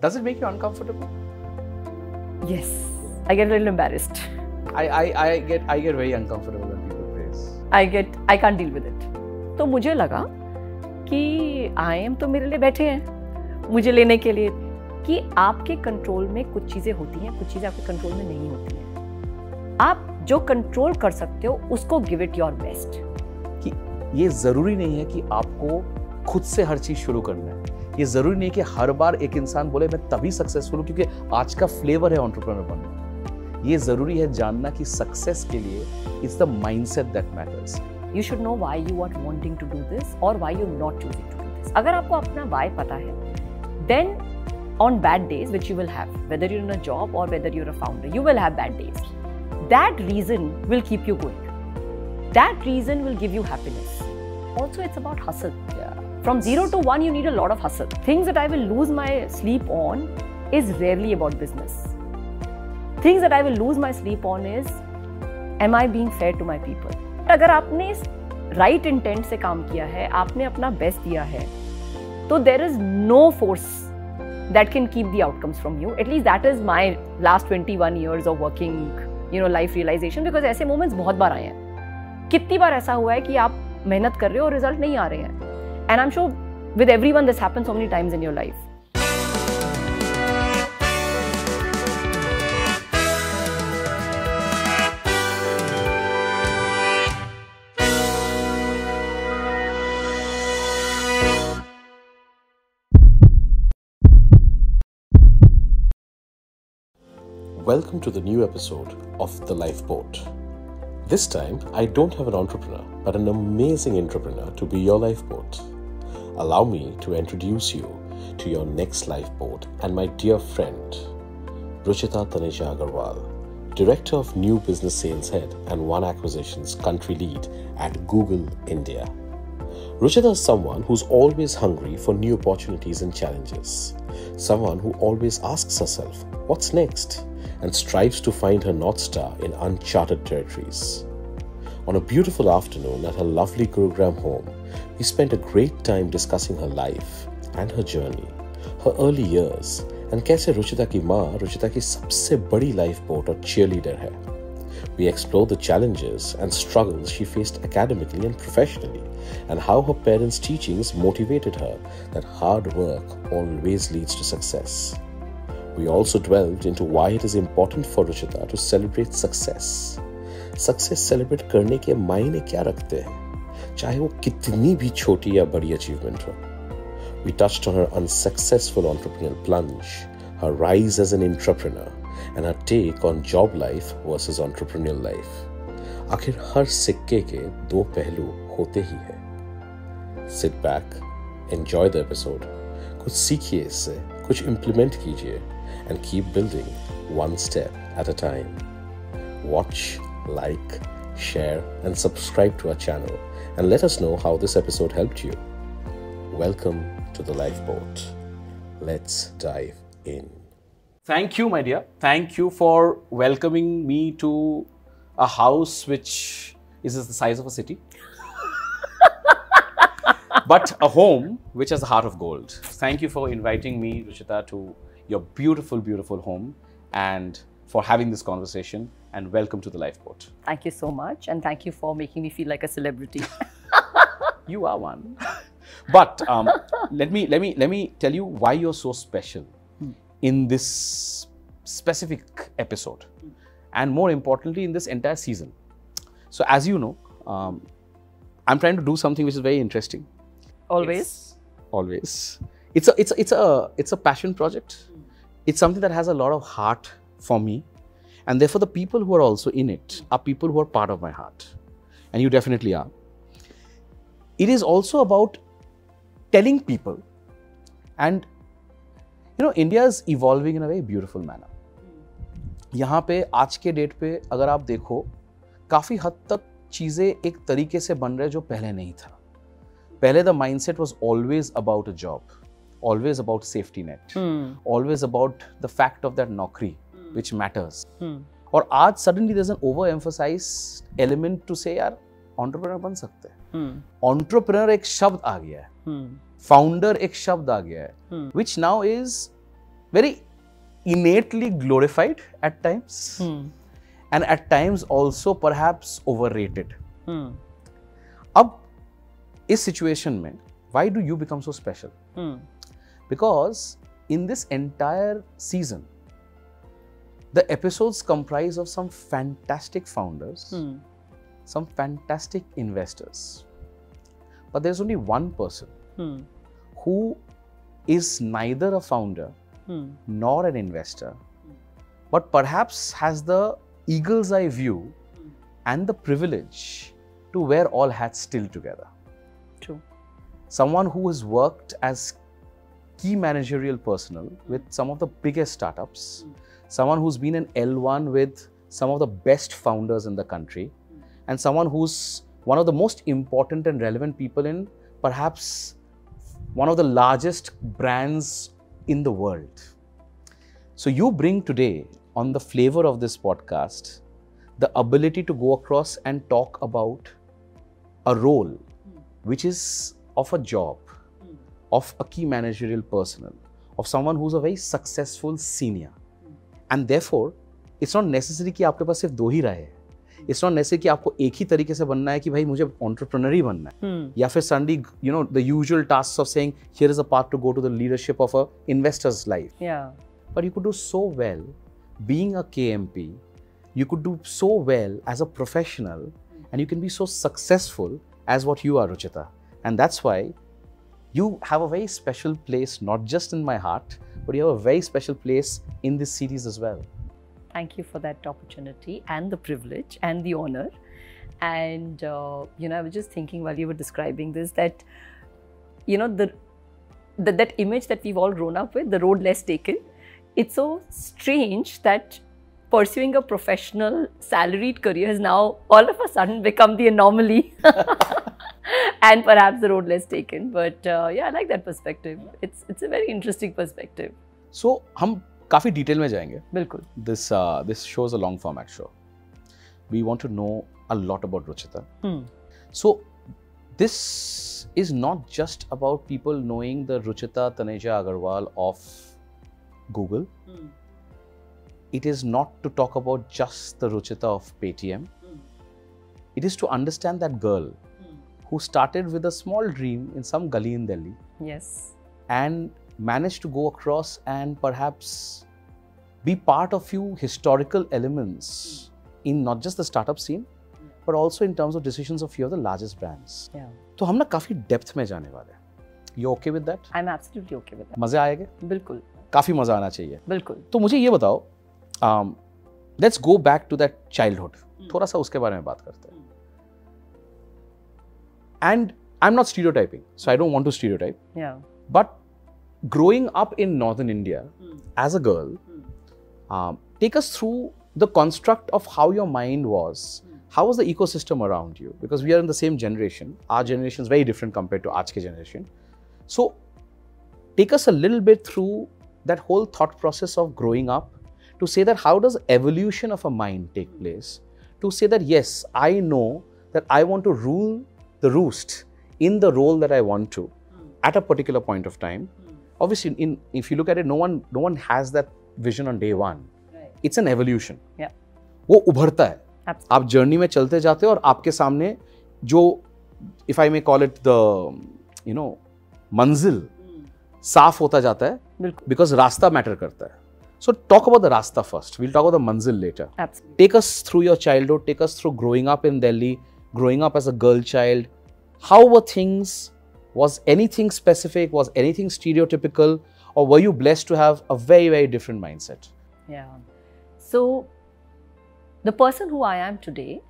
Does it make you uncomfortable? Yes, I get a little embarrassed. I get very uncomfortable when people praise. I can't deal with it. तो मुझे लगा कि IIM तो मेरे लिए बैठे हैं मुझे लेने के लिए, कि आपके कंट्रोल में कुछ चीजें होती हैं, कुछ चीजें आपके कंट्रोल में नहीं होती हैं। आप जो कंट्रोल कर सकते हो उसको गिव इट योर बेस्ट। कि ये जरूरी नहीं है कि आपको खुद से हर चीज शुरू करना है। ये जरूरी नहीं है कि हर बार एक इंसान बोले मैं तभी सक्सेसफुल हूं, क्योंकि आज का फ्लेवर है एंटरप्रेन्योर बनना। ये जरूरी है जानना कि सक्सेस के लिए it's the mindset that matters. You should know why you are wanting to do this or why you're not choosing to do this. अगर आपको अपना why पता है, then on bad days, which you will have, whether you're in a job or whether you're a founder, you will have bad days. That reason will keep you going. That reason will give you happiness. Also, it's about hustle. Yeah. From 0 to 1, you need a lot of hustle. Things that I will lose my sleep on is rarely about business. Things that I will lose my sleep on is, am I being fair to my people? अगर आपने right intent से काम किया है, आपने अपना best दिया है, तो there is no force that can keep the outcomes from you. At least that is my last 21 years of working life realisation, because ऐसे मोमेंट्स बहुत बार आए हैं। कितनी बार ऐसा हुआ है कि आप मेहनत कर रहे हो और रिजल्ट नहीं आ रहे हैं, and I am sure with everyone this happens so many times in your life. Welcome to the new episode of The Lifeboat. This time, I don't have an entrepreneur, but an amazing intrapreneur to be your lifeboat. Allow me to introduce you to your next lifeboat and my dear friend, Ruchita Taneja Aggarwal, Director of New Business Sales Head and OneAcquisitions Country Lead at Google, India. Ruchita is someone who's always hungry for new opportunities and challenges. Someone who always asks herself, what's next? And strives to find her North Star in uncharted territories. On a beautiful afternoon at her lovely Gurugram home, we spent a great time discussing her life and her journey, her early years, and कैसे रुचिता की माँ रुचिता की सबसे बड़ी lifeboat और cheerleader है. We explore the challenges and struggles she faced academically and professionally, and how her parents' teachings motivated her that hard work always leads to success. We also delved into why it is important for Ruchita to celebrate success. Success celebrate करने के मायने क्या रखते हैं, चाहे वो कितनी भी छोटी या बड़ी achievement हो. We touched on her unsuccessful entrepreneurial plunge, her rise as an intrapreneur, and her take on job life versus entrepreneurial life. आखिर हर सिक्के के दो पहलू होते ही हैं. Sit back, enjoy the episode. कुछ सीखिए इससे, कुछ implement कीजिए, and keep building one step at a time. Watch, like, share, and subscribe to our channel, and let us know how this episode helped you. Welcome to the Lifeboat. Let's dive in. Thank you, my dear. Thank you for welcoming me to a house which is the size of a city. But a home which has a heart of gold. Thank you for inviting me, Ruchita, to your beautiful, beautiful home, and for having this conversation, and welcome to the Lifeboat. Thank you so much, and thank you for making me feel like a celebrity. You are one. But let me tell you why you're so special in this specific episode, and more importantly in this entire season. So as you know, I'm trying to do something which is very interesting. Always. Always. It's a passion project. It's something that has a lot of heart for me, and therefore the people who are also in it are people who are part of my heart, and you definitely are. It is also about telling people, and India is evolving in a very beautiful manner. यहाँ पे आज के date पे अगर आप देखो, काफी हद तक चीजें एक तरीके से बन रहे जो पहले नहीं था. पहले the mindset was always about a job, always about safety net, always about the fact of that naukri, which matters. और आज suddenly there's an overemphasized element to say यार entrepreneur बन सकते हैं. Entrepreneur एक शब्द आ गया है, founder एक शब्द आ गया है, which now is very innately glorified at times, and at times also perhaps overrated. अब इस situation में, why do you become so special? Because in this entire season, the episodes comprise of some fantastic founders, some fantastic investors, but there's only one person who is neither a founder nor an investor, but perhaps has the eagle's eye view and the privilege to wear all hats still together. True. Someone who has worked as key managerial personnel with some of the biggest startups, someone who's been an L1 with some of the best founders in the country, and someone who's one of the most important and relevant people in perhaps one of the largest brands in the world. So you bring today on the flavor of this podcast the ability to go across and talk about a role which is of a job, of a key managerial personnel, of someone who's a very successful senior. And therefore, it's not necessary कि आपके पास सिर्फ दो ही राह है. It's not necessary कि आपको एक ही तरीके से बनना है कि भाई मुझे entrepreneur ही बनना है. या फिर suddenly, you know, the usual tasks of saying, here is a path to go to the leadership of a investor's life. Yeah. But you could do so well being a KMP. You could do so well as a professional, and you can be so successful as what you are, Ruchita. And that's why you have a very special place, not just in my heart, but you have a very special place in this series as well. Thank you for that opportunity and the privilege and the honor. And, you know, I was just thinking while you were describing this that, you know, that image that we've all grown up with, the road less taken, it's so strange that pursuing a professional salaried career has now all of a sudden become the anomaly and perhaps the road less taken. But yeah, I like that perspective. It's a very interesting perspective. So, हम काफी detail में जाएंगे. बिल्कुल. This show is a long format show. We want to know a lot about Ruchita. So, this is not just about people knowing the Ruchita Taneja Aggarwal of Google. It is not to talk about just the Ruchita of Paytm. It is to understand that girl who started with a small dream in some gully in Delhi. Yes. And managed to go across and perhaps be part of few historical elements in not just the startup scene, but also in terms of decisions of few of the largest brands. Yeah. तो हम ना काफी depth में जाने वाले हैं. You okay with that? I'm absolutely okay with that. मजे आएंगे? बिल्कुल. काफी मजा आना चाहिए. बिल्कुल. तो मुझे ये बताओ, let's go back to that childhood. थोड़ा सा उसके बारे में बात करते हैं. And I'm not stereotyping, so I don't want to stereotype. Yeah. But growing up in northern India as a girl, take us through the construct of how your mind was. How was the ecosystem around you? Because we are in the same generation. Our generation is very different compared to aaj ke generation. So take us a little bit through that whole thought process of growing up to say that how does evolution of a mind take place? To say that yes, I know that I want to rule the roost in the role that I want to at a particular point of time. Obviously, if you look at it, no one has that vision on day one. Right. It's an evolution. Yeah. वो उभरता है. Absolutely. आप journey में चलते जाते हो और आपके सामने जो, if I may call it the, you know, मंजिल साफ होता जाता है. बिल्कुल. Because रास्ता मैटर करता है. So talk about the rasta first. We'll talk about the manzil later. Absolutely. Take us through your childhood. Take us through growing up in Delhi, growing up as a girl child. How were things? Was anything specific? Was anything stereotypical? Or were you blessed to have a very, very different mindset? Yeah. So the person who I am today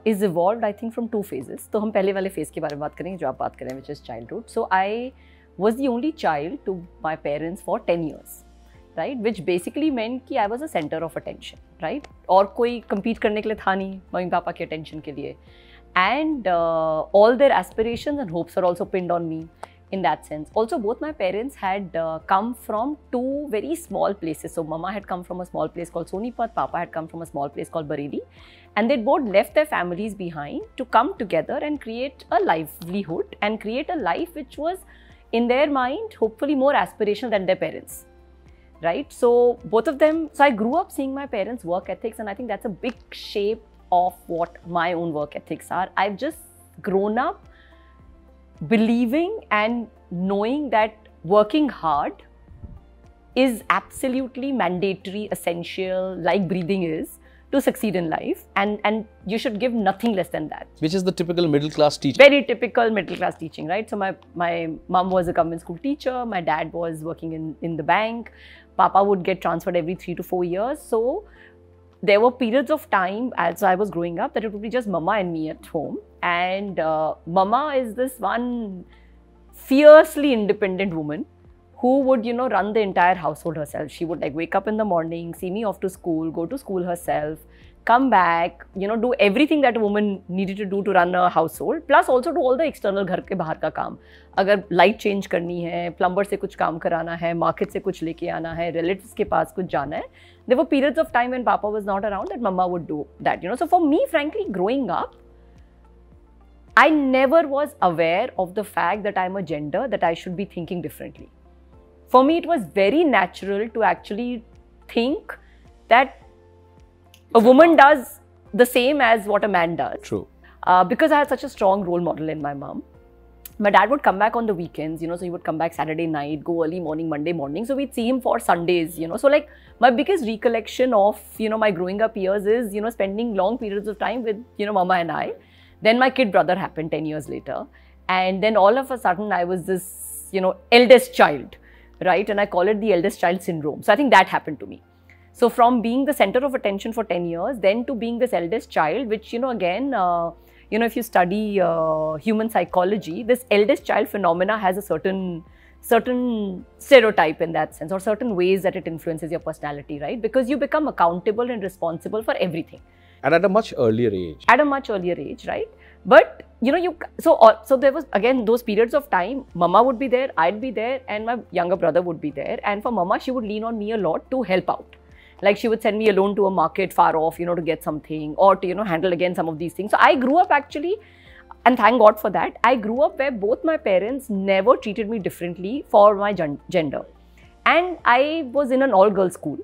is evolved, I think, from two phases. तो हम पहले वाले phase के बारे में बात करेंगे जो आप बात करें, which is childhood. So I was the only child to my parents for 10 years. Right, which basically meant कि I was a center of attention, right? और कोई compete करने के लिए था नहीं मम्मी पापा के attention के लिए, and all their aspirations and hopes are also pinned on me in that sense. Also, both my parents had come from two very small places. So, Mama had come from a small place called Sonipat, Papa had come from a small place called Bareilly, and they both left their families behind to come together and create a livelihood and create a life which was, in their mind, hopefully more aspirational than their parents. right? So both of them, so I grew up seeing my parents' work ethics, and I think that's a big shape of what my own work ethics are. I've just grown up believing and knowing that working hard is absolutely mandatory, essential, like breathing is, to succeed in life, and you should give nothing less than that. Which is the typical middle class teaching. Very typical middle class teaching, right? So my mom was a government school teacher, my dad was working in the bank, Papa would get transferred every 3 to 4 years. So there were periods of time as I was growing up that it would be just Mama and me at home. And Mama is this one fiercely independent woman who would, you know, run the entire household herself. She would like wake up in the morning, see me off to school, go to school herself, come back, you know, do everything that a woman needed to do to run a household, plus also do all the external घर के बाहर का काम. अगर light change करनी है, plumber से कुछ काम कराना है, market से कुछ लेके आना है, relatives के पास कुछ जाना है. There were periods of time when Papa was not around that Mama would do that, you know. So for me, frankly, growing up, I never was aware of the fact that I'm a gender, that I should be thinking differently. For me, it was very natural to actually think that a woman does the same as what a man does. True. Because I had such a strong role model in my mom. My dad would come back on the weekends, you know, so he would come back Saturday night, go early morning, Monday morning. So we'd see him for Sundays, you know. So like my biggest recollection of, you know, my growing up years is, you know, spending long periods of time with, you know, Mama and I. Then my kid brother happened 10 years later. And then all of a sudden I was this, you know, eldest child, right? And I call it the eldest child syndrome. So I think that happened to me. So from being the center of attention for 10 years, then to being this eldest child, which, you know, again, you know, if you study human psychology, this eldest child phenomena has a certain stereotype in that sense, or certain ways that it influences your personality, right? Because you become accountable and responsible for everything. And at a much earlier age. At a much earlier age, right? But, you know, so there was, again, those periods of time, Mama would be there, I'd be there, and my younger brother would be there. And for Mama, she would lean on me a lot to help out. Like she would send me alone to a market far off, you know, to get something, or to, you know, handle again some of these things. So I grew up actually, and thank God for that, I grew up where both my parents never treated me differently for my gender. And I was in an all-girls school.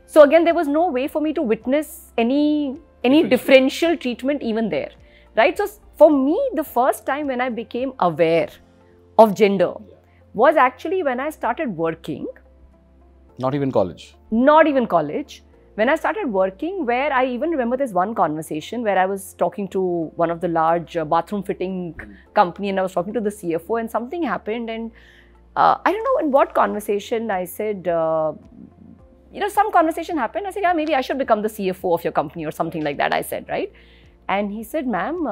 So again, there was no way for me to witness any differential treatment even there, right? So for me, the first time when I became aware of gender was actually when I started working. Not even college. Not even college. When I started working, where I even remember this one conversation where I was talking to one of the large bathroom fitting company, and I was talking to the CFO, and something happened, and I don't know in what conversation I said, you know, some conversation happened. I said, yeah, maybe I should become the CFO of your company or something like that, I said, right? And he said, ma'am,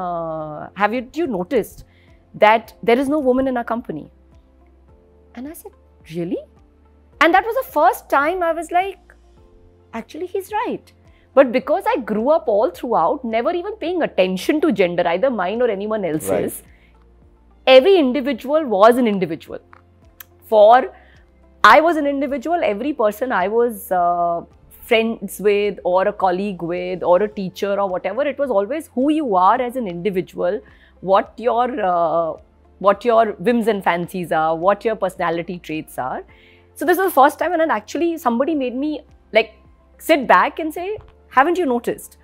have you noticed that there is no woman in our company? And I said, really? And that was the first time I was like, actually, he's right. But because I grew up all throughout, never even paying attention to gender, either mine or anyone else's, right. Every individual was an individual. I was an individual, every person I was friends with, or a colleague with, or a teacher, or whatever, it was always who you are as an individual, what your whims and fancies are, what your personality traits are. So this was the first time when actually somebody made me like sit back and say, haven't you noticed?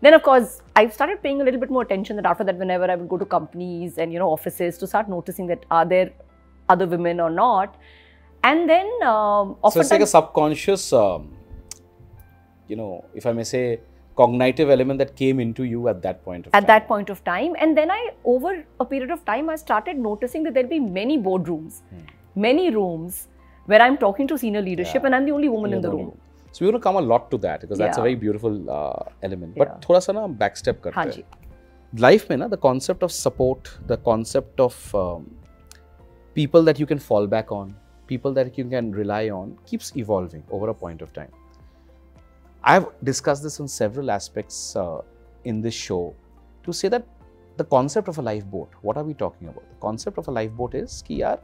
Then of course, I started paying a little bit more attention, that after that, whenever I would go to companies and, you know, offices, to start noticing that are there other women or not. And then so it's like a subconscious, you know, if I may say, cognitive element that came into you at that point of time. At that point of time. And then over a period of time, I started noticing that there'll be many boardrooms, many rooms where I'm talking to senior leadership and I'm the only woman in the room. So we're going to come a lot to that, because that's a very beautiful element. But thoda sa na backstep karte hain. Life mein na, the concept of support, the concept of people that you can fall back on, people that you can rely on, keeps evolving over a point of time. I've discussed this on several aspects in this show to say that the concept of a lifeboat, what are we talking about? The concept of a lifeboat is ki yaar,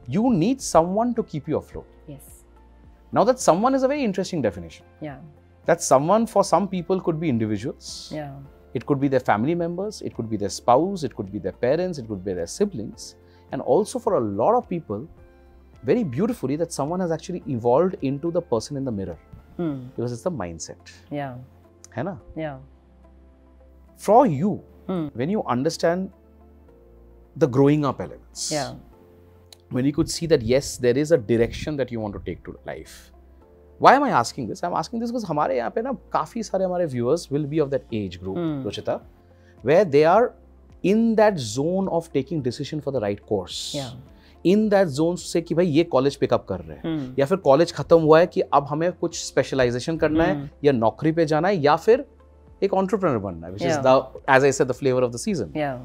you need someone to keep you afloat. Yes. Now that someone is a very interesting definition. Yeah. That someone for some people could be individuals. Yeah. It could be their family members, it could be their spouse, it could be their parents, it could be their siblings. And also for a lot of people, very beautifully that someone has actually evolved into the person in the mirror. Because it's the mindset. Yeah. है ना? Yeah. For you, when you understand the growing up elements, Yeah. when you could see that yes, there is a direction that you want to take to life. Why am I asking this? I'm asking this because हमारे यहाँ पे ना काफी सारे हमारे viewers will be of that age group, Ruchita, where they are in that zone of taking decision for the right course. Yeah. In that zone से कि भाई ये कॉलेज पिकअप कर रहे हैं या फिर कॉलेज खत्म हुआ है कि अब हमें कुछ स्पेशलाइजेशन करना है या नौकरी पे जाना है या फिर एक entrepreneur बनना है, which is the, as I said, the flavor of the season. Yeah.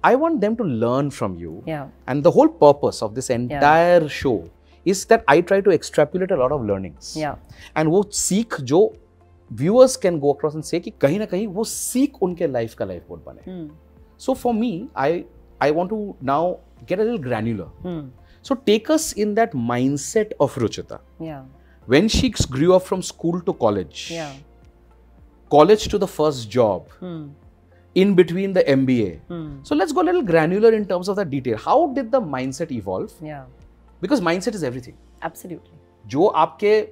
I want them to learn from you. Yeah. And the whole purpose of this entire show is that I try to extrapolate a lot of learnings. Yeah. And वो सीख जो viewers can go across and say कि कहीं ना कहीं वो सीख उनके life का life boat बने. So for me, I want to now get a little granular. So take us in that mindset of Ruchita. Yeah. When she grew up from school to college. Yeah. College to the first job. In between the MBA. So let's go a little granular in terms of that detail. How did the mindset evolve? Yeah. Because mindset is everything. Absolutely. जो आपके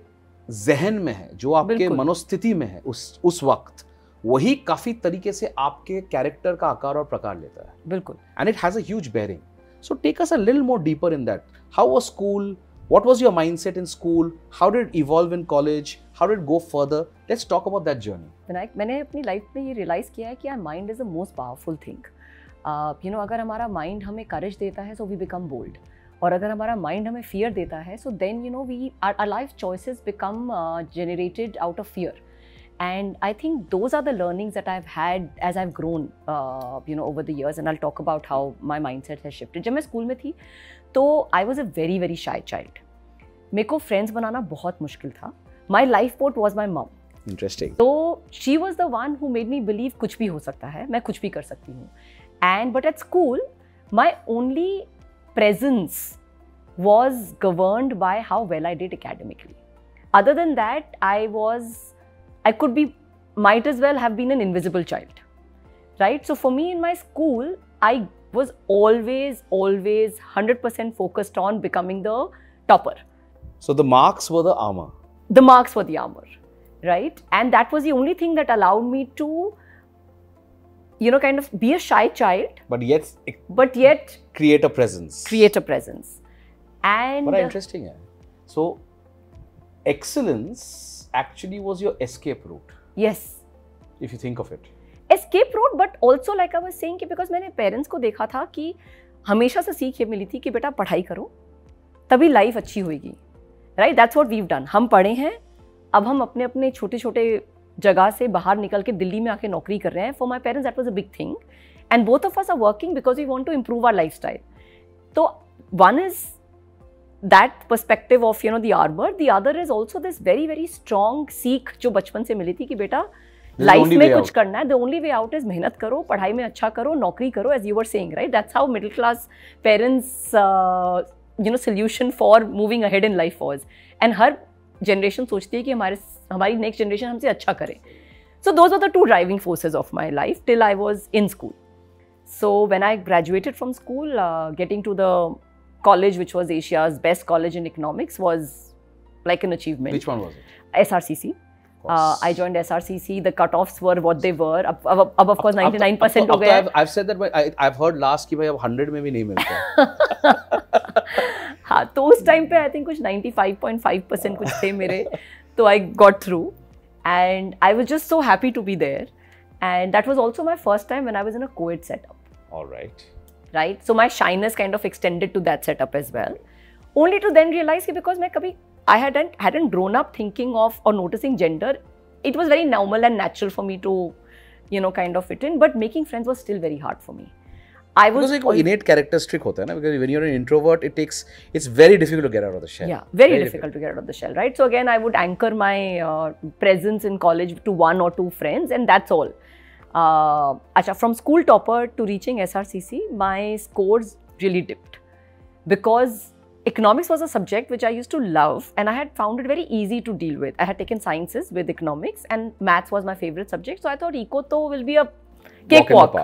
जहन में है, जो आपके मनोस्थिति में है उस वक्त, वही काफी तरीके से आपके कैरेक्टर का आकार और प्रकार लेता है. बिल्कुल. And it has a huge bearing. So take us a little more deeper in that. How was school? What was your mindset in school? How did it evolve in college? How did it go further? Let's talk about that journey. Vinayak, मैंने अपनी life में ये realise किया है कि our mind is the most powerful thing. You know, अगर हमारा mind हमें करेज देता है, so we become bold. और अगर हमारा माइंड हमें फियर देता है, so then you know our life choices become generated out of fear. And I think those are the learnings that I've had as I've grown, you know, over the years. And I'll talk about how my mindset has shifted. जब मैं school में थी, तो I was a very, very shy child. मेरे को friends बनाना बहुत मुश्किल था. My lifeboat was my mom. Interesting. So she was the one who made me believe कुछ भी हो सकता है, मैं कुछ भी कर सकती हूँ. And but at school, my only presence was governed by how well I did academically. Other than that, might as well have been an invisible child, right? So for me in my school, I was always 100% focused on becoming the topper. So the marks were the armor. The marks were the armor, right? And that was the only thing that allowed me to, you know, kind of be a shy child. But yet create a presence. And But interesting, yeah. So excellence actually was your escape route. Yes. If you think of it. Escape route, but also like I was saying कि because मैंने parents को देखा था कि हमेशा से सीख ये मिली थी कि बेटा पढ़ाई करो, तभी लाइफ अच्छी होगी. Right? That's what we've done. हम पढ़े हैं, अब हम अपने छोटे जगह से बाहर निकल के दिल्ली में आके नौकरी कर रहे हैं. For my parents, that was a big thing. And both of us are working because we want to improve our lifestyle. So one is that perspective of, you know, the armor. The other is also this very, very strong सीख जो बचपन से मिली थी कि बेटा life में कुछ करना है. The only way out is मेहनत करो, पढ़ाई में अच्छा करो, नौकरी करो, as you were saying, right? That's how middle class parents, you know, solution for moving ahead in life was. And her generation सोचती है कि हमारी next generation हमसे अच्छा करे. So those are the two driving forces of my life till I was in school. So when I graduated from school, getting to the college, which was Asia's best college in economics, was like an achievement. Which one was it? SRCC. I joined SRCC. The cutoffs were what they were. अब of course 99% हो गया. I've said that, but I've heard last कि भाई अब 100 में भी नहीं मिलता. हाँ, तो उस टाइम पे I think कुछ 95.5% कुछ थे मेरे. So I got through, and I was just so happy to be there. And that was also my first time when I was in a co-ed setup. All right. Right. So my shyness kind of extended to that setup as well. Only to then realize that because I hadn't grown up thinking of or noticing gender, it was very normal and natural for me to, you know, kind of fit in. But making friends was still very hard for me. Because एक innate characteristic होता है ना, because when you're an introvert, it's very difficult to get out of the shell. Yeah, very difficult to get out of the shell, right? So again, I would anchor my presence in college to 1 or 2 friends, and that's all. From school topper to reaching SRCC, my scores really dipped because economics was a subject which I used to love, and I had found it very easy to deal with. I had taken sciences with economics, and maths was my favorite subject, so I thought eco to will be a cakewalk.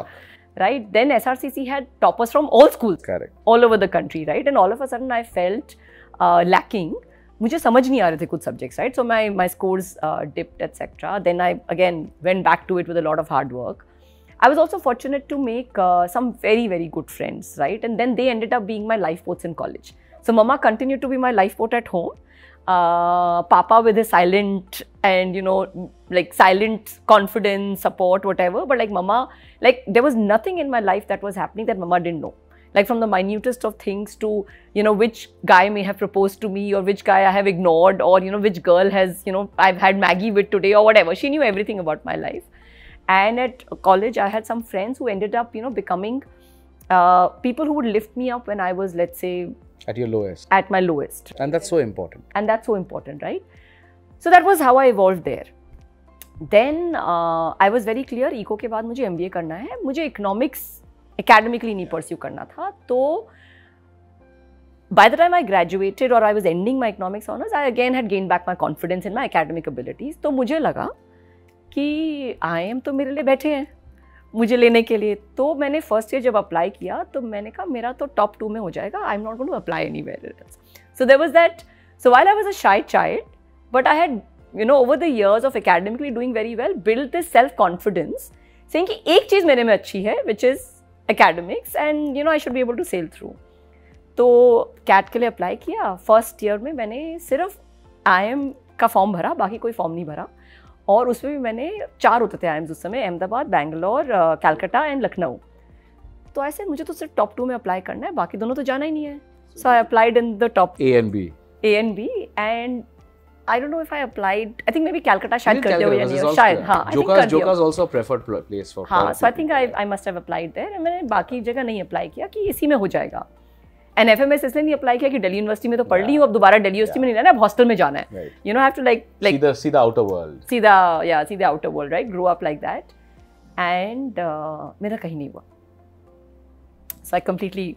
Right? Then SRCC had toppers from all schools, correct, all over the country, right? And all of a sudden I felt lacking. मुझे समझ नहीं आ रहे थे कुछ subjects, right? So my scores dipped, etc. Then I again went back to it with a lot of hard work. I was also fortunate to make some very, very good friends, right? And then they ended up being my lifeboats in college. So Mama continued to be my lifeboat at home. Papa with his silent and, you know, like silent confidence, support, whatever. But like Mama, like there was nothing in my life that was happening that Mama didn't know. Like from the minutest of things to, you know, which guy may have proposed to me or which guy I have ignored or, you know, which girl has, you know, I've had Maggie with today or whatever. She knew everything about my life. And at college, I had some friends who ended up, you know, becoming people who would lift me up when I was, let's say, at your lowest. At my lowest. And that's so important. And that's so important, right? So that was how I evolved there. Then I was very clear, eco के बाद मुझे MBA करना है. मुझे economics academically नहीं pursue करना था. तो by the time I graduated or I was ending my economics honors, I again had gained back my confidence in my academic abilities. तो मुझे लगा कि IIM तो मेरे लिए बैठे हैं मुझे लेने के लिए. तो मैंने फर्स्ट ईयर जब अप्लाई किया तो मैंने कहा मेरा तो टॉप 2 में हो जाएगा. I am not going to apply anywhere else. So there was that. So while I was a shy child, but I had, you know, over the years of academically doing very well, built this self-confidence, saying कि एक चीज़ मेरे में अच्छी है, which is academics, and you know I should be able to sail through. तो CAT के लिए apply किया. फर्स्ट ईयर में मैंने सिर्फ IIM का फॉर्म भरा, बाकी कोई फॉर्म नहीं भरा. और उसमें भी मैंने 4 होते थे IIMs उस समय, अहमदाबाद, बैंगलोर, कलकत्ता एंड लखनऊ. तो ऐसे मुझे तो सिर्फ टॉप 2 में अप्लाई करना है, बाकी दोनों तो जाना ही नहीं है. So I applied in the top A and B and I don't know if I applied. I think maybe Calcutta शायद करते हो या नहीं शायद. हाँ, Jugaad is also a preferred place for. हाँ, so I think I must have applied there. मैंने बाकी जगह नहीं अप्लाई किया कि इसी में हो जाएगा. And FMS इसलिए नहीं अप्लाई किया कि दिल्ली यूनिवर्सिटी में तो पढ़ ली हूँ, अब दोबारा दिल्ली यूनिवर्सिटी में नहीं रहना, अब हॉस्टल में जाना है. You know, I have to like see the outer world. See the outer world, right? Grow up like that. And मेरा कहीं नहीं हुआ. So I completely,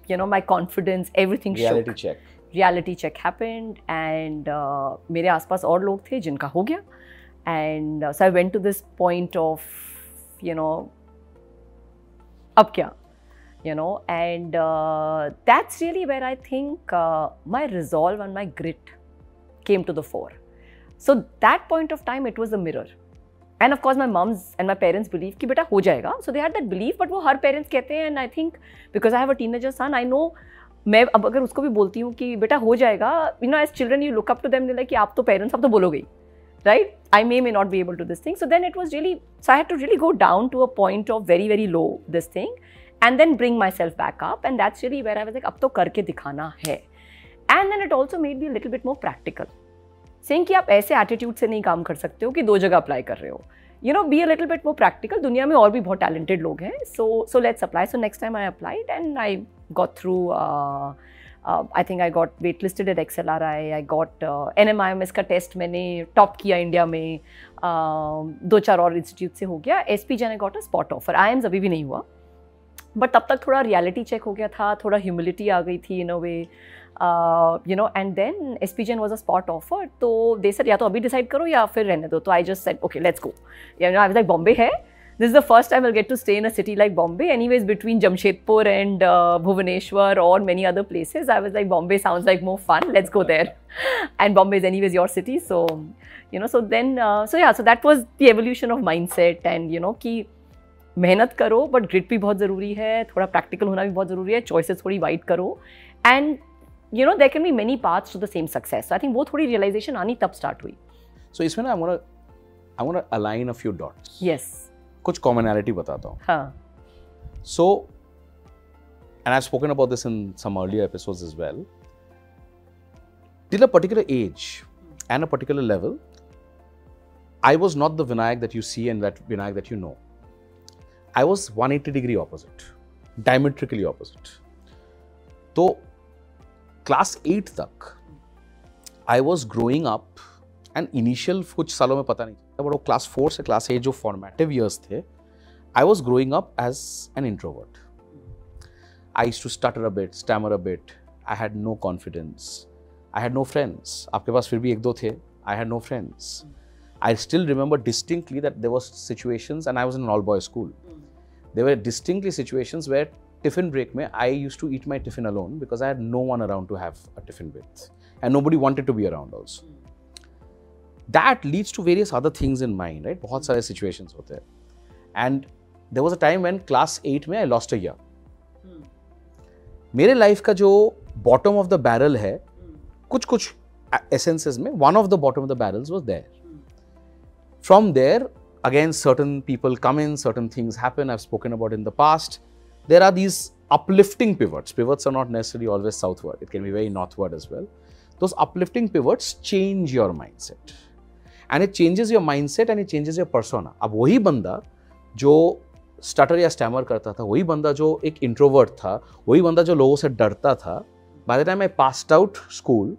you know, my confidence, everything shook. Reality check happened, and मेरे आसपास और लोग थे जिनका हो गया. And so I went to this point of, you know, अब क्या, you know, and that's really where I think my resolve and my grit came to the fore. So that point of time, it was a mirror. And of course, my moms and my parents believed कि बेटा हो जाएगा. So they had that belief, but वो हर parents कहते हैं, and I think because I have a teenager son, I know मैं अब अगर उसको भी बोलती हूँ कि बेटा हो जाएगा, you know, as children you look up to them, like कि आप तो parents, आप तो बोलोगे, right? I may not be able to this thing. So then it was really, so I had to really go down to a point of very, very low this thing, and then bring myself back up, and that's really where I was like, अब तो करके दिखाना है. And then it also made me a little bit more practical, saying कि आप ऐसे attitude से नहीं काम कर सकते हो कि 2 जगह अप्लाई कर रहे हो. You know, be a little bit more practical. दुनिया में और भी बहुत talented लोग हैं. So let's apply. So next time I applied and I got through. I think I got waitlisted at XLRI. I got NMIMS का test मैंने top किया इंडिया में. 2-4 और इंस्टीट्यूट से हो गया. SPJ ने got a spot offer. IIMs अभी भी नहीं हुआ. बट तब तक थोड़ा रियलिटी चेक हो गया था, थोड़ा ह्यूमिलिटी आ गई थी in a way, you know. And then SPGN was a spot offer. तो दे सेड या तो अभी डिसाइड करो या फिर रहने दो. तो I just said okay let's go. You know, I was like Bombay है, this is the first time I'll get to stay in a city like Bombay. Anyways, between Jamshedpur and Bhubaneswar or many other places, I was like, Bombay sounds like more fun. Let's go there. And Bombay is anyways your city, so you know. So then, so yeah, so that was the evolution of mindset, and you know कि मेहनत करो, but grit भी बहुत ज़रूरी है, थोड़ा practical होना भी बहुत ज़रूरी है, choices थोड़ी wide करो, and you know there can be many paths to the same success. So I think वो थोड़ी realization आनी तब start हुई. So इसमें ना I wanna align a few dots. Yes. कुछ commonality बताता हूँ. हाँ. So, and I've spoken about this in some earlier episodes as well. Till a particular age and a particular level, I was not the Vinayak that you see and that Vinayak that you know. I was 180-degree opposite, diametrically opposite. तो class 8 तक I was growing up, and initial कुछ सालों में पता नहीं चलता, but वो class 4 से class 8 जो formative years थे, I was growing up as an introvert. I used to stutter a bit, stammer a bit. I had no confidence. I had no friends. आपके पास फिर भी 1-2 थे. I had no friends. I still remember distinctly that there were situations, and I was in an all-boys school. There were distinctly situations where tiffin break mein, I used to eat my tiffin alone because I had no one around to have a tiffin with. And nobody wanted to be around also. That leads to various other things in mind, right? बहुत सारे situations होते हैं. And there was a time when class 8 में I lost a year. मेरे life का जो bottom of the barrel है, कुछ essences में, one of the bottom of the barrels was there. From there, again, certain people come in, certain things happen, I've spoken about in the past. There are these uplifting pivots. Pivots are not necessarily always southward. It can be very northward as well. Those uplifting pivots change your mindset. And it changes your mindset and it changes your persona. अब वही बंदा जो stutter या stammer करता था, वही बंदा जो एक इंट्रोवर्ट था, वही बंदा जो लोगों से डरता था, by the time I passed out school,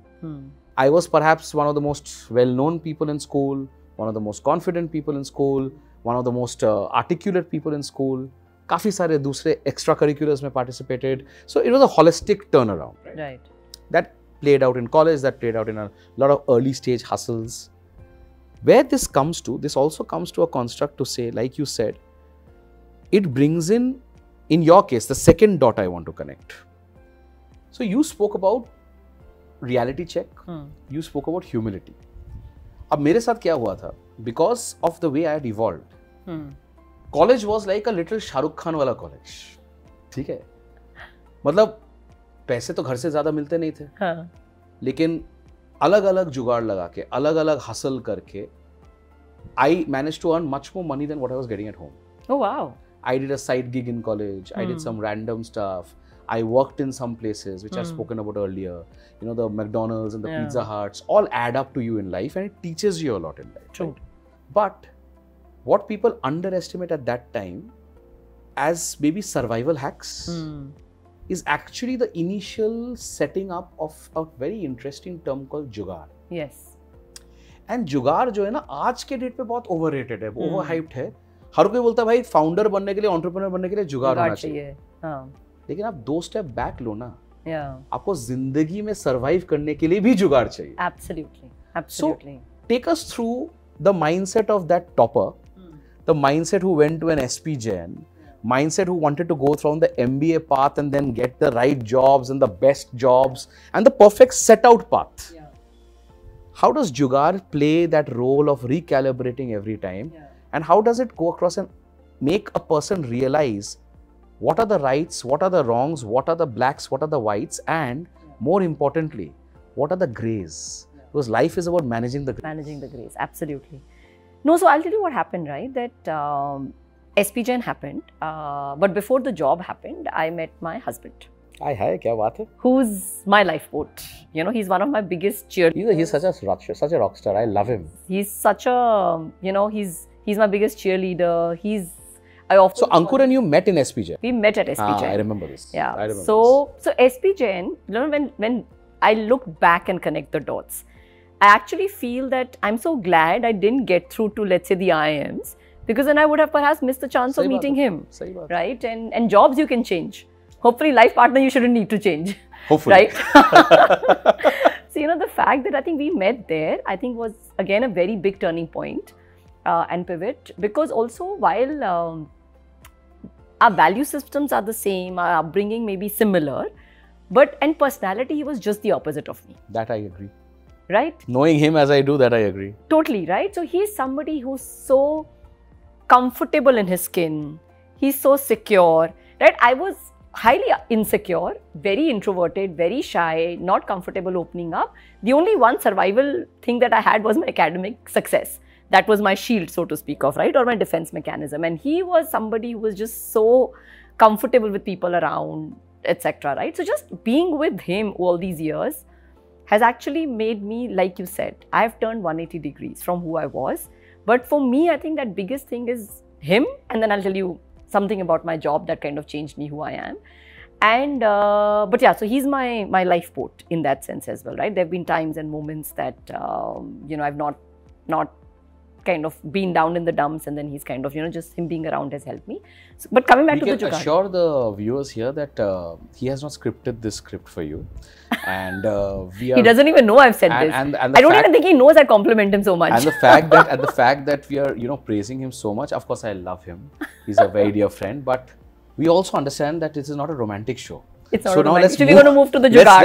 I was perhaps one of the most well-known people in school, one of the most confident people in school, one of the most articulate people in school. काफी सारे दूसरे extracurriculars में participated. So it was a holistic turnaround. Right. That played out in college, that played out in a lot of early stage hustles. Where this comes to, this also comes to a construct to say, like you said, it brings in your case, the second dot I want to connect. So you spoke about reality check, you spoke about humility. अब मेरे साथ क्या हुआ था? Because of the way I had evolved, college was like a little Shahrukh Khan वाला college. ठीक है? मतलब पैसे तो घर से ज़्यादा मिलते नहीं थे, लेकिन अलग-अलग जुगाड़ लगा के, अलग-अलग hustle करके, I managed to earn much more money than what I was getting at home. Oh wow! I did a side gig in college. I did some random stuff. I worked in some places which I've spoken about earlier. You know, the McDonald's and the Pizza Huts all add up to you in life, and it teaches you a lot in life. True. Right? But what people underestimate at that time as maybe survival hacks is actually the initial setting up of a very interesting term called Jugaad. Yes. And Jugaad जो है ना आज के date पे बहुत overrated है, overhyped है. हर कोई बोलता है भाई फाउंडर बनने के लिए, एंटरप्रेन्योर बनने के लिए जुगाड़ होना चाहिए. लेकिन आप 2 स्टेप बैक लो ना. आपको जिंदगी में सरवाइव करने के लिए भी जुगाड़ चाहिए. Absolutely. Absolutely. So take us through the mindset of that topper, the mindset who went to an SP Jain, mindset who wanted to go from the MBA path and then get the right jobs and the best jobs and the perfect set out path. How does Jugaad play that role of recalibrating every time? And how does it go across and make a person realize what are the rights, what are the wrongs, what are the blacks, what are the whites, and more importantly, what are the greys? Because life is about managing the greys. Managing the greys, absolutely. No, so I'll tell you what happened, right? That SP Jain happened, but before the job happened, I met my husband. Hi, kya baat hai? Who's my lifeboat. You know, he's one of my biggest cheerleaders. He's such a rock star. I love him. He's such a, you know, he's my biggest cheerleader. So Ankur and you met in SP Jain? We met at SP Jain. I remember this. Yeah. I remember so SP Jain, you know, when I look back and connect the dots, I actually feel that I'm so glad I didn't get through to, let's say, the IIMs, because then I would have perhaps missed the chance of meeting him. Right? And jobs you can change. Hopefully, life partner you shouldn't need to change. Hopefully. Right? So, you know, the fact that I think we met there, I think was again a very big turning point and pivot, because also while our value systems are the same, our upbringing may be similar, and personality, he was just the opposite of me. That I agree. Right? Knowing him as I do, that I agree. Totally, right? So he's somebody who's so comfortable in his skin. He's so secure, right? I was highly insecure, very introverted, very shy, not comfortable opening up. The only one survival thing that I had was my academic success. That was my shield, so to speak of, right? Or my defense mechanism. And he was somebody who was just so comfortable with people around, etc. Right? So just being with him all these years has actually made me, like you said, I've turned 180 degrees from who I was. But for me, I think that biggest thing is him. And then I'll tell you something about my job that kind of changed me who I am. And, but yeah, so he's my lifeboat in that sense as well, right? There have been times and moments that, you know, I've not kind of been down in the dumps, and then he's kind of, you know, just him being around has helped me. So, but coming back to the Jugaad. We can assure the viewers here that he has not scripted this script for you. And we are... He doesn't even know I've said this. And I don't even think he knows I compliment him so much. And the fact that we are, you know, praising him so much, of course I love him. He's a very dear friend, but we also understand that this is not a romantic show. It's not So now romantic. let's So we're going to move to the Jugaad.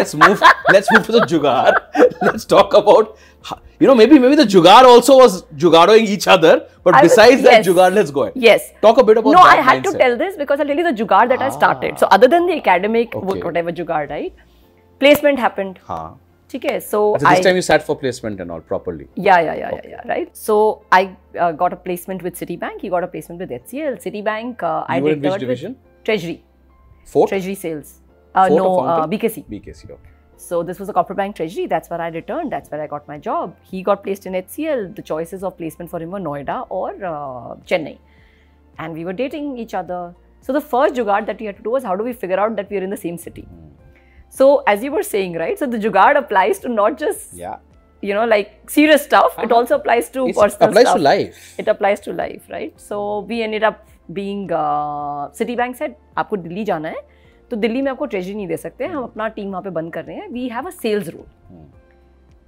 Let's move to the Jugaad. Let's talk about, maybe the Jugaad also was Jugaading each other, but besides that yes. Jugaad, let's go ahead. Yes. Talk a bit about that. that I had mindset. to tell this because I'll tell you the Jugaad that I started. So other than the academic, whatever Jugaad, right? Placement happened. Okay, so this time you sat for placement and all properly. Yeah, right. So I got a placement with Citibank. He got a placement with HCL. Citibank, I were did in which third division? With Treasury. Fourth? Treasury sales. Fourth BKC. BKC, okay. So this was a corporate bank treasury. That's where I returned. That's where I got my job. He got placed in HCL. The choices of placement for him were Noida or Chennai. And we were dating each other. So the first Jugaad that we had to do was how do we figure out that we are in the same city? So as you were saying, right? So the Jugaad applies to not just, like serious stuff. It also applies to personal stuff. It applies to life. It applies to life, right? So we ended up being, Citibank said, आपको दिल्ली जाना है, तो दिल्ली में आपको treasury नहीं दे सकते, हम अपना टीम वहाँ पे बंद कर रहे हैं. We have a sales role.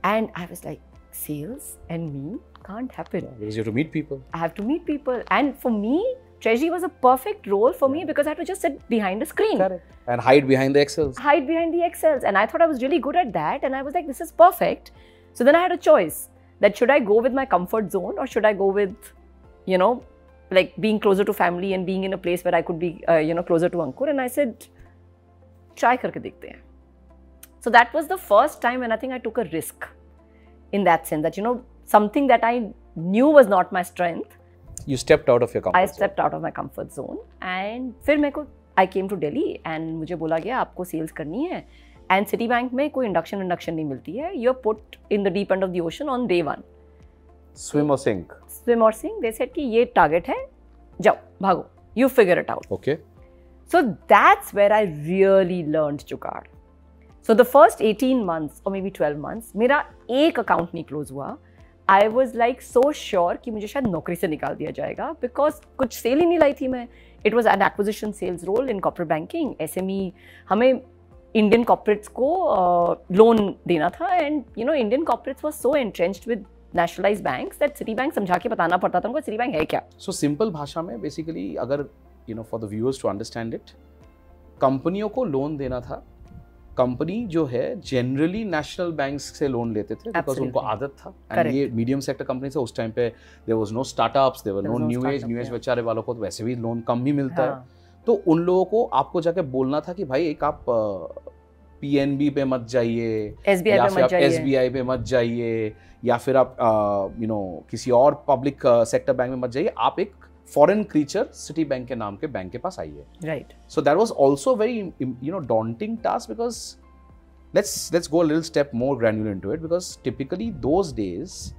And I was like, sales and me can't happen. Because you have to meet people. I have to meet people. And for me, treasury was a perfect role for me because I had to just sit behind a screen. Correct. And hide behind the Excels. Hide behind the Excels. And I thought I was really good at that. And I was like, this is perfect. So then I had a choice that should I go with my comfort zone or should I go with, like being closer to family and being in a place where I could be, closer to Ankur. And I said, try karke dekhte hain. So that was the first time when I think I took a risk in that sense that, something that I knew was not my strength. You stepped out of your comfort zone. I stepped out of my comfort zone. And फिर I came to Delhi and मुझे बोला गया आपको sales करनी है. And Citibank में कोई induction नहीं मिलती है. You're put in the deep end of the ocean on day one. Swim or sink? Swim or sink. They said कि ये target है, जाओ, भागो. You figure it out. Okay. So that's where I really learned Jugaad. So the first 18 months or maybe 12 months, मेरा एक account नहीं close हुआ. I was like so sure कि मुझे शायद नौकरी से निकाल दिया जाएगा because कुछ sale ही नहीं लाई थी मैं. It was an acquisition sales role in corporate banking. SME हमें Indian corporates को loan देना था and Indian corporates were so entrenched with nationalized banks that Citibank समझा के बताना पड़ता था उनको Citibank है क्या. So simple भाषा में basically अगर for the viewers to understand it, कंपनियों को लोन देना था. कंपनी जो है जनरली नेशनल बैंक्स से लोन लेते थे बिकॉज उनको आदत था. एंड ये मीडियम सेक्टर कंपनी से उस टाइम पे there was no startups, there were no new age बेचारे वालों को तो वैसे भी लोन कम ही मिलता है. तो उन लोगों को आपको जाके बोलना था कि भाई एक आप पीएनबी पे मत जाइए, या फिर आप एसबीआई पे मत जाइए, या फिर आप किसी और पब्लिक सेक्टर बैंक में मत जाइए, आप एक फॉरेन क्रीचर सिटी बैंक के नाम के बैंक के पास आइए. Right. So that was also very daunting task because let's go a little step more granular into it because typically those days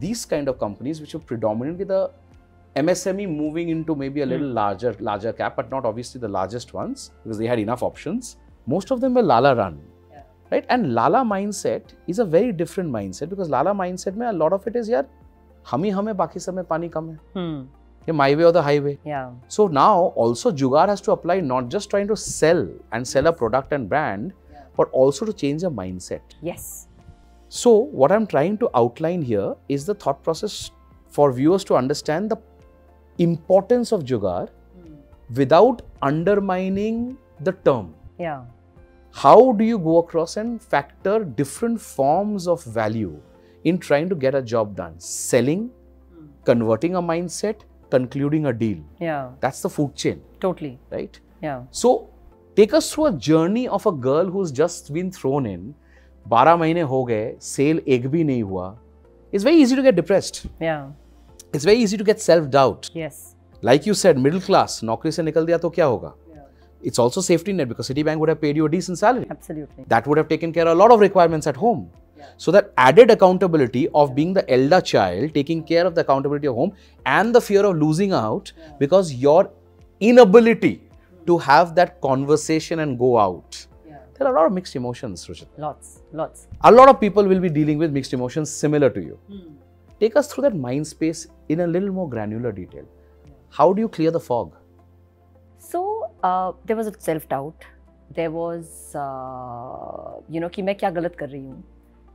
these kind of companies which were predominantly the MSME moving into maybe a little larger cap but not obviously the largest ones because they had enough options, most of them were Lala run. Right? And Lala mindset is a very different mindset because Lala mindset mein a lot of it is yaar hame baki sab mein pani kam hai. My way or the highway. Yeah. So now also Jugaad has to apply not just trying to sell a product and brand, but also to change the mindset. Yes. So what I'm trying to outline here is the thought process for viewers to understand the importance of Jugaad without undermining the term. Yeah. How do you go across and factor different forms of value in trying to get a job done? Selling, converting a mindset, concluding a deal. Yeah. That's the food chain. Totally. Right? Yeah. So, take us through a journey of a girl who's just been thrown in. 12 महीने हो गए, sale एक भी नहीं हुआ. It's very easy to get depressed. Yeah. It's very easy to get self-doubt. Yes. Like you said, middle class, नौकरी से निकल दिया तो क्या होगा? It's also safety net because Citibank would have paid you a decent salary. Absolutely. That would have taken care of a lot of requirements at home. So that added accountability of being the elder child, taking care of the accountability of home and the fear of losing out because your inability to have that conversation and go out. There are a lot of mixed emotions, Ruchita. Lots. A lot of people will be dealing with mixed emotions similar to you. Take us through that mind space in a little more granular detail. How do you clear the fog? So, there was a self-doubt. There was, कि मैं क्या गलत कर रही हूँ,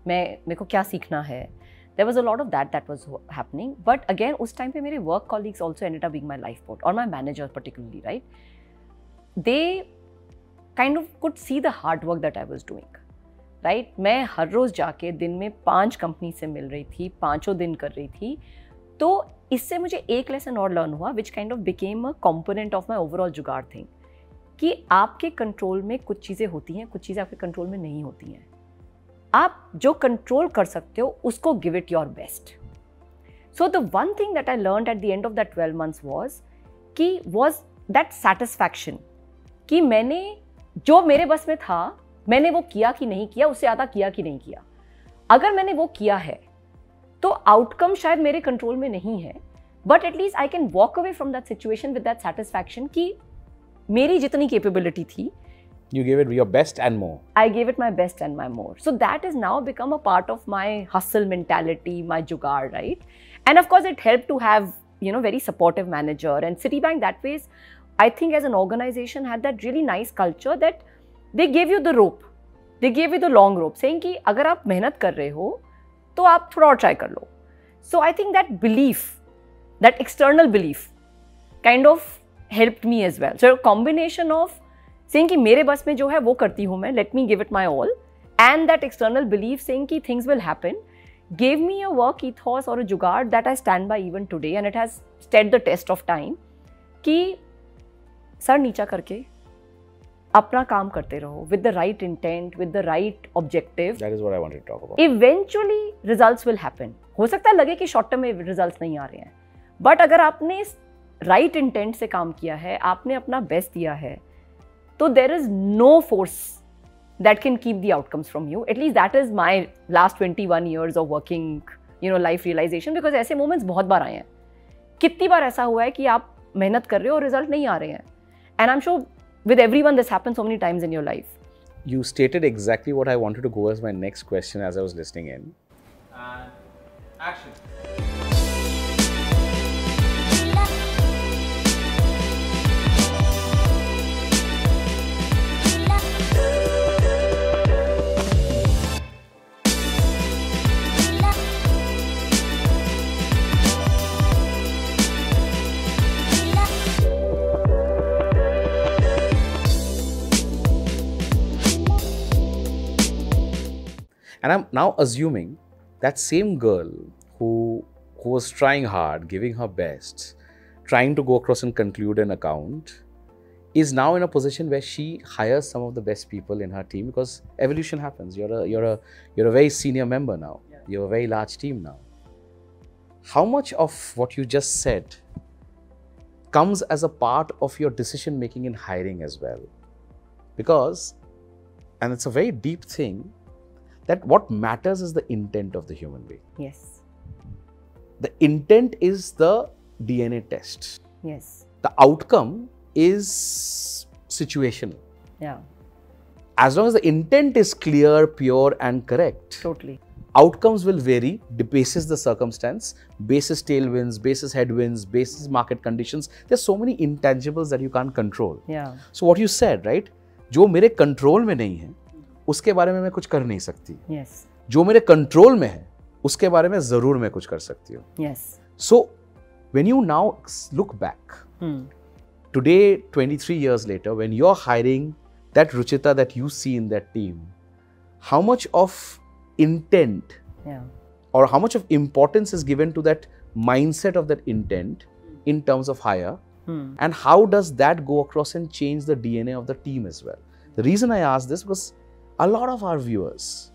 मेरे को क्या सीखना है. There was a lot of that was happening. But again, उस time पे मेरे work colleagues also ended up being my lifeboat or my manager particularly, right? they kind of could see the hard work that I was doing. Right? मैं हर रोज जाके दिन में 5 company से मिल रही थी, 5 दिन कर रही थी. तो इससे मुझे एक लेसन और लर्न हुआ which kind of became a component of my overall जुगाड़ thing, कि आपके कंट्रोल में कुछ चीज़ें होती हैं, कुछ चीज़ें आपके कंट्रोल में नहीं होती हैं. आप जो कंट्रोल कर सकते हो उसको give it your best. So the one thing that I learned at the end of that 12 months was that satisfaction कि मैंने जो मेरे बस में था मैंने वो किया कि नहीं किया, उससे ज़्यादा किया कि नहीं किया. अगर मैंने वो किया है तो आउटकम शायद मेरे कंट्रोल में नहीं है, but at least I can walk away from that situation with that satisfaction कि मेरी जितनी कैपेबिलिटी थी, you gave it your best and more. I gave it my best and my more. So that has now become a part of my hustle mentality, my jugaad, right? And of course, it helped to have, very supportive manager. And Citibank that way, I think as an organization had that really nice culture that they gave you the rope. They gave you the long rope, saying कि अगर आप मेहनत कर रहे हो तो आप थोड़ा और ट्राई कर लो. So I think that belief, that external belief, kind of helped me as well. So a combination of saying कि मेरे बस में जो है वो करती हूँ मैं, let me give it my all, and that external belief saying कि things will happen, gave me a work ethos or a jugaad that I stand by even today, and it has stood the test of time. कि sir नीचा करके अपना काम करते रहो with the right intent, with the right objective. That is what I wanted to talk about. Eventually results will happen. हो सकता है लगे कि शॉर्ट टर्म में रिजल्ट्स नहीं आ रहे हैं, बट अगर आपने राइट इंटेंट से काम किया है, आपने अपना बेस्ट दिया है, तो there is no force that can keep the outcomes from you. At least that is my last 21 years of working, life realization, because ऐसे moments बहुत बार आए हैं. कितनी बार ऐसा हुआ है कि आप मेहनत कर रहे हो और रिजल्ट नहीं आ रहे हैं. And I'm sure with everyone this happens so many times in your life. You stated exactly what I wanted to go as my next question as I was listening in. And action. And I'm now assuming that same girl who was trying hard, giving her best, trying to go across and conclude an account, is now in a position where she hires some of the best people in her team, because evolution happens. You're a very senior member now. Yeah. You're a very large team now. How much of what you just said comes as a part of your decision making in hiring as well? Because, and it's a very deep thing, that what matters is the intent of the human being. Yes. The intent is the DNA test. Yes. The outcome is situational. Yeah. As long as the intent is clear, pure and correct. Totally. Outcomes will vary basis the circumstance, basis tailwinds, basis headwinds, basis market conditions. There's so many intangibles that you can't control. Yeah. So what you said, right? जो मेरे control में नहीं है उसके बारे में मैं कुछ कर नहीं सकती. Yes. जो मेरे कंट्रोल में है उसके बारे में जरूर मैं कुछ कर सकती हूँ. Yes. So when you now look back, today 23 years later, when you're hiring that Ruchita that you see in that team, how much of intent or how much of importance is given to that mindset of that intent in terms of hire, and how does that go across and change the DNA of the team as well? The reason I ask this was a lot of our viewers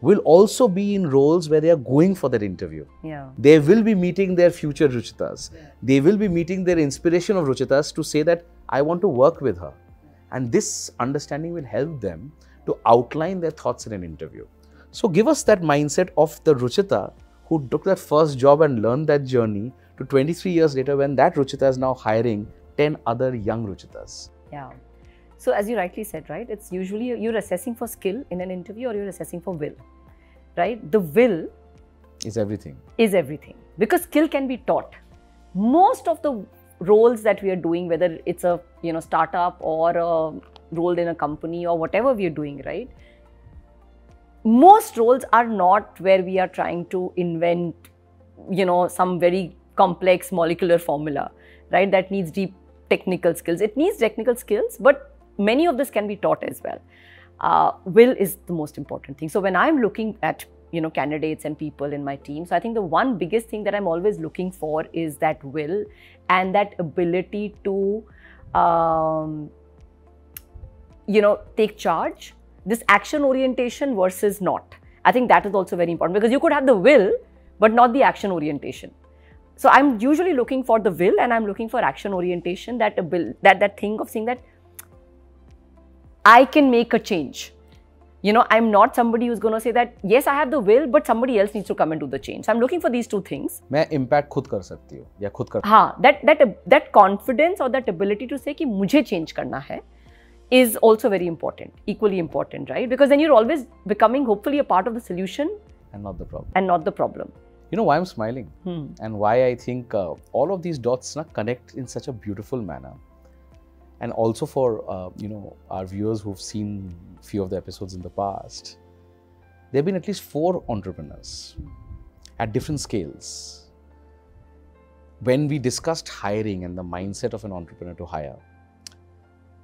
will also be in roles where they are going for that interview. Yeah. They will be meeting their future Ruchitas. Yeah. They will be meeting their inspiration of Ruchitas to say that I want to work with her. And this understanding will help them to outline their thoughts in an interview. So give us that mindset of the Ruchita who took that first job and learned that journey to 23 years later when that Ruchita is now hiring 10 other young Ruchitas. Yeah. So as you rightly said, right, it's usually you're assessing for skill in an interview or you're assessing for will, right? The will is everything. Is everything. Because skill can be taught. Most of the roles that we are doing, whether it's a startup or a role in a company or whatever we are doing, right? Most roles are not where we are trying to invent, some very complex molecular formula, right? That needs deep technical skills. It needs technical skills, but many of this can be taught as well. Will is the most important thing. So when I'm looking at candidates and people in my team, so I think the one biggest thing that I'm always looking for is that will and that ability to take charge. This action orientation versus not. I think that is also very important, because you could have the will but not the action orientation. So I'm usually looking for the will and I'm looking for action orientation, that thing of saying that I can make a change. I'm not somebody who's going to say that, yes, I have the will, but somebody else needs to come and do the change. So I'm looking for these two things. मैं impact खुद कर सकती हूँ या खुद कर. हाँ, that confidence or that ability to say कि मुझे change करना है is also very important, equally important, right? Because then you're always becoming hopefully a part of the solution and not the problem. And not the problem. You know why I'm smiling and why I think all of these dots connect in such a beautiful manner. And also for our viewers who've seen a few of the episodes in the past, there have been at least 4 entrepreneurs at different scales. When we discussed hiring and the mindset of an entrepreneur to hire,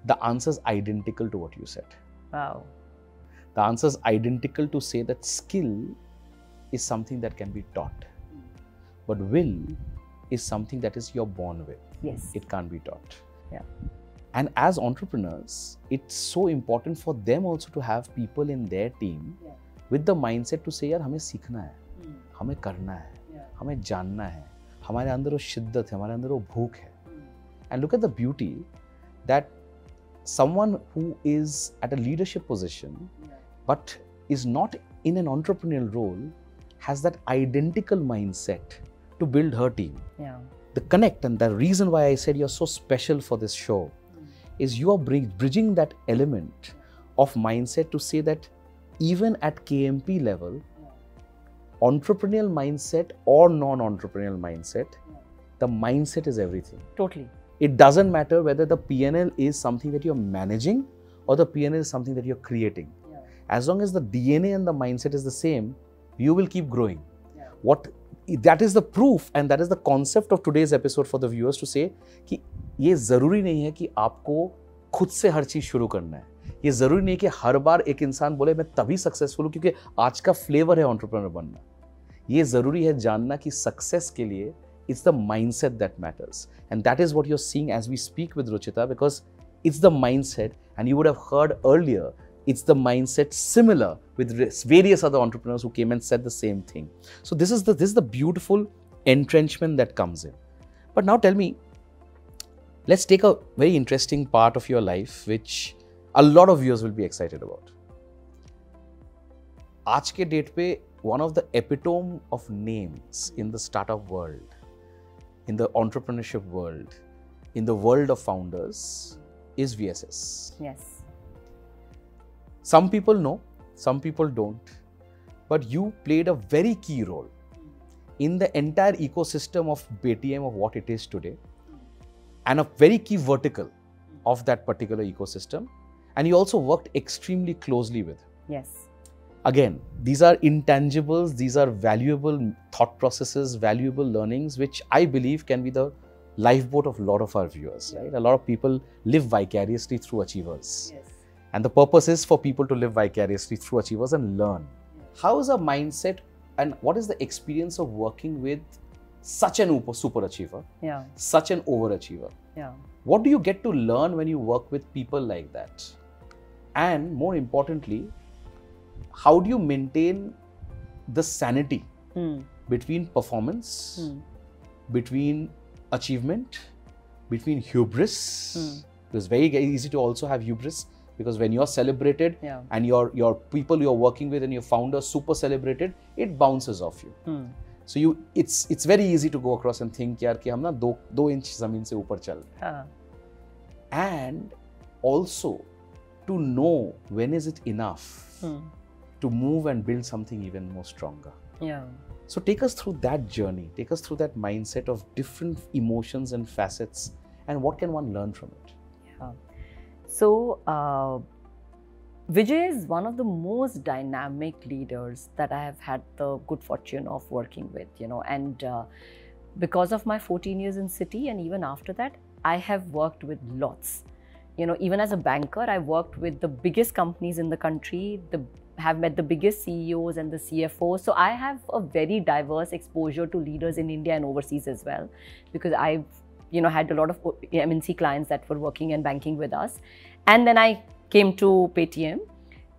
the answer is identical to what you said. Wow. The answer is identical to say that skill is something that can be taught, but will is something that is you're born with. Yes. It can't be taught. Yeah. And as entrepreneurs, it's so important for them also to have people in their team with the mindset to say, यार हमें सीखना है, हमें करना है, हमें जानना है, हमारे अंदर वो शिद्दत है, हमारे अंदर वो भूख है. And look at the beauty that someone who is at a leadership position but is not in an entrepreneurial role has that identical mindset to build her team. Yeah. The connect and the reason why I said you're so special for this show is you are bridging that element of mindset to say that even at KMP level, entrepreneurial mindset or non-entrepreneurial mindset, the mindset is everything. Totally. It doesn't matter whether the PNL is something that you're managing or the PNL is something that you're creating. Yeah. As long as the DNA and the mindset is the same, you will keep growing. Yeah. That is the proof and that is the concept of today's episode for the viewers to say कि ये ज़रूरी नहीं है कि आपको खुद से हर चीज़ शुरू करना है. ये ज़रूरी नहीं है कि हर बार एक इंसान बोले मैं तभी सक्सेसफुल हूँ क्योंकि आज का फ्लेवर है एंटरप्रेन्योर बनना. ये ज़रूरी है जानना कि सक्सेस के लिए it's the mindset that matters. And that is what you're seeing as we speak with Ruchita, because it's the mindset, and you would have heard earlier, it's the mindset similar with various other entrepreneurs who came and said the same thing. So this is the beautiful entrenchment that comes in. But now tell me, let's take a very interesting part of your life, which a lot of viewers will be excited about. आज के date पे one of the epitome of names in the startup world, in the entrepreneurship world, in the world of founders is VSS. Yes. Some people know, some people don't, but you played a very key role in the entire ecosystem of BTM of what it is today, and a very key vertical of that particular ecosystem, and you also worked extremely closely with. Yes. Again, these are intangibles, these are valuable thought processes, valuable learnings, which I believe can be the lifeboat of a lot of our viewers, right? A lot of people live vicariously through achievers. Yes. And the purpose is for people to live vicariously through achievers and learn. Yes. How is a mindset and what is the experience of working with such an super achiever, such an overachiever? Yeah. What do you get to learn when you work with people like that? And more importantly, how do you maintain the sanity between performance, between achievement, between hubris? It's very easy to also have hubris, because when you're celebrated and your people you're working with and your founder super celebrated, it bounces off you. So it's very easy to go across and think यार कि हम ना दो inch ज़मीन से ऊपर चल रहे हैं. And also to know when is it enough to move and build something even more stronger. Yeah. So take us through that journey. Take us through that mindset of different emotions and facets, and what can one learn from it? Yeah. So Vijay is one of the most dynamic leaders that I have had the good fortune of working with, and because of my 14 years in CITI and even after that, I have worked with lots. Even as a banker, I worked with the biggest companies in the country, have met the biggest CEOs and the CFOs. So I have a very diverse exposure to leaders in India and overseas as well, because I've had a lot of MNC clients that were working and banking with us. And then I came to Paytm,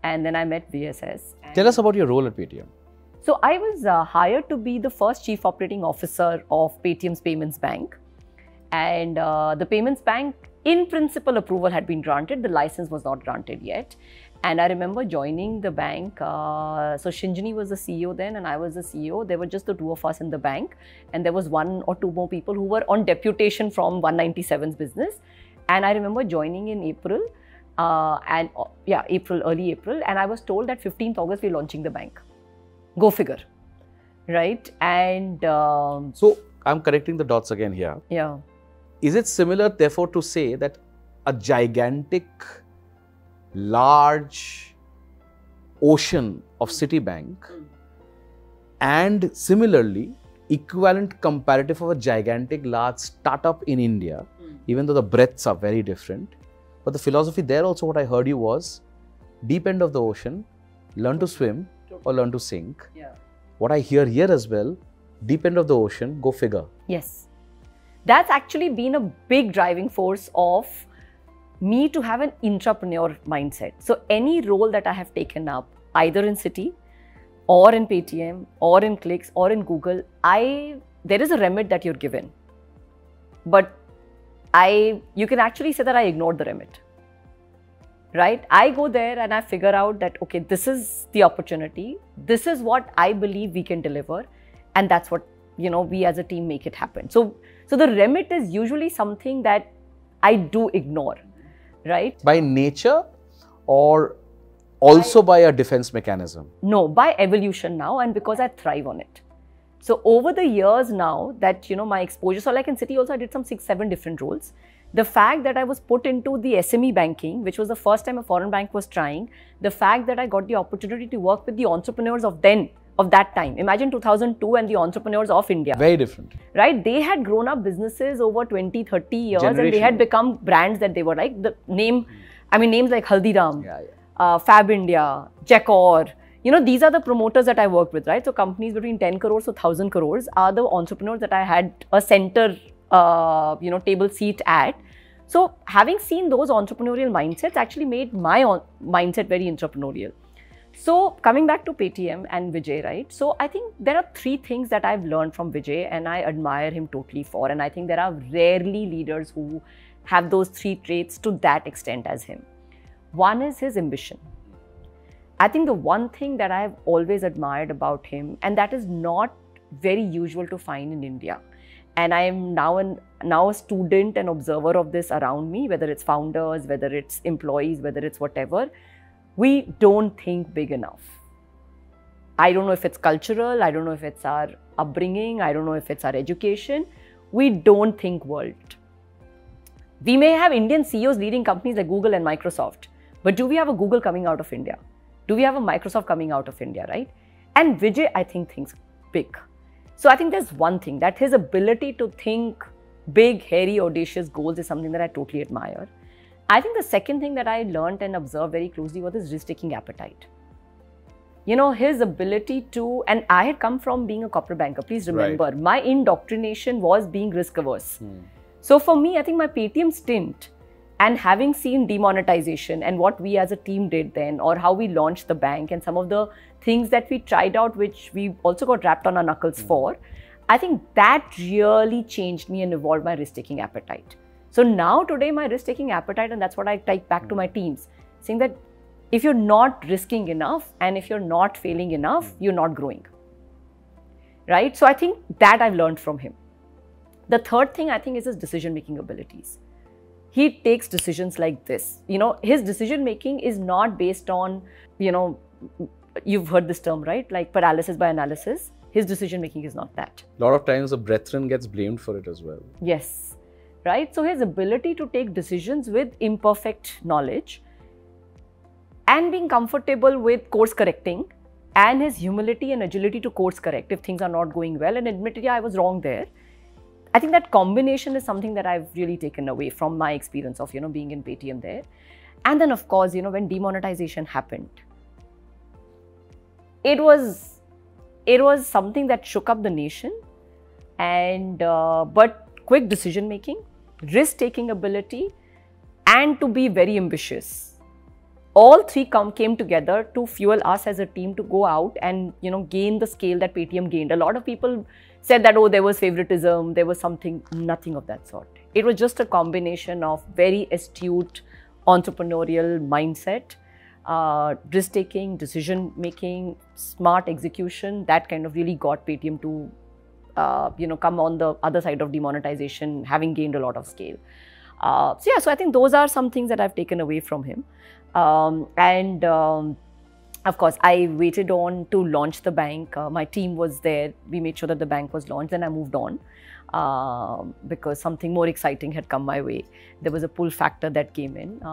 and then I met VSS. Tell us about your role at Paytm. So I was hired to be the first Chief Operating Officer of Paytm's Payments Bank. And the Payments Bank, in principle, approval had been granted. The license was not granted yet. And I remember joining the bank. So Shinjini was the CEO then, and I was the CEO. There were just the two of us in the bank. And there was one or two more people who were on deputation from 197's business. And I remember joining in April, early April. And I was told that 15th August, we're launching the bank. Go figure, right? And so I'm connecting the dots again here. Yeah. Is it similar, therefore, to say that a gigantic, large ocean of Citibank and similarly equivalent comparative of a gigantic, large startup in India, even though the breadths are very different, but the philosophy there also, what I heard you was, deep end of the ocean, learn to swim or learn to sink. Yeah. What I hear here as well, deep end of the ocean, go figure. Yes. That's actually been a big driving force of me to have an intrapreneur mindset. So any role that I have taken up, either in CITI or in Paytm or in Clicks or in Google, there is a remit that you're given. But you can actually say that I ignored the remit. Right? I go there and I figure out that, okay, this is the opportunity. This is what I believe we can deliver. And that's what, we as a team make it happen. So the remit is usually something that I do ignore, right? By nature or also by a defense mechanism? No, by evolution now, and because I thrive on it. So over the years now that, my exposure, so like in CITI also I did some 6-7 different roles. The fact that I was put into the SME banking, which was the first time a foreign bank was trying, the fact that I got the opportunity to work with the entrepreneurs of that time. Imagine 2002 and the entrepreneurs of India. Very different. Right? They had grown up businesses over 20, 30 years and they had become brands that they were like, names like Haldiram, Fab India, Jacor. These are the promoters that I worked with, right? So companies between 10 crores to 1,000 crores are the entrepreneurs that I had a center table seat at. So having seen those entrepreneurial mindsets actually made my mindset very entrepreneurial. So coming back to Paytm and Vijay, right? So I think there are 3 things that I've learned from Vijay and I admire him totally for. And I think there are rarely leaders who have those 3 traits to that extent as him. One is his ambition. I think the one thing that I've always admired about him, and that is not very usual to find in India. And I am now a student and observer of this around me, whether it's founders, whether it's employees, whether it's whatever. We don't think big enough. I don't know if it's cultural, I don't know if it's our upbringing, I don't know if it's our education. We don't think world. We may have Indian CEOs leading companies like Google and Microsoft, but do we have a Google coming out of India? Do we have a Microsoft coming out of India, right? And Vijay, I think, thinks big. So I think there's one thing, that his ability to think big, hairy, audacious goals is something that I totally admire. I think the second thing that I learned and observed very closely was his risk-taking appetite. His ability to, and I had come from being a corporate banker, please remember, my indoctrination was being risk-averse. So for me, I think my Paytm stint and having seen demonetization and what we as a team did then, or how we launched the bank and some of the things that we tried out, which we also got wrapped on our knuckles for, I think that really changed me and evolved my risk-taking appetite. So now today my risk-taking appetite, and that's what I take back to my teams, saying that if you're not risking enough and if you're not failing enough, you're not growing. Right? So I think that I've learned from him. The third thing I think is his decision-making abilities. He takes decisions like this. His decision-making is not based on, you've heard this term, right? Like paralysis by analysis. His decision-making is not that. A lot of times the brethren gets blamed for it as well. Yes. Right? So his ability to take decisions with imperfect knowledge and being comfortable with course correcting, and his humility and agility to course correct if things are not going well and admit, yeah, I was wrong there. I think that combination is something that I've really taken away from my experience of, being in Paytm there. And then of course, when demonetization happened, it was something that shook up the nation, and but quick decision making, risk taking ability, and to be very ambitious. All three came together to fuel us as a team to go out and gain the scale that Paytm gained. A lot of people said that, oh, there was favoritism, there was something, nothing of that sort. It was just a combination of very astute entrepreneurial mindset, risk-taking, decision-making, smart execution, that kind of really got Paytm to, come on the other side of demonetization, having gained a lot of scale. So I think those are some things that I've taken away from him. Of course, I waited on to launch the bank. My team was there. We made sure that the bank was launched. Then I moved on because something more exciting had come my way. There was a pull factor that came in. So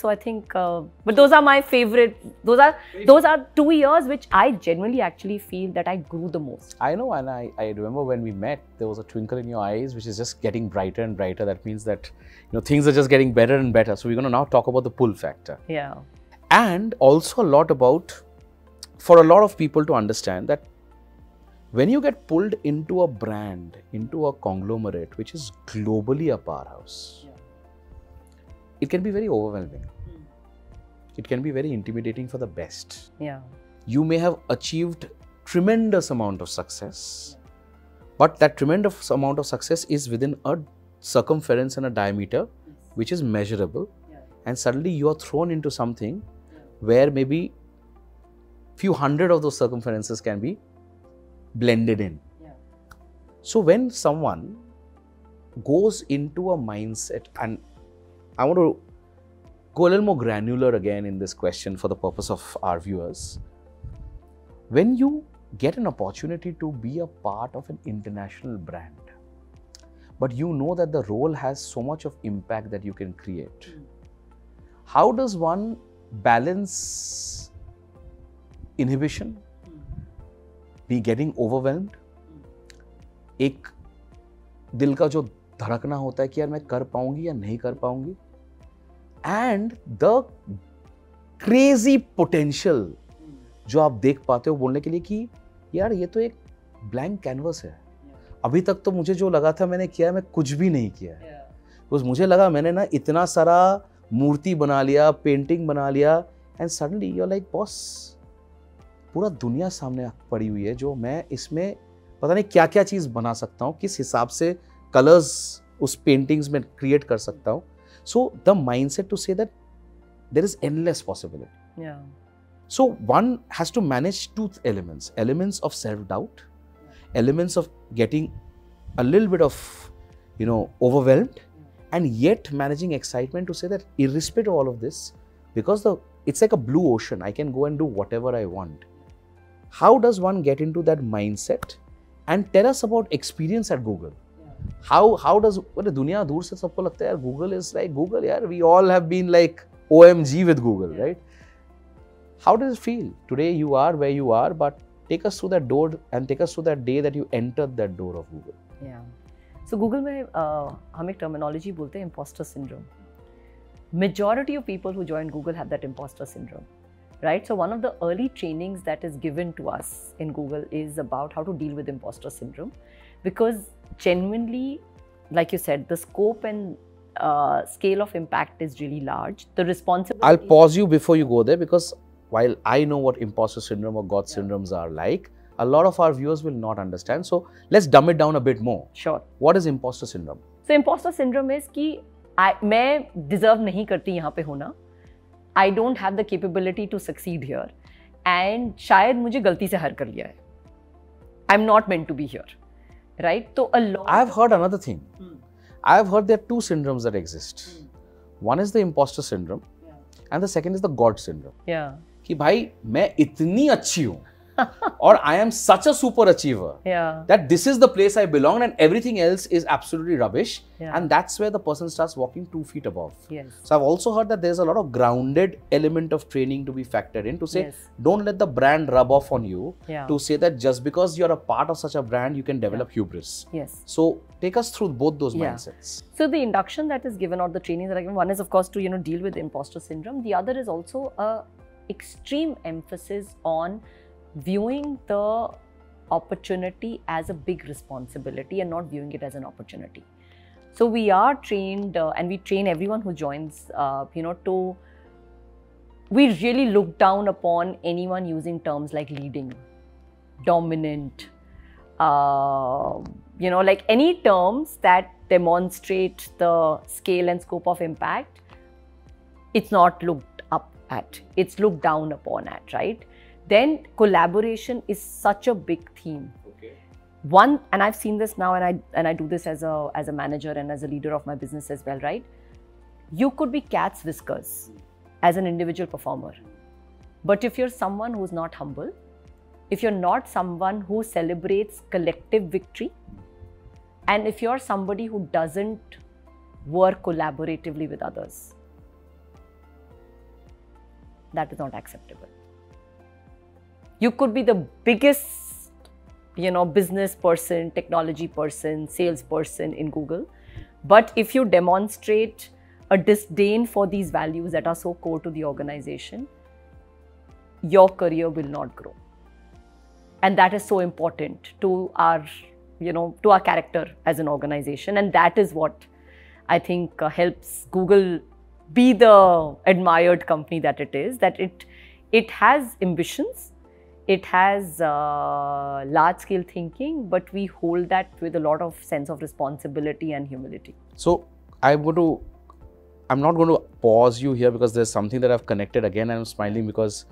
I think, but those are my favorite. Those are 2 years which I genuinely actually feel that I grew the most. I know, and I remember when we met, there was a twinkle in your eyes, which is just getting brighter and brighter. That means that things are just getting better and better. So we're going to now talk about the pull factor. Yeah. And also a lot about, for a lot of people to understand that when you get pulled into a brand, into a conglomerate, which is globally a powerhouse, it can be very overwhelming. It can be very intimidating for the best. Yeah. You may have achieved tremendous amount of success, but that tremendous amount of success is within a circumference and a diameter, which is measurable. And suddenly you are thrown into something where maybe few hundred of those circumferences can be blended in. So when someone goes into a mindset, and I want to go a little more granular again in this question for the purpose of our viewers. When you get an opportunity to be a part of an international brand, but you know that the role has so much of impact that you can create, how does one balance inhibition, be getting overwhelmed, एक दिल का जो धड़कना होता है कि यार मैं कर पाऊंगी या नहीं कर पाऊंगी, and the crazy potential जो आप देख पाते हो बोलने के लिए कि यार ये तो एक blank canvas है, अभी तक तो मुझे जो लगा था मैंने किया, मैं कुछ भी नहीं किया है, because मुझे लगा मैंने ना इतना सारा मूर्ति बना लिया, पेंटिंग बना लिया, and suddenly you're like boss, पूरा दुनिया सामने पड़ी हुई है जो मैं इसमें पता नहीं क्या क्या चीज़ बना सकता हूँ, किस हिसाब से कलर्स उस पेंटिंग्स में क्रिएट कर सकता हूँ. So the mindset to say that there is endless possibility. Yeah. So one has to manage two elements of self-doubt, elements of getting a little bit of, overwhelmed, and yet managing excitement to say that irrespective of all of this, because it's like a blue ocean, I can go and do whatever I want. How does one get into that mindset? And tell us about experience at Google. How does दुनिया दूर से सबको लगता है यार Google is like Google यार, we all have been like OMG with Google, right? How does it feel? Today you are where you are, but take us through that door and take us through that day that you entered that door of Google. Yeah. So Google में हम एक terminology बोलते हैं imposter syndrome. Majority of people who join Google have that imposter syndrome, right? So one of the early trainings that is given to us in Google is about how to deal with imposter syndrome, because genuinely, like you said, the scope and scale of impact is really large. The responsibility. I'll pause you before you go there, because while I know what imposter syndrome or God syndromes are like, a lot of our viewers will not understand. So let's dumb it down a bit more. Sure. What is imposter syndrome? So imposter syndrome is कि मैं deserve नहीं करती यहाँ पे होना. I don't have the capability to succeed here, and शायद मुझे गलती से हायर कर लिया है. I'm not meant to be here, right? So a lot. I've heard another thing. I've heard there are two syndromes that exist. One is the imposter syndrome, and the second is the God syndrome. Yeah. कि भाई मैं इतनी अच्छी हूँ or I am such a super achiever that this is the place I belong and everything else is absolutely rubbish. And that's where the person starts walking 2 feet above. So I've also heard that there's a lot of grounded element of training to be factored in to say, don't let the brand rub off on you, to say that just because you're a part of such a brand, you can develop hubris. So take us through both those mindsets. So the induction that is given or the training that I given, one is of course to deal with imposter syndrome. The other is also a extreme emphasis on viewing the opportunity as a big responsibility and not viewing it as an opportunity. So we are trained and we train everyone who joins, we really look down upon anyone using terms like leading, dominant, like any terms that demonstrate the scale and scope of impact. It's not looked up at, it's looked down upon at, right? Then collaboration is such a big theme. One, and I've seen this now, and I do this as a manager and as a leader of my business as well, right? You could be cat's whiskers as an individual performer. But if you're someone who's not humble, if you're not someone who celebrates collective victory, and if you're somebody who doesn't work collaboratively with others, that is not acceptable. You could be the biggest, business person, technology person, sales person in Google. But if you demonstrate a disdain for these values that are so core to the organization, your career will not grow. And that is so important to our, to our character as an organization. And that is what I think helps Google be the admired company that it is, that it has ambitions, it has large-scale thinking, but we hold that with a lot of sense of responsibility and humility. So I'm not going to pause you here because there's something that I've connected again. I'm smiling because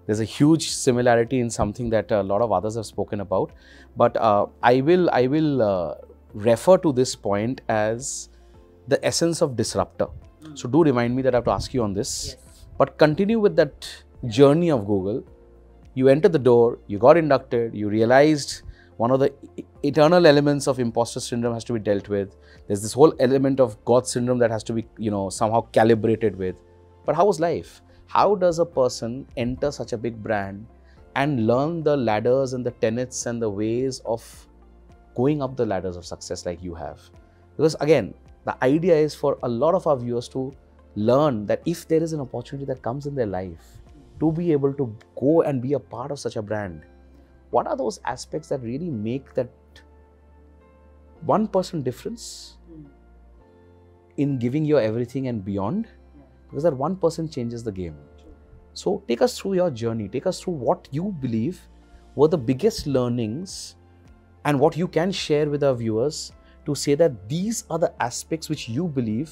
there's a huge similarity in something that a lot of others have spoken about. But I will refer to this point as the essence of disruptor. So do remind me that I have to ask you on this. But continue with that journey of Google. You entered the door, you got inducted, you realized one of the eternal elements of imposter syndrome has to be dealt with. There's this whole element of God syndrome that has to be, somehow calibrated with. But how was life? How does a person enter such a big brand and learn the ladders and the tenets and the ways of going up the ladders of success like you have? Because again, the idea is for a lot of our viewers to learn that if there is an opportunity that comes in their life, to be able to go and be a part of such a brand, what are those aspects that really make that 1% difference in giving you everything and beyond? Because that 1% changes the game. So take us through your journey, take us through what you believe were the biggest learnings and what you can share with our viewers to say that these are the aspects which you believe,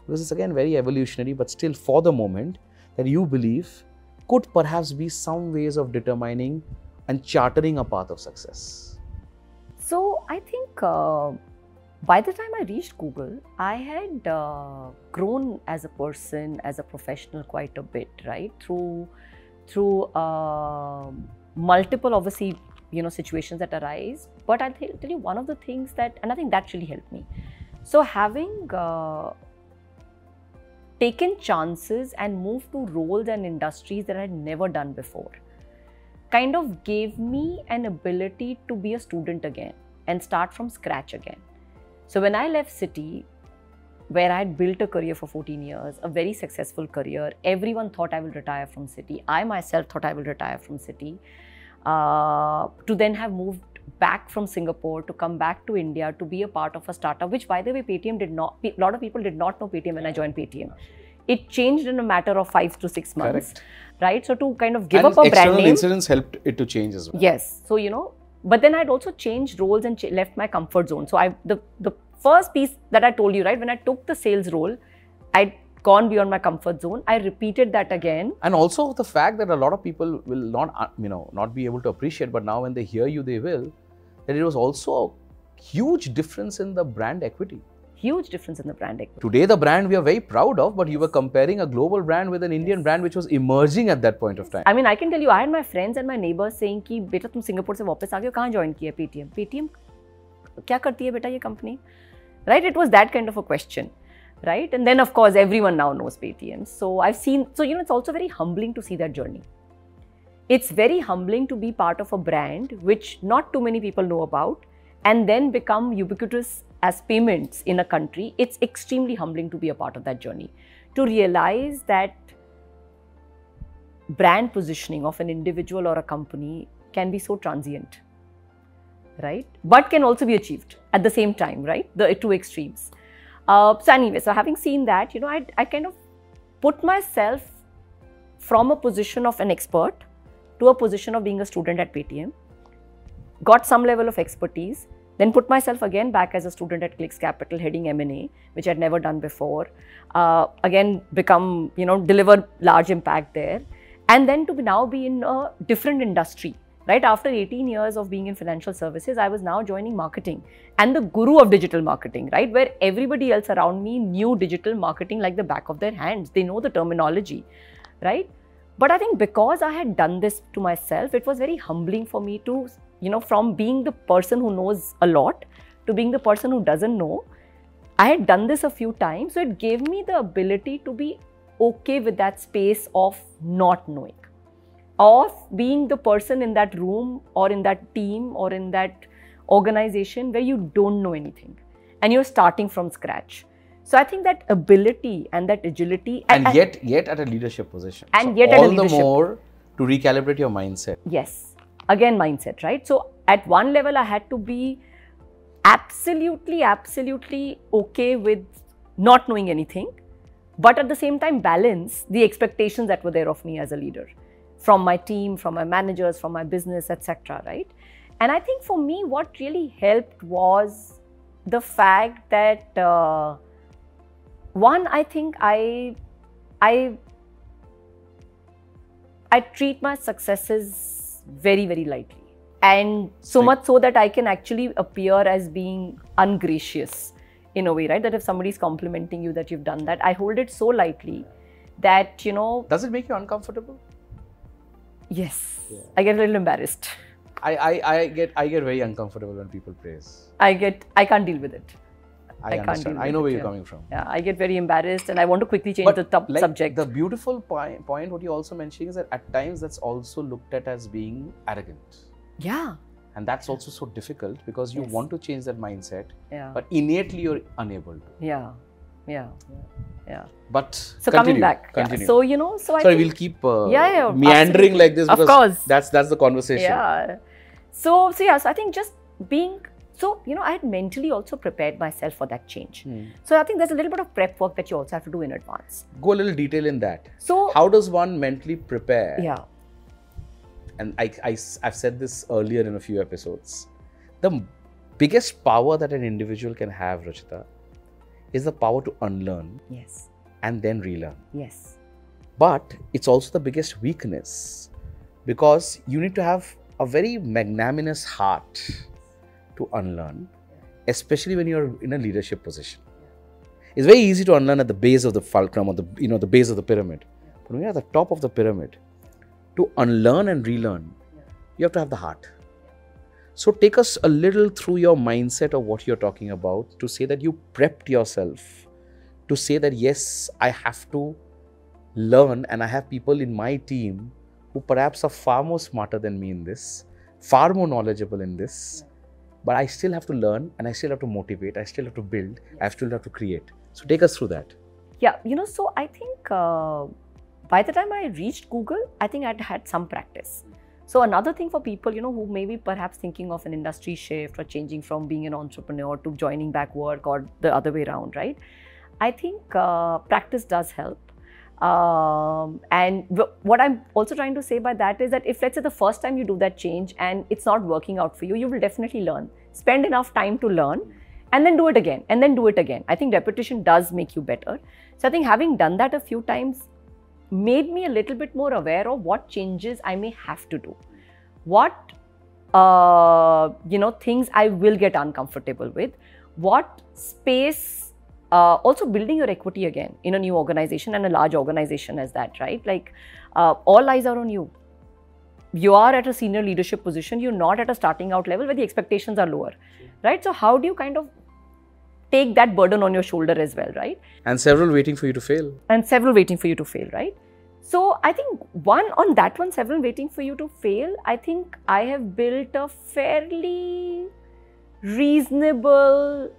because it's again very evolutionary, but still for the moment, that you believe could perhaps be some ways of determining and chartering a path of success. So I think by the time I reached Google, I had grown as a person, as a professional quite a bit, right? Through multiple, obviously, situations that arise. But I'll tell you one of the things that, and I think that really helped me. So having taken chances and moved to roles and industries that I had never done before, kind of gave me an ability to be a student again and start from scratch again. So when I left CITI, where I had built a career for 14 years, a very successful career, everyone thought I will retire from CITI. I myself thought I will retire from CITI. To then have moved back from Singapore, to come back to India, to be a part of a startup, which by the way, Paytm did not, a lot of people did not know Paytm when I joined Paytm. It changed in a matter of 5 to 6 months, right? So to kind of give up a brand name. External incidents helped it to change as well. Yes. So, but then I'd also changed roles and left my comfort zone. So the first piece that I told you, right, when I took the sales role, I'd gone beyond my comfort zone. I repeated that again. And also the fact that a lot of people will not, not be able to appreciate, but now when they hear you, they will, that it was also a huge difference in the brand equity. Huge difference in the brand equity. Today, the brand we are very proud of, but you were comparing a global brand with an Indian brand which was emerging at that point of time. I mean, I can tell you, I had my friends and my neighbors saying कि बेटा तुम Singapore से वापस आ गए हो, कहाँ join किया Paytm? Paytm क्या करती है बेटा ये company? Right? It was that kind of a question, right? And then of course everyone now knows Paytm. So I've seen, so you know, it's also very humbling to see that journey. It's very humbling to be part of a brand which not too many people know about and then become ubiquitous as payments in a country. It's extremely humbling to be a part of that journey. To realize that brand positioning of an individual or a company can be so transient, right? But can also be achieved at the same time, right? The two extremes. So anyway, so having seen that, you know, I kind of put myself from a position of an expert to a position of being a student at Paytm, got some level of expertise, then put myself again back as a student at Clicks Capital heading M&A, which I'd never done before. Again, become, you know, deliver large impact there. And then to now be in a different industry, right? After 18 years of being in financial services, I was now joining marketing and the guru of digital marketing, right? Where everybody else around me knew digital marketing like the back of their hands. They know the terminology, right? But I think because I had done this to myself, it was very humbling for me to, you know, from being the person who knows a lot to being the person who doesn't know. I had done this a few times, so it gave me the ability to be okay with that space of not knowing, of being the person in that room or in that team or in that organization where you don't know anything and you're starting from scratch. So I think that ability and that agility and yet at a leadership position. And so yet at a leadership. All the more to recalibrate your mindset. Yes. Again, mindset, right? So at one level, I had to be absolutely okay with not knowing anything, but at the same time balance the expectations that were there of me as a leader from my team, from my managers, from my business, etc. Right? And I think for me, what really helped was the fact that one, I think I treat my successes very lightly, and so much so that I can actually appear as being ungracious in a way, right? That if somebody is complimenting you that you've done that, I hold it so lightly that, you know. Does it make you uncomfortable? Yes. Yeah. I get a little embarrassed. I get very uncomfortable when people praise. I can't deal with it. I understand. I know where you're coming from. Yeah, I get very embarrassed and I want to quickly change the subject. The beautiful point, what you also mentioned is that at times that's also looked at as being arrogant. Yeah. And that's also so difficult because you want to change that mindset, but innately you're unable to. Yeah. But so coming back, so you know, so sorry, we'll keep meandering like this because of course that's the conversation. Yeah. So I think just being. So, you know, I had mentally also prepared myself for that change. So, I think there's a little bit of prep work that you also have to do in advance. Go a little detail in that. So, how does one mentally prepare? Yeah. And I've said this earlier in a few episodes. The biggest power that an individual can have, Ruchita, is the power to unlearn. Yes. And then relearn. Yes. But it's also the biggest weakness because you need to have a very magnanimous heart to unlearn, especially when you're in a leadership position. It's very easy to unlearn at the base of the fulcrum or the base of the pyramid. But when you're at the top of the pyramid, to unlearn and relearn, you have to have the heart. So take us a little through your mindset of what you're talking about to say that you prepped yourself to say that yes, I have to learn and I have people in my team who perhaps are far more smarter than me in this, far more knowledgeable in this. But I still have to learn and I still have to motivate, I still have to build, I still have to create. So take us through that. Yeah, you know, so I think by the time I reached Google, I think I'd had some practice. So another thing for people, you know, who may be perhaps thinking of an industry shift or changing from being an entrepreneur to joining back work or the other way around, right? I think practice does help. And what I'm also trying to say by that is that if let's say the first time you do that change and it's not working out for you, you will definitely learn. Spend enough time to learn and then do it again and then do it again. I think repetition does make you better. So I think having done that a few times made me a little bit more aware of what changes I may have to do. What, things I will get uncomfortable with. What space Also building your equity again in a new organization and a large organization as that, right? Like all eyes are on you. You are at a senior leadership position. You're not at a starting out level where the expectations are lower, right? So how do you kind of take that burden on your shoulder as well, right? And several waiting for you to fail. And several waiting for you to fail, right? So I think several waiting for you to fail, I think I have built a fairly reasonable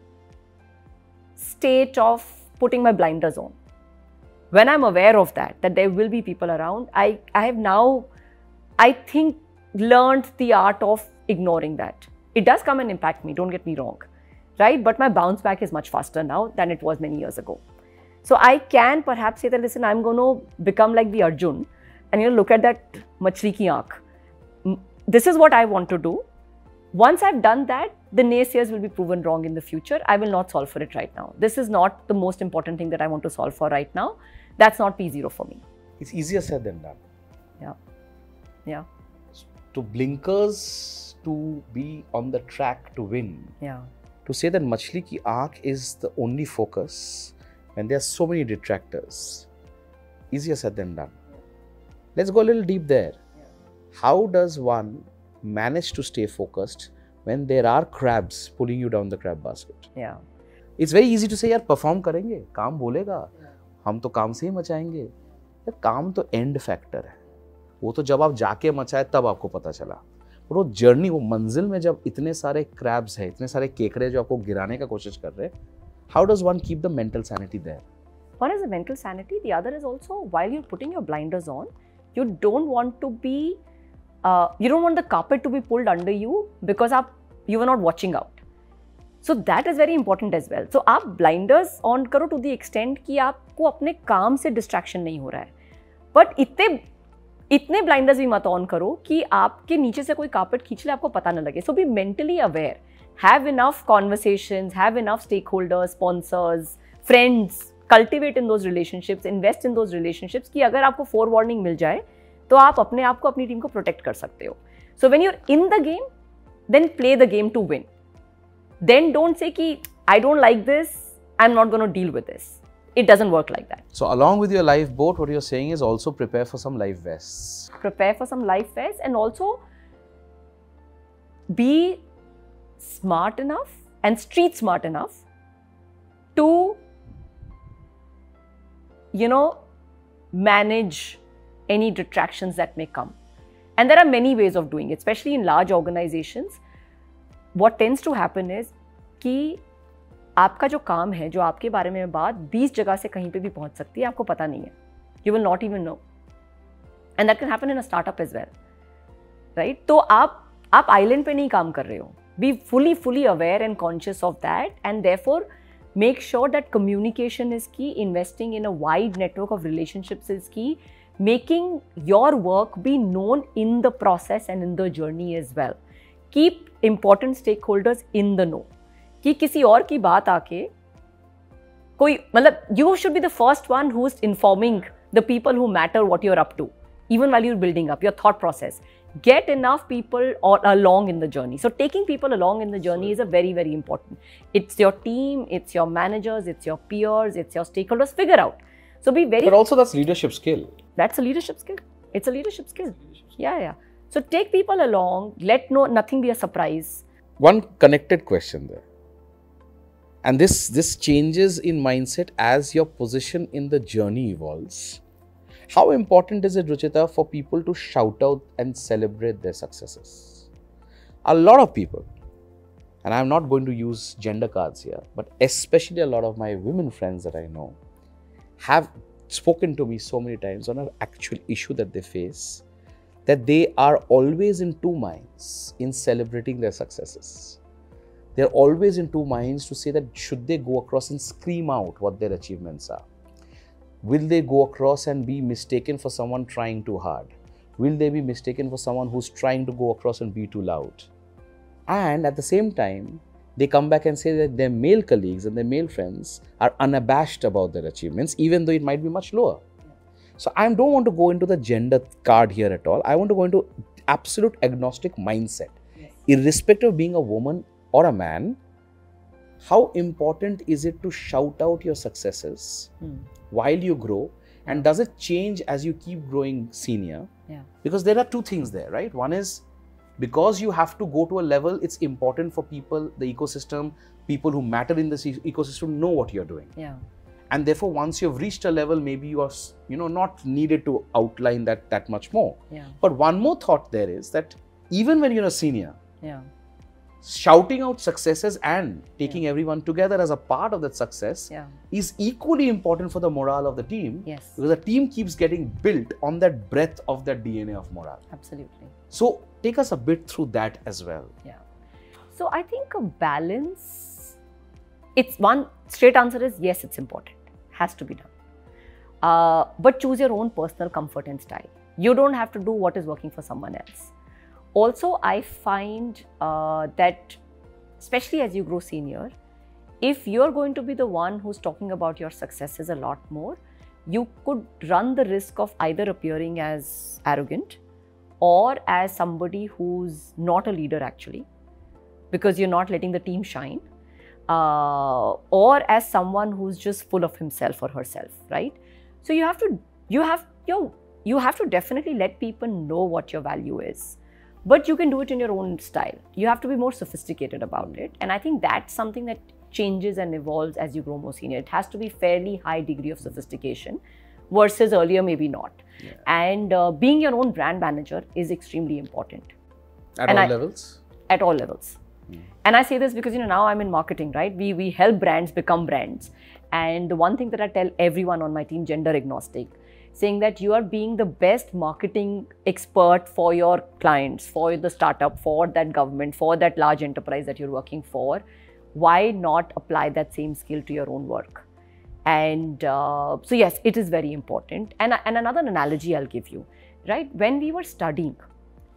state of putting my blinders on. When I'm aware of that there will be people around, I have now, I think, learned the art of ignoring that. It does come and impact me, don't get me wrong, right? But my bounce back is much faster now than it was many years ago. So I can perhaps say that, listen, I'm going to become like the Arjun and look at that machli ki aankh. This is what I want to do. Once I've done that, the naysayers will be proven wrong in the future. I will not solve for it right now. This is not the most important thing that I want to solve for right now. That's not P0 for me. It's easier said than done. Yeah. Yeah. To blinkers, to be on the track to win. Yeah. To say that machli ki aankh is the only focus when there are so many detractors. Easier said than done. Let's go a little deep there. How does one manage to stay focused when there are crabs pulling you down the crab basket? Yeah. It's very easy to say, यार perform करेंगे, काम बोलेगा, हम तो काम से ही मचाएंगे. यार काम तो end factor है. वो तो जब आप जाके मचाए तब आपको पता चला. और वो जर्नी, वो मंजिल में जब इतने सारे क्रैब्स हैं, इतने सारे केकड़े जो आपको गिराने का कोशिश कर रहे हैं, how does one keep the mental sanity there? One is the mental sanity. The other is also, while you're putting your blinders on, you don't want to be, you don't want the carpet to be pulled under you because you were not watching out. So that is very important as well. So आप blinders on करो to the extent कि आपको अपने काम से distraction नहीं हो रहा है. But इतने blinders भी मत on करो कि आपके नीचे से कोई carpet खींच ले, आपको पता न लगे. So be mentally aware. Have enough conversations, have enough stakeholders, sponsors, friends, cultivate in those relationships, invest in those relationships कि अगर आपको forewarning मिल जाए तो आप अपने आप को, अपनी टीम को protect कर सकते हो. So when you're in the game, then play the game to win. Then don't say कि I don't like this, I'm not going to deal with this. It doesn't work like that. So along with your lifeboat, what you're saying is also prepare for some life vests. Prepare for some life vests and also be smart enough and street smart enough to, manage any detractions that may come. And there are many ways of doing it, especially in large organizations. What tends to happen is कि आपका जो काम है, जो आपके बारे में बात 20 जगह से कहीं पे भी पहुंच सकती है, आपको पता नहीं है. You will not even know. And that can happen in a startup as well. Right? तो आप island पे नहीं काम कर रहे हो. Be fully aware and conscious of that, and therefore make sure that communication is key, investing in a wide network of relationships is key, making your work be known in the process and in the journey as well. Keep important stakeholders in the know. कि किसी और की बात आके कोई, मतलब, you should be the first one who's informing the people who matter what you're up to, even while you're building up your thought process. Get enough people along in the journey. So taking people along in the journey is a very, very important. It's your team, it's your managers, it's your peers, it's your stakeholders. Figure out. So be very... But also that's leadership skill. That's a leadership skill. It's a leadership skill. Yeah. So take people along. Let nothing be a surprise. One connected question there. And this changes in mindset as your position in the journey evolves. How important is it, Ruchita, for people to shout out and celebrate their successes? A lot of people, and I'm not going to use gender cards here, but especially a lot of my women friends that I know have spoken to me so many times on an actual issue that they face, that they are always in two minds in celebrating their successes. They're always in two minds to say that should they go across and scream out what their achievements are? Will they go across and be mistaken for someone trying too hard? Will they be mistaken for someone who's trying to go across and be too loud? And at the same time, they come back and say that their male colleagues and their male friends are unabashed about their achievements, even though it might be much lower. So I don't want to go into the gender card here at all. I want to go into absolute agnostic mindset. Yes. Irrespective of being a woman or a man, how important is it to shout out your successes while you grow? And does it change as you keep growing senior? Yeah. Because there are two things there, right? One is because you have to go to a level, it's important for people, the ecosystem, people who matter in this ecosystem know what you're doing. Yeah. And therefore, once you've reached a level, maybe you are, not needed to outline that much more. Yeah. But one more thought there is that even when you're a senior, Yeah. shouting out successes and taking everyone together as a part of that success is equally important for the morale of the team. Yes. Because the team keeps getting built on that breadth of that DNA of morale. Absolutely. So take us a bit through that as well. Yeah. So I think a balance, it's one straight answer is yes, it's important. Has to be done. But choose your own personal comfort and style. You don't have to do what is working for someone else. Also, I find that, especially as you grow senior, if you're going to be the one who's talking about your successes a lot more, you could run the risk of either appearing as arrogant or as somebody who's not a leader actually, because you're not letting the team shine, or as someone who's just full of himself or herself, right? So you have to definitely let people know what your value is. But you can do it in your own style. You have to be more sophisticated about it. And I think that's something that changes and evolves as you grow more senior. It has to be fairly high degree of sophistication versus earlier maybe not. Yeah. And being your own brand manager is extremely important. At all levels? At all levels. And I say this because, now I'm in marketing, right? We help brands become brands. And the one thing that I tell everyone on my team, gender agnostic, saying that you are being the best marketing expert for your clients, for the startup, for that government, for that large enterprise that you're working for. Why not apply that same skill to your own work? And so yes, it is very important. And another analogy I'll give you, right? When we were studying,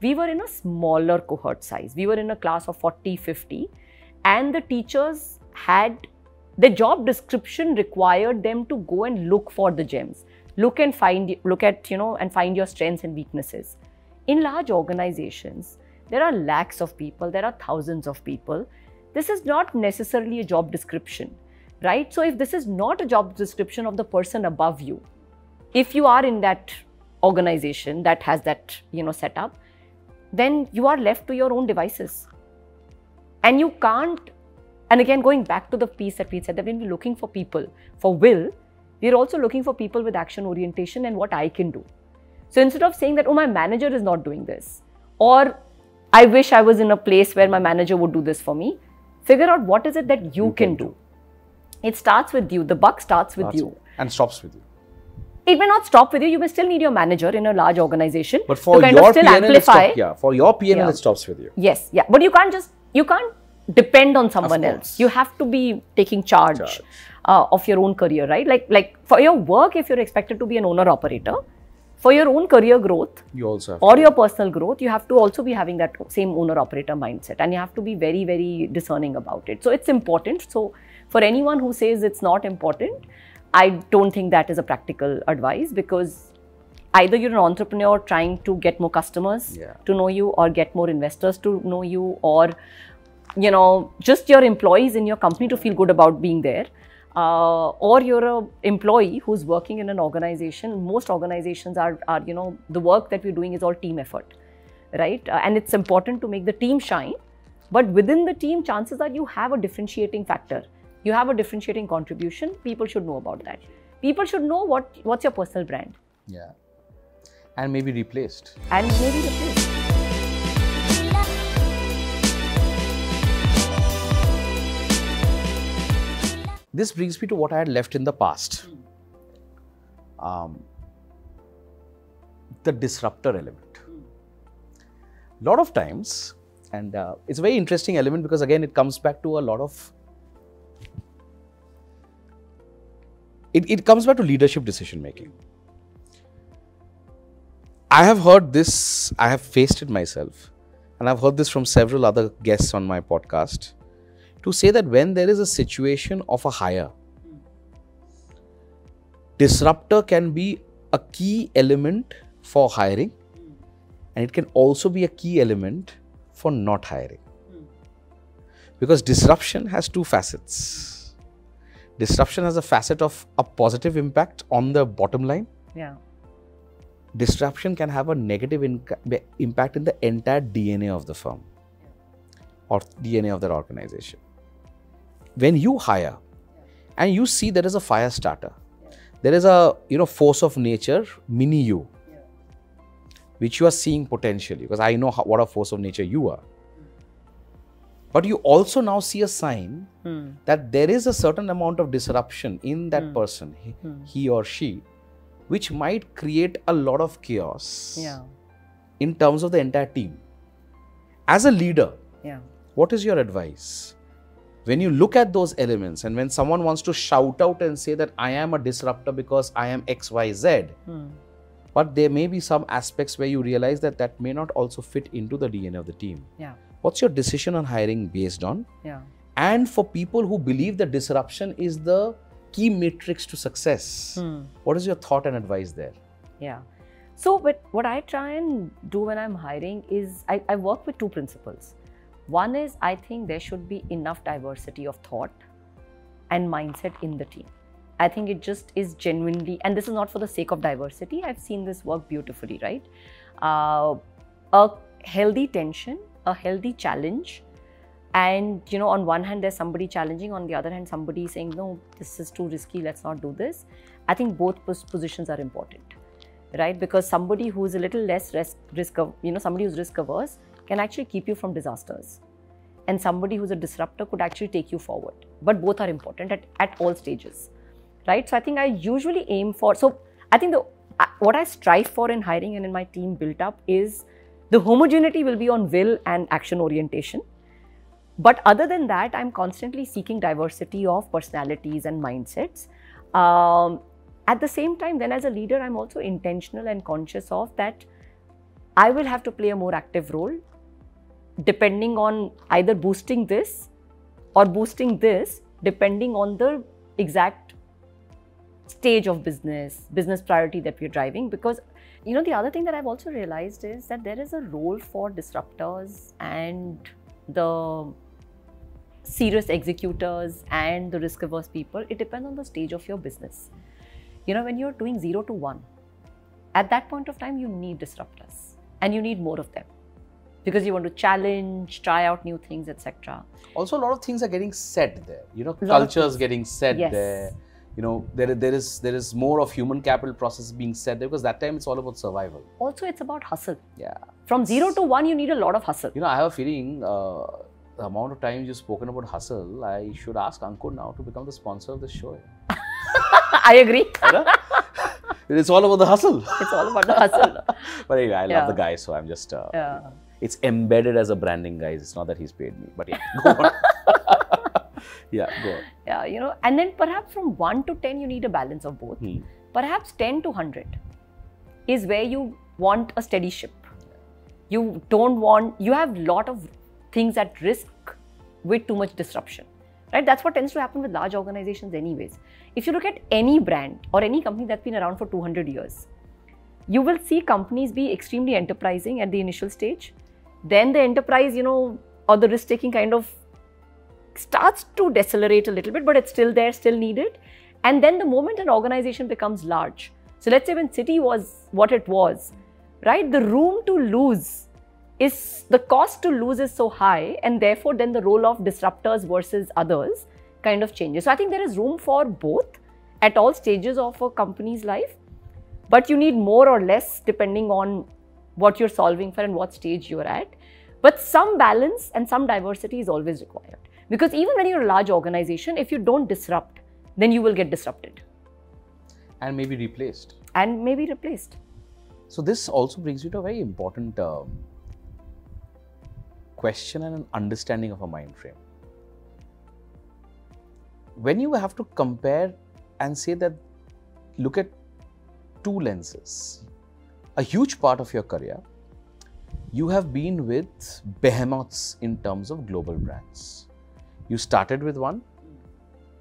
we were in a smaller cohort size. We were in a class of 40, 50, and the teachers had, the job description required them to go and look for the gems. Look at, and find your strengths and weaknesses. In large organizations, there are lakhs of people, there are thousands of people. This is not necessarily a job description, right? So if this is not a job description of the person above you, if you are in that organization that has that, setup, then you are left to your own devices. And you can't, and again, going back to the piece that we said, that when we're looking for people, for will, we're also looking for people with action orientation and what I can do. So instead of saying that, oh, my manager is not doing this, or I wish I was in a place where my manager would do this for me, figure out what is it that you can do. It starts with you. The buck starts with you. And stops with you. It may not stop with you. You may still need your manager in a large organization. But for your PNL, for your PNL, it stops with you. Yes, yeah. But you can't depend on someone else. You have to be taking charge. Of your own career, right? Like for your work, if you're expected to be an owner-operator, for your own career growth, you also have or your personal growth, you have to also be having that same owner-operator mindset, and you have to be very, very discerning about it. So it's important. So for anyone who says it's not important, I don't think that is a practical advice, because either you're an entrepreneur trying to get more customers to know you, or get more investors to know you, or just your employees in your company to feel good about being there. Or you're an employee who's working in an organization. Most organizations are the work that we're doing is all team effort, right? And it's important to make the team shine. But within the team, chances are you have a differentiating factor. You have a differentiating contribution. People should know about that. People should know what's your personal brand. Yeah. And maybe replaced. This brings me to what I had left in the past. The disruptor element. A lot of times, and it's a very interesting element, because again, it comes back to a lot of, it comes back to leadership decision making. I have heard this, I have faced it myself, and I've heard this from several other guests on my podcast, to say that when there is a situation of a hire, disruptor can be a key element for hiring, and it can also be a key element for not hiring. Because disruption has two facets. Disruption has a facet of a positive impact on the bottom line. Yeah. Disruption can have a negative impact in the entire DNA of the firm or DNA of that organization. When you hire and you see there is a fire starter, there is a force of nature, mini you, which you are seeing potentially, because I know what a force of nature you are. But you also now see a sign that there is a certain amount of disruption in that person, he or she, which might create a lot of chaos in terms of the entire team. As a leader, what is your advice? When you look at those elements and when someone wants to shout out and say that I am a disruptor because I am XYZ, but there may be some aspects where you realize that that may not also fit into the DNA of the team. What's your decision on hiring based on? And for people who believe that disruption is the key matrix to success, what is your thought and advice there? So what I try and do when I'm hiring is I work with two principles. One is I think there should be enough diversity of thought and mindset in the team. I think it just is genuinely, and this is not for the sake of diversity, I've seen this work beautifully, right? A healthy tension, a healthy challenge, and on one hand there's somebody challenging, on the other hand somebody saying, no, this is too risky, let's not do this. I think both positions are important, right? Because somebody who's a little less somebody who's risk averse can actually keep you from disasters, and somebody who's a disruptor could actually take you forward. But both are important at all stages, right? So I think I usually aim for, so I think what I strive for in hiring and in my team built up is the homogeneity will be on will and action orientation. But other than that, I'm constantly seeking diversity of personalities and mindsets. At the same time, then as a leader, I'm also intentional and conscious of that I will have to play a more active role depending on either boosting this or boosting this, depending on the exact stage of business priority that we're driving. Because, the other thing that I've also realized is that there is a role for disruptors and the serious executors and the risk-averse people. It depends on the stage of your business. When you're doing 0 to 1, at that point of time, you need disruptors and you need more of them because you want to challenge, try out new things, etc. Also, a lot of things are getting said there. Cultures getting said there. There is more of human capital process being said there because that time it's all about survival. Also, it's about hustle. From 0 to 1, you need a lot of hustle. I have a feeling the amount of times you've spoken about hustle, I should ask Ankur now to become the sponsor of this show. I agree. It's all about the hustle. It's all about the hustle. But anyway, I love the guy, so I'm just... It's embedded as a branding, guys. It's not that he's paid me. But go on. Go on. And then perhaps from 1 to 10, you need a balance of both. Perhaps 10 to 100 is where you want a steady ship. You have a lot of things at risk with too much disruption, right? That's what tends to happen with large organizations anyways. If you look at any brand or any company that's been around for 200 years, you will see companies be extremely enterprising at the initial stage. Then the enterprise, or the risk-taking kind of starts to decelerate a little bit, but it's still there, still needed. And then the moment an organization becomes large, so let's say when CITI was what it was, right? The room to lose the cost to lose is so high, and therefore then the role of disruptors versus others kind of changes. So I think there is room for both at all stages of a company's life, but you need more or less depending on what you're solving for and what stage you're at. But some balance and some diversity is always required. Because even when you're a large organization, if you don't disrupt, then you will get disrupted. And maybe replaced. So this also brings you to a very important question and an understanding of a mind frame. When you have to compare and say that, look at two lenses. A huge part of your career, you have been with behemoths in terms of global brands. You started with one,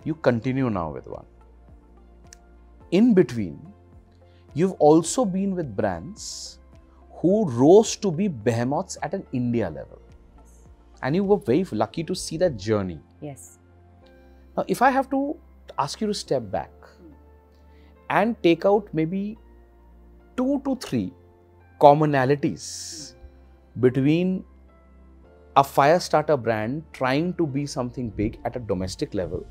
you continue now with one. In between, you've also been with brands who rose to be behemoths at an India level. And you were very lucky to see that journey. Yes. Now, if I have to ask you to step back and take out maybe 2 to 3 commonalities between a fire starter brand trying to be something big at a domestic level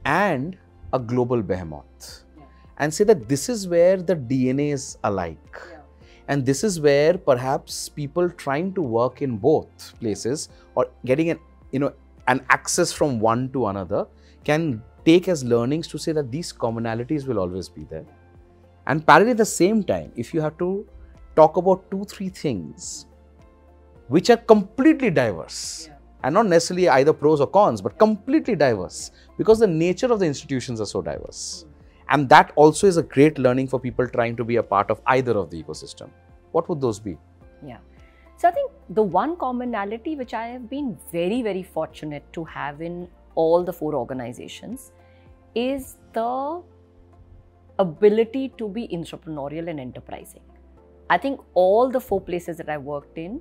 and a global behemoth, and say that this is where the DNA is alike. And this is where perhaps people trying to work in both places or getting an access from one to another can take as learnings to say that these commonalities will always be there. And parallel at the same time, if you have to talk about 2-3 things which are completely diverse, and not necessarily either pros or cons, but completely diverse, because the nature of the institutions are so diverse. And that also is a great learning for people trying to be a part of either of the ecosystem. What would those be? Yeah. So I think the one commonality which I have been very, very fortunate to have in all the 4 organizations is the ability to be entrepreneurial and enterprising. I think all the 4 places that I worked in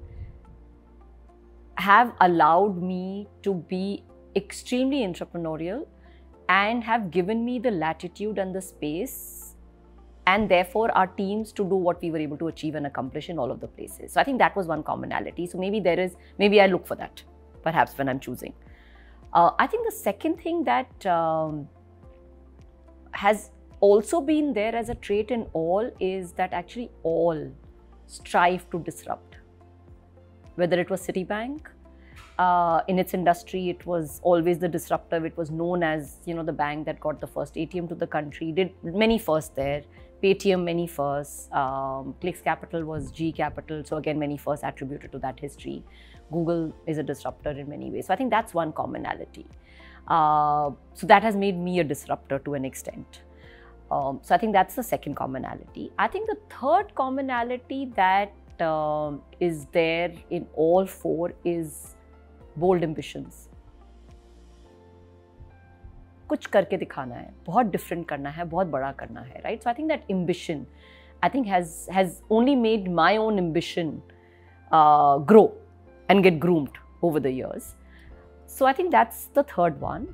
have allowed me to be extremely entrepreneurial and have given me the latitude and the space, and therefore our teams to do what we were able to achieve and accomplish in all of the places. So I think that was one commonality. So maybe I look for that, perhaps when I'm choosing. I think the second thing that has also been there as a trait in all is that actually all strive to disrupt. Whether it was Citibank, in its industry, it was always the disruptor. It was known as, the bank that got the first ATM to the country, did many firsts there. Paytm, many firsts. Clicks Capital was G Capital. So again, many firsts attributed to that history. Google is a disruptor in many ways. So I think that's one commonality. So that has made me a disruptor to an extent. So I think that's the second commonality. I think the third commonality that is there in all 4 is bold ambitions. कुछ करके दिखाना है, बहुत different करना है, बहुत बड़ा करना है, right? So I think that ambition, I think has only made my own ambition grow and get groomed over the years. So I think that's the third one.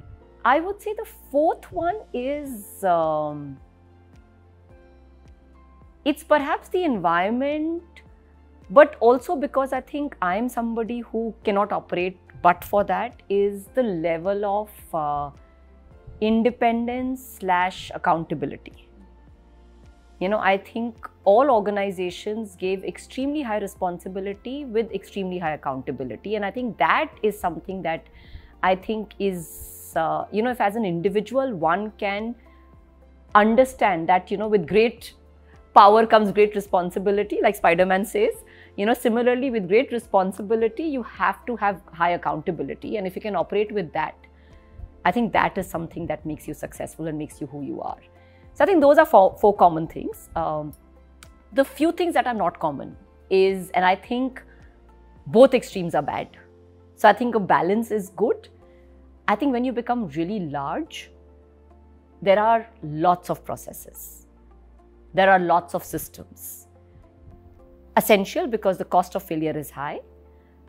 I would say the fourth one is it's perhaps the environment, but also because I think I am somebody who cannot operate but for that, is the level of independence / accountability. I think all organizations gave extremely high responsibility with extremely high accountability. And I think that is something that I think is, if as an individual, one can understand that, with great power comes great responsibility, like Spider-Man says. Similarly, with great responsibility, you have to have high accountability. And if you can operate with that, I think that is something that makes you successful and makes you who you are. So I think those are four common things. The few things that are not common is, and I think both extremes are bad. So I think a balance is good. I think when you become really large, there are lots of processes. There are lots of systems. Essential because the cost of failure is high.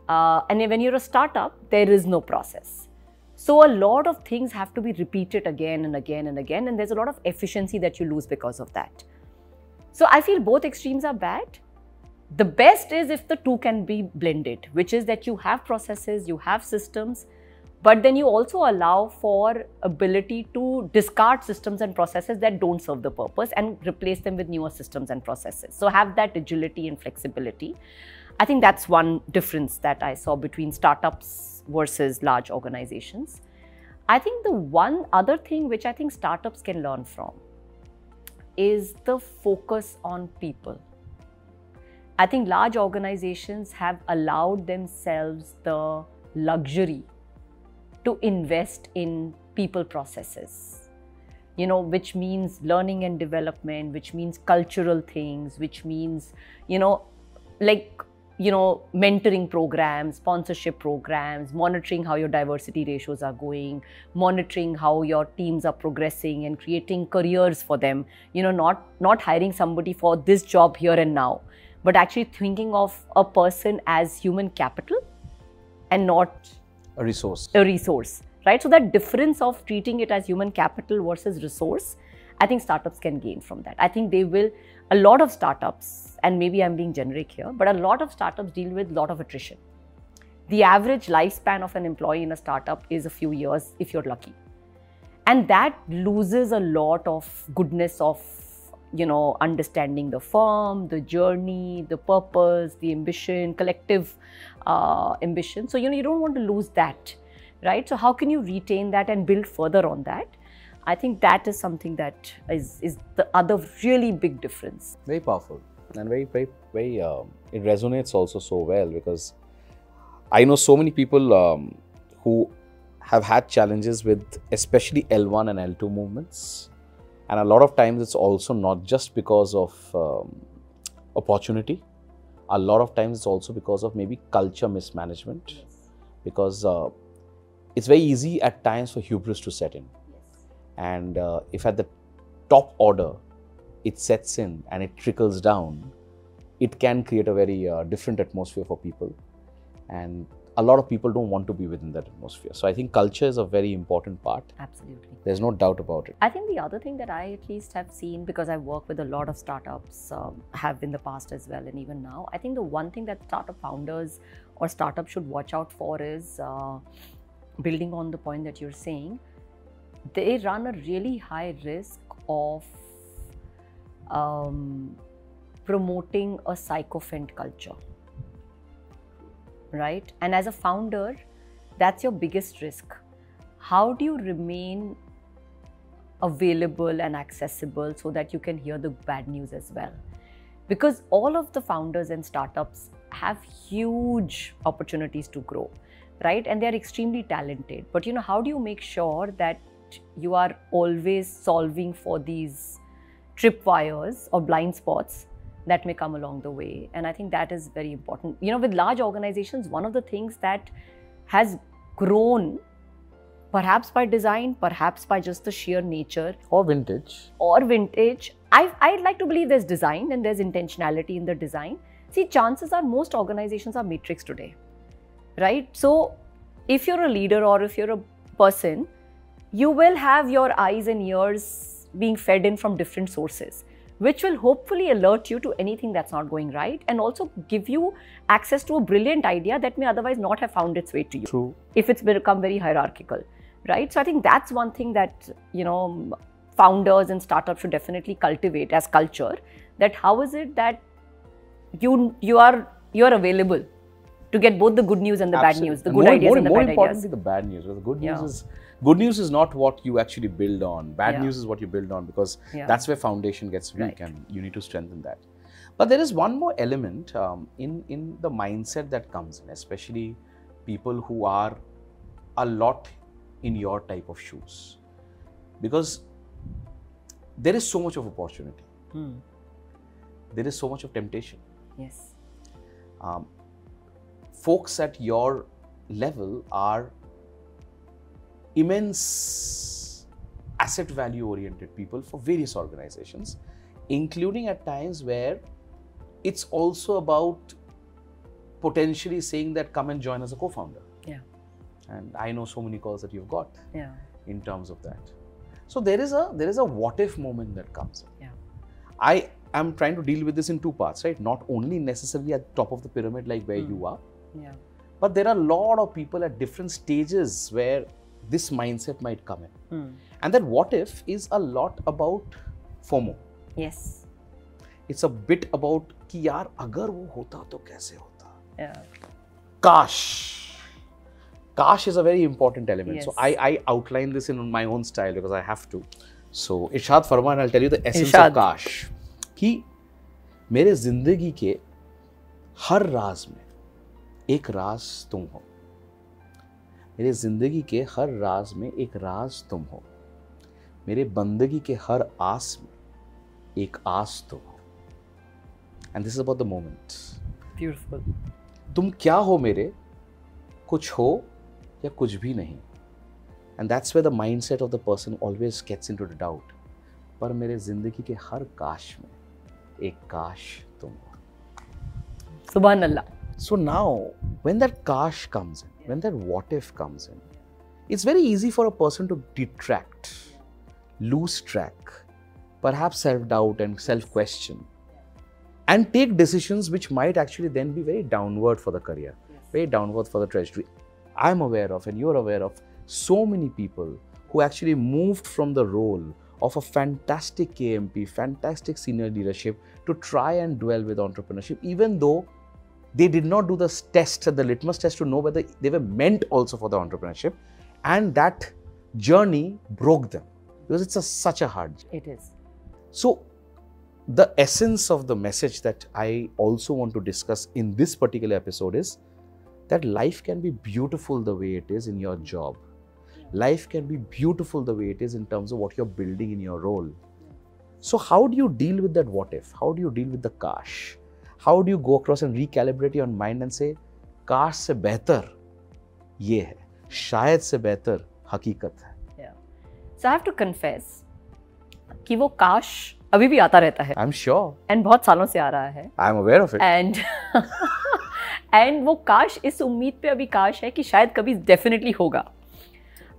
And when you're a startup, there is no process. So a lot of things have to be repeated again and again and again. And there's a lot of efficiency that you lose because of that. So I feel both extremes are bad. The best is if the two can be blended, which is that you have processes, you have systems, but then you also allow for ability to discard systems and processes that don't serve the purpose and replace them with newer systems and processes. So have that agility and flexibility. I think that's one difference that I saw between startups versus large organizations. I think the one other thing which I think startups can learn from is the focus on people. I think large organizations have allowed themselves the luxury to invest in people processes, which means learning and development, which means cultural things, which means, mentoring programs, sponsorship programs, monitoring how your diversity ratios are going, monitoring how your teams are progressing and creating careers for them, not hiring somebody for this job here and now, but actually thinking of a person as human capital and not A resource. a resource, right? So that difference of treating it as human capital versus resource, I think startups can gain from that. I think a lot of startups, and maybe I'm being generic here, but a lot of startups deal with a lot of attrition. The average lifespan of an employee in a startup is a few years if you're lucky. And that loses a lot of goodness of, understanding the firm, the journey, the purpose, the ambition, collective ambition. So, you don't want to lose that, right? So how can you retain that and build further on that? I think that is something that is the other really big difference. Very powerful and very, it resonates also so well, because I know so many people who have had challenges with especially L1 and L2 movements. And a lot of times it's also not just because of opportunity. A lot of times it's also because of maybe culture mismanagement. Yes. Because it's very easy at times for hubris to set in. Yes. And if at the top order it sets in and it trickles down, it can create a very different atmosphere for people. And a lot of people don't want to be within that atmosphere. So I think culture is a very important part. Absolutely. There's no doubt about it. I think the other thing that I at least have seen, because I work with a lot of startups, have in the past as well and even now, I think the one thing that startup founders or startups should watch out for is, building on the point that you're saying, they run a really high risk of promoting a sycophant culture. Right? And as a founder, that's your biggest risk. How do you remain available and accessible so that you can hear the bad news as well? Because all of the founders and startups have huge opportunities to grow, right? And they're extremely talented. But how do you make sure that you are always solving for these tripwires or blind spots that may come along the way? And I think that is very important. With large organizations, one of the things that has grown, perhaps by design, perhaps by just the sheer nature Or vintage. I'd like to believe there's design and there's intentionality in the design. See, chances are most organizations are matrix today, right? So if you're a leader or if you're a person, you will have your eyes and ears being fed in from different sources, which will hopefully alert you to anything that's not going right and also give you access to a brilliant idea that may otherwise not have found its way to you. True. If it's become very hierarchical, right? So I think that's one thing that, founders and startups should definitely cultivate as culture, that how is it that you are available to get both the good news and the bad news, the good ideas and the bad ideas. More importantly, the bad news. The good news is not what you actually build on. Bad news is what you build on, because that's where foundation gets weak, and you need to strengthen that. But there is one more element in the mindset that comes in, especially people who are a lot in your type of shoes, because there is so much of opportunity. There is so much of temptation. Yes. Folks at your level are immense asset value oriented people for various organizations, including at times where it's also about potentially saying that come and join as a co-founder. Yeah. And I know so many calls that you've got in terms of that. So there is a what if moment that comes in. Yeah. I am trying to deal with this in two parts, right? Not only necessarily at the top of the pyramid like where you are, but there are a lot of people at different stages where this mindset might come in. And that what if is a lot about FOMO. Yes. It's a bit about कि यार अगर वो होता तो कैसे होता. Yeah. Kash is a very important element. Yes. So I outline this in my own style because I have to. So Irshad Farman, I'll tell you the essence Irshad. of Kash. कि मेरे जिंदगी के हर राज में एक राज तुम हो. मेरे जिंदगी के हर राज में एक राज तुम हो. मेरे बंदगी के हर आस में एक आस तुम हो. And this is about the moment. Beautiful. तुम क्या हो मेरे, कुछ हो या कुछ भी नहीं. And that's where the mindset of the person always gets into the doubt. पर मेरे जिंदगी के हर काश में एक काश तुम हो. Subhanallah. So now, when that kash comes in, when that what if comes in, it's very easy for a person to detract, lose track, perhaps self-doubt and self-question, and take decisions which might actually then be very downward for the career, very downward for the trajectory. I'm aware of, and you're aware of, so many people who actually moved from the role of a fantastic KMP, fantastic senior leadership, to try and dwell with entrepreneurship, even though they did not do the test, the litmus test to know whether they were meant also for the entrepreneurship, and that journey broke them because it's such a hard journey. It is. So the essence of the message that I also want to discuss in this particular episode is that life can be beautiful the way it is in your job. Life can be beautiful the way it is in terms of what you're building in your role. So how do you deal with that what if? How do you deal with the kash? How do you go across and recalibrate your mind and say, काश से बेहतर ये है, शायद से बेहतर हकीकत है. Yeah. So I have to confess कि वो काश अभी भी आता रहता है. I'm sure. And बहुत सालों से आ रहा है. I'm aware of it. And वो काश इस उम्मीद पे अभी काश है कि शायद कभी definitely होगा.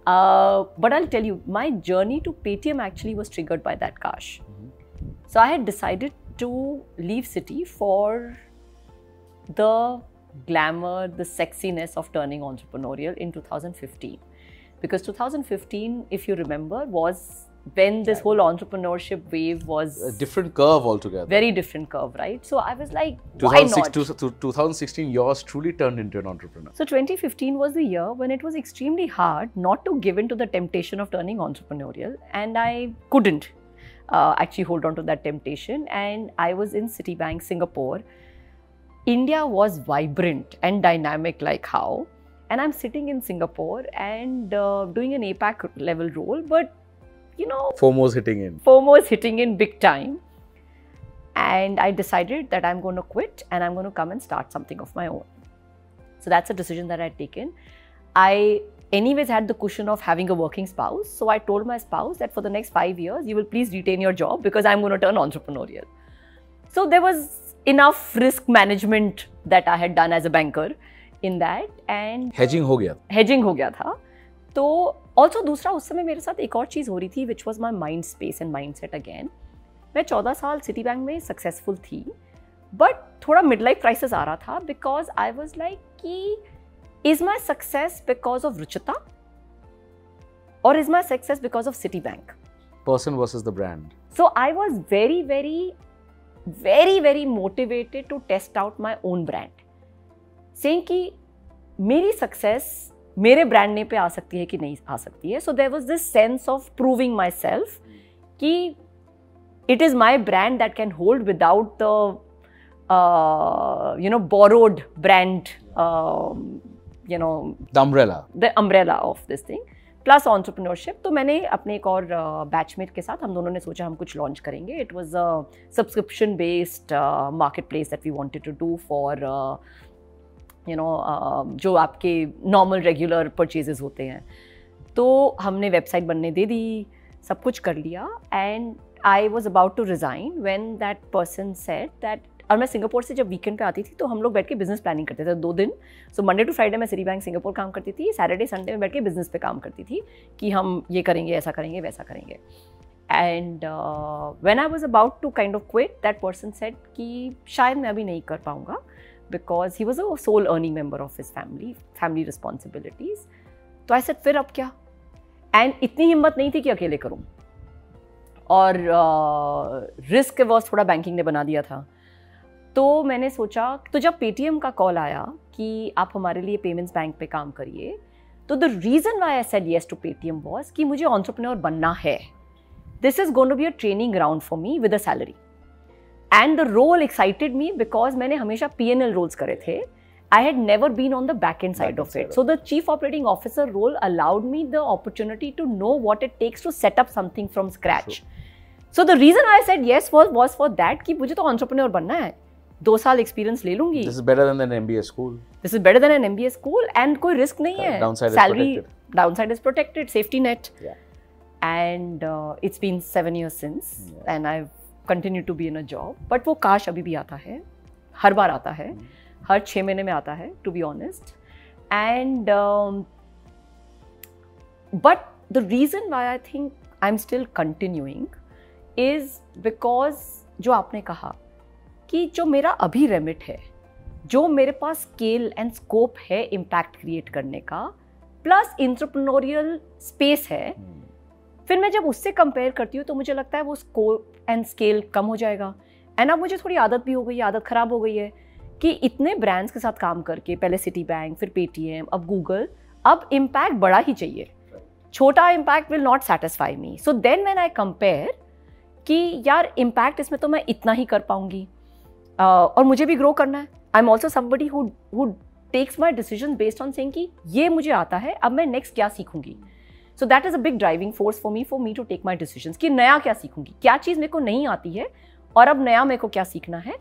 But I'll tell you, my journey to Paytm actually was triggered by that kash. So I had decided to leave CITI for the glamour, the sexiness of turning entrepreneurial in 2015. Because 2015, if you remember, was when this whole entrepreneurship wave was... A different curve altogether. Very different curve, right? So I was like, why not? 2016, yours truly turned into an entrepreneur. So 2015 was the year when it was extremely hard not to give in to the temptation of turning entrepreneurial. And I couldn't actually hold on to that temptation. And I was in Citibank, Singapore. India was vibrant and dynamic like how. And I'm sitting in Singapore and doing an APAC level role, but you know, FOMO's hitting in. FOMO's hitting in big time. And I decided that I'm going to quit and I'm going to come and start something of my own. So that's a decision that I had taken. I anyways had the cushion of having a working spouse. So I told my spouse that for the next 5 years, you will please retain your job because I'm going to turn entrepreneurial. So there was enough risk management that I had done as a banker in that. And hedging हो गया. Hedging हो गया था. तो also दूसरा उस समय मेरे साथ एक और चीज़ हो रही थी which was my mind space and mindset again. मैं 14 साल सिटी बैंक में सक्सेसफुल थी बट थोड़ा मिड लाइफ क्राइसिस आ रहा था बिकॉज आई वॉज लाइक कि is my success because of Ruchita और is my success because of Citibank. Person versus the brand. So I was very motivated to test out my own brand. Saying कि मेरी success मेरे brand ने पे आ सकती है कि नहीं आ सकती है. So there was this sense of proving myself कि it is my brand that can hold without the borrowed brand, the umbrella of this thing, plus entrepreneurship. तो मैंने अपने एक और बैचमेट के साथ हम दोनों ने सोचा हम कुछ लॉन्च करेंगे. It was a subscription based market place that we wanted to do for जो आपके नॉर्मल रेगुलर परचेजेस होते हैं. तो हमने वेबसाइट बनने दे दी, सब कुछ कर लिया. And I was about to resign when that person said that. और मैं सिंगापुर से जब वीकेंड पे आती थी तो हम लोग बैठ के बिजनेस प्लानिंग करते थे 2 दिन. सो मंडे टू फ्राइडे मैं सिटी बैंक सिंगापुर काम करती थी, सैटरडे संडे में बैठ के बिजनेस पे काम करती थी कि हम ये करेंगे, ऐसा करेंगे, वैसा करेंगे. And when I was about to kind of quit, that person said कि शायद मैं अभी नहीं कर पाऊँगा because he was a sole earning member of his family responsibilities. तो I said फिर अब क्या? And इतनी हिम्मत नहीं थी कि अकेले करूँ. और रिस्क वर्स थोड़ा बैंकिंग ने बना दिया था. तो मैंने सोचा, तो जब पेटीएम का कॉल आया कि आप हमारे लिए पेमेंट्स बैंक पे काम करिए, तो the reason why I said yes to Paytm was कि मुझे एंटरप्रेन्योर बनना है. This is going to be a training ground for me with a salary. And the role excited me because मैंने हमेशा P&L roles करे थे. I had never been on the back-end side of it. So the Chief Operating Officer role allowed me the opportunity to know what it takes to set up something from scratch. So the reason I said yes was for that कि मुझे तो entrepreneur बनना है. 2 साल experience ले लूँगी. This is better than an MBA school. This is better than an MBA school and कोई risk नहीं है. Downside is protected. Safety net. Yeah. And it's been 7 years since and I've continue to be in a job. But वो काश अभी भी आता है, हर बार आता है. हर 6 महीने में आता है, to be honest. And but the reason why I think I'm still continuing is because जो आपने कहा कि जो मेरा अभी रेमिट है, जो मेरे पास स्केल एंड स्कोप है इम्पैक्ट क्रिएट करने का, प्लस इंटरप्रेन्योरियल स्पेस है, फिर मैं जब उससे कंपेयर करती हूँ तो मुझे लगता है वो स्कोप एंड स्केल कम हो जाएगा. एंड अब मुझे थोड़ी आदत भी हो गई है, आदत ख़राब हो गई है कि इतने ब्रांड्स के साथ काम करके, पहले सिटी बैंक, फिर पेटीएम, अब गूगल, अब इम्पैक्ट बड़ा ही चाहिए. छोटा impact will not satisfy me. So then when I compare कि यार इम्पैक्ट इसमें तो मैं इतना ही कर पाऊंगी और मुझे भी ग्रो करना है. I am also somebody who takes my decision based on saying कि ये मुझे आता है, अब मैं नेक्स्ट क्या सीखूंगी. So that is a big driving force for me to take my decisions कि नया क्या सीखूंगी, क्या चीज़ मेरे को नहीं आती है और अब नया मेरे को क्या सीखना है.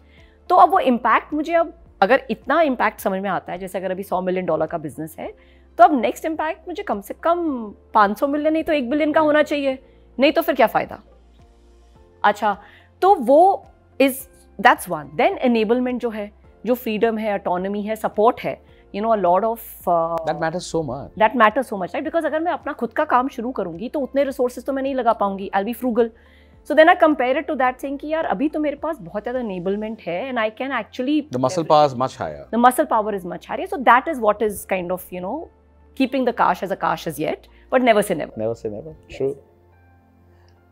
तो अब वो इम्पैक्ट मुझे, अब अगर इतना इम्पैक्ट समझ में आता है, जैसे अगर अभी $100 मिलियन का बिजनेस है, तो अब नेक्स्ट इम्पैक्ट मुझे कम से कम 500 मिलियन नहीं तो 1 बिलियन का होना चाहिए, नहीं तो फिर क्या फ़ायदा. अच्छा, तो वो दैट्स वन. देन एनेबलमेंट जो है, जो फ्रीडम है, ऑटोनॉमी है, सपोर्ट है, you know, a lot of that matters so much. That matters so much, right? Because अगर मैं अपना खुद का काम शुरू करूंगी तो उतने रिसोर्सेज तो मैं नहीं लगा पाऊंगी. I will be frugal. So then I compare it to that thing कि यार अभी तो मेरे पास बहुत ज़्यादा एनेबलमेंट है and I can actually, the muscle power is much higher. The muscle power is much higher. So that is what is kind of, you know, keeping the cash as a cash as yet, but never say never. Never say never. True.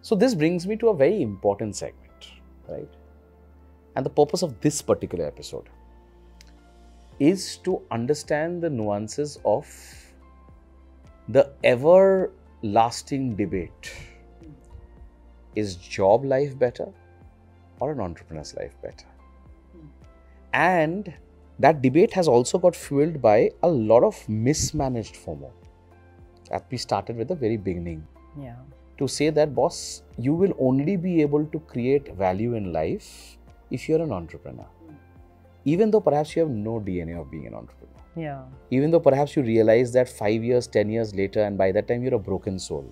So this brings me to a very important segment, right? And the purpose of this particular episode is to understand the nuances of the ever-lasting debate. Is job life better or an entrepreneur's life better? And that debate has also got fueled by a lot of mismanaged FOMO that we started with the very beginning. Yeah. To say that, boss, you will only be able to create value in life if you're an entrepreneur. Even though perhaps you have no DNA of being an entrepreneur. Yeah. Even though perhaps you realize that 5 years, 10 years later, and by that time you're a broken soul.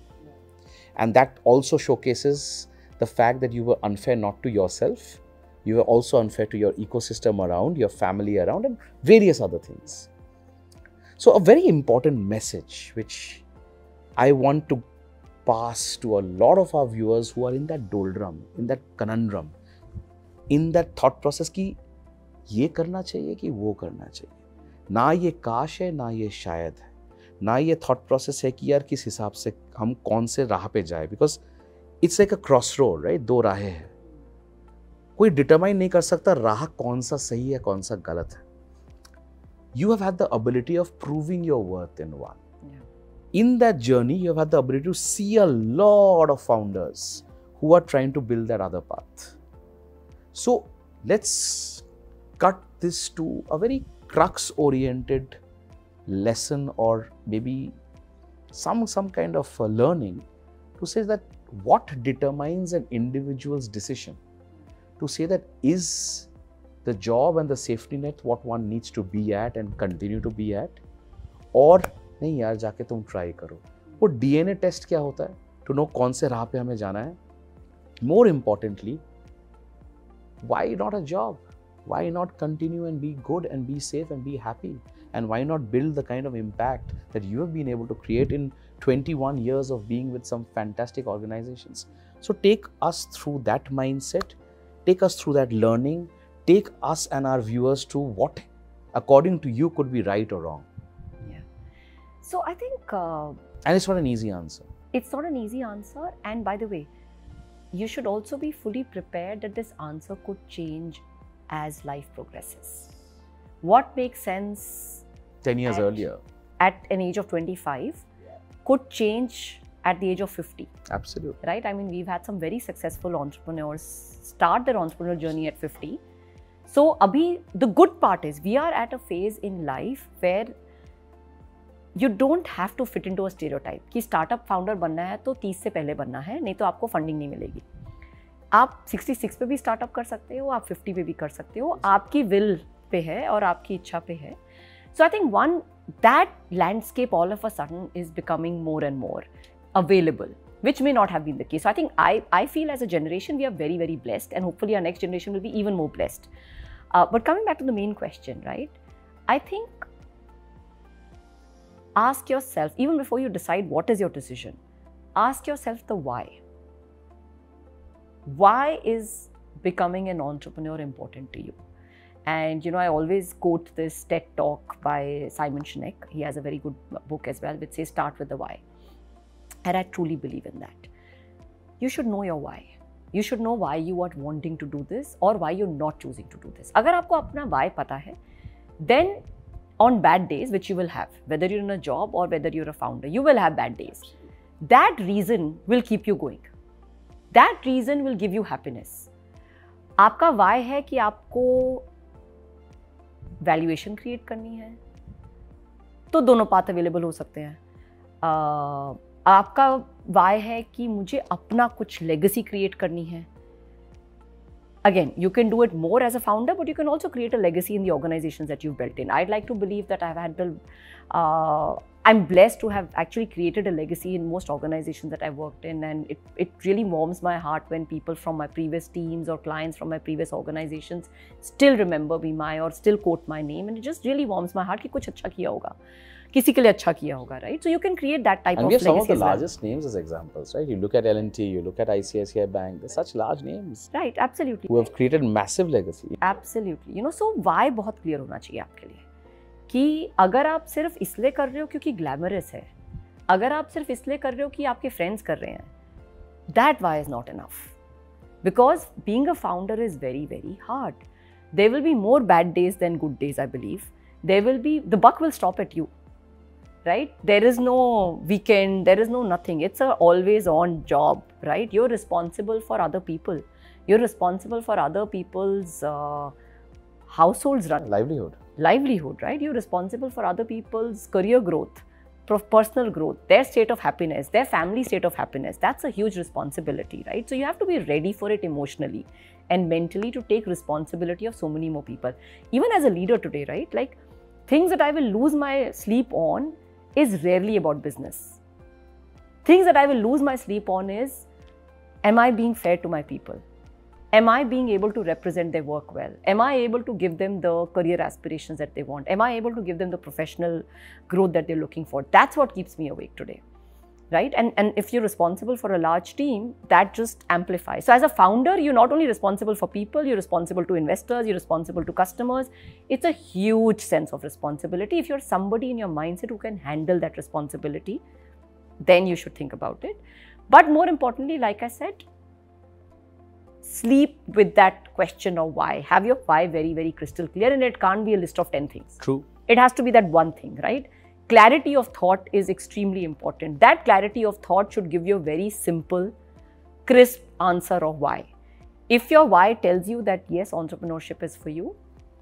And that also showcases the fact that you were unfair not to yourself. You were also unfair to your ecosystem around, your family around, and various other things. So a very important message which I want to pass to a lot of our viewers who are in that doldrum, in that conundrum, in that thought process कि ये करना चाहिए कि वो करना चाहिए. ना ये काश है, ना ये शायद है, ना ये thought process है कि यार किस हिसाब से हम कौन से राह पे जाए. Because it's like a crossroad, right? दो राहें हैं. कोई डिटरमाइन नहीं कर सकता राह कौन सा सही है, कौन सा गलत है. You have had the ability of proving your worth in one. Yeah. In that journey, you have had the ability to see a lot of founders who are trying to build that other path. So let's cut this to a very crux-oriented lesson, or maybe some kind of learning to say that what determines an individual's decision to say that is the job and the safety net what one needs to be at and continue to be at, or नहीं यार जाके तुम try करो. वो DNA test क्या होता है to know कौन से राह पे हमें जाना है. More importantly, why not a job? Why not continue and be good and be safe and be happy? And why not build the kind of impact that you have been able to create in 21 years of being with some fantastic organizations? So take us through that mindset. Take us through that learning. Take us and our viewers to what, according to you, could be right or wrong. Yeah. So I think... and it's not an easy answer. It's not an easy answer. And by the way, you should also be fully prepared that this answer could change as life progresses. What makes sense 10 years earlier at an age of 25 could change at the age of 50. Absolutely. Right? I mean, we've had some very successful entrepreneurs start their entrepreneurial journey at 50. So, abhi, the good part is we are at a phase in life where you don't have to fit into a stereotype कि startup founder बनना है तो 30 से पहले बनना है, नहीं तो आपको funding नहीं मिलेगी. आप 66 पे भी startup कर सकते हो, आप 50 पे भी कर सकते हो, आपकी will पे है और आपकी इच्छा पे है. So I think that landscape all of a sudden is becoming more and more available, which may not have been the case. So I think I feel as a generation we are very, very blessed, and hopefully our next generation will be even more blessed. But coming back to the main question, right? I think ask yourself, even before you decide what is your decision, ask yourself the why. Why is becoming an entrepreneur important to you? And I always quote this TED talk by Simon Sinek. He has a very good book as well, which says start with the why. And I truly believe in that. You should know your why. You should know why you are wanting to do this or why you're not choosing to do this. अगर आपको अपना why पता है, then on bad days, which you will have, whether you're in a job or whether you're a founder, you will have bad days. That reason will keep you going. That reason will give you happiness. आपका why है कि आपको valuation create करनी है, तो दोनों path available हो सकते हैं. आपका वाई है कि मुझे अपना कुछ लेगेसी क्रिएट करनी है. Again, you can do it more as a founder, but you can also create a legacy in the organizations that you've built in. I'd like to believe that I'm blessed to have actually created a legacy in most organizations that I've worked in, and it really warms my heart when people from my previous teams or clients from my previous organizations still remember me or still quote my name, and it just really warms my heart कि कुछ अच्छा किया होगा, किसी के लिए अच्छा किया होगा, right? So you can create that type of legacy. And we have some of the largest names as examples, right? You look at L&T, you look at ICICI Bank, they're such large names. Right, absolutely. Who have created massive legacy. Absolutely. So why बहुत clear होना चाहिए आपके लिए कि अगर आप सिर्फ इसलिए कर रहे हो क्योंकि ग्लैमरस है, अगर आप सिर्फ इसलिए कर रहे हो कि आपके फ्रेंड्स कर रहे हैं, that why is not enough. Because being a founder is very, very hard. There will be more bad days than good days, I believe. The buck will stop at you, right? There is no weekend, there is no nothing. It's a always on job, right? You're responsible for other people. You're responsible for other people's households run. Livelihood, right? You're responsible for other people's career growth, personal growth, their state of happiness, their family state of happiness. That's a huge responsibility, right? So you have to be ready for it emotionally and mentally to take responsibility of so many more people. Even as a leader today, right? Like things that I will lose my sleep on is rarely about business. Things that I will lose my sleep on is, am I being fair to my people? Am I being able to represent their work well? Am I able to give them the career aspirations that they want? Am I able to give them the professional growth that they're looking for? That's what keeps me awake today, right? And if you're responsible for a large team, that just amplifies. So as a founder, you're not only responsible for people, you're responsible to investors, you're responsible to customers. It's a huge sense of responsibility. If you're somebody in your mindset who can handle that responsibility, then you should think about it. But more importantly, like I said, sleep with that question of why. Have your why very, very crystal clear, and it can't be a list of 10 things. True. It has to be that one thing, right? Clarity of thought is extremely important. That clarity of thought should give you a very simple, crisp answer of why. If your why tells you that yes, entrepreneurship is for you,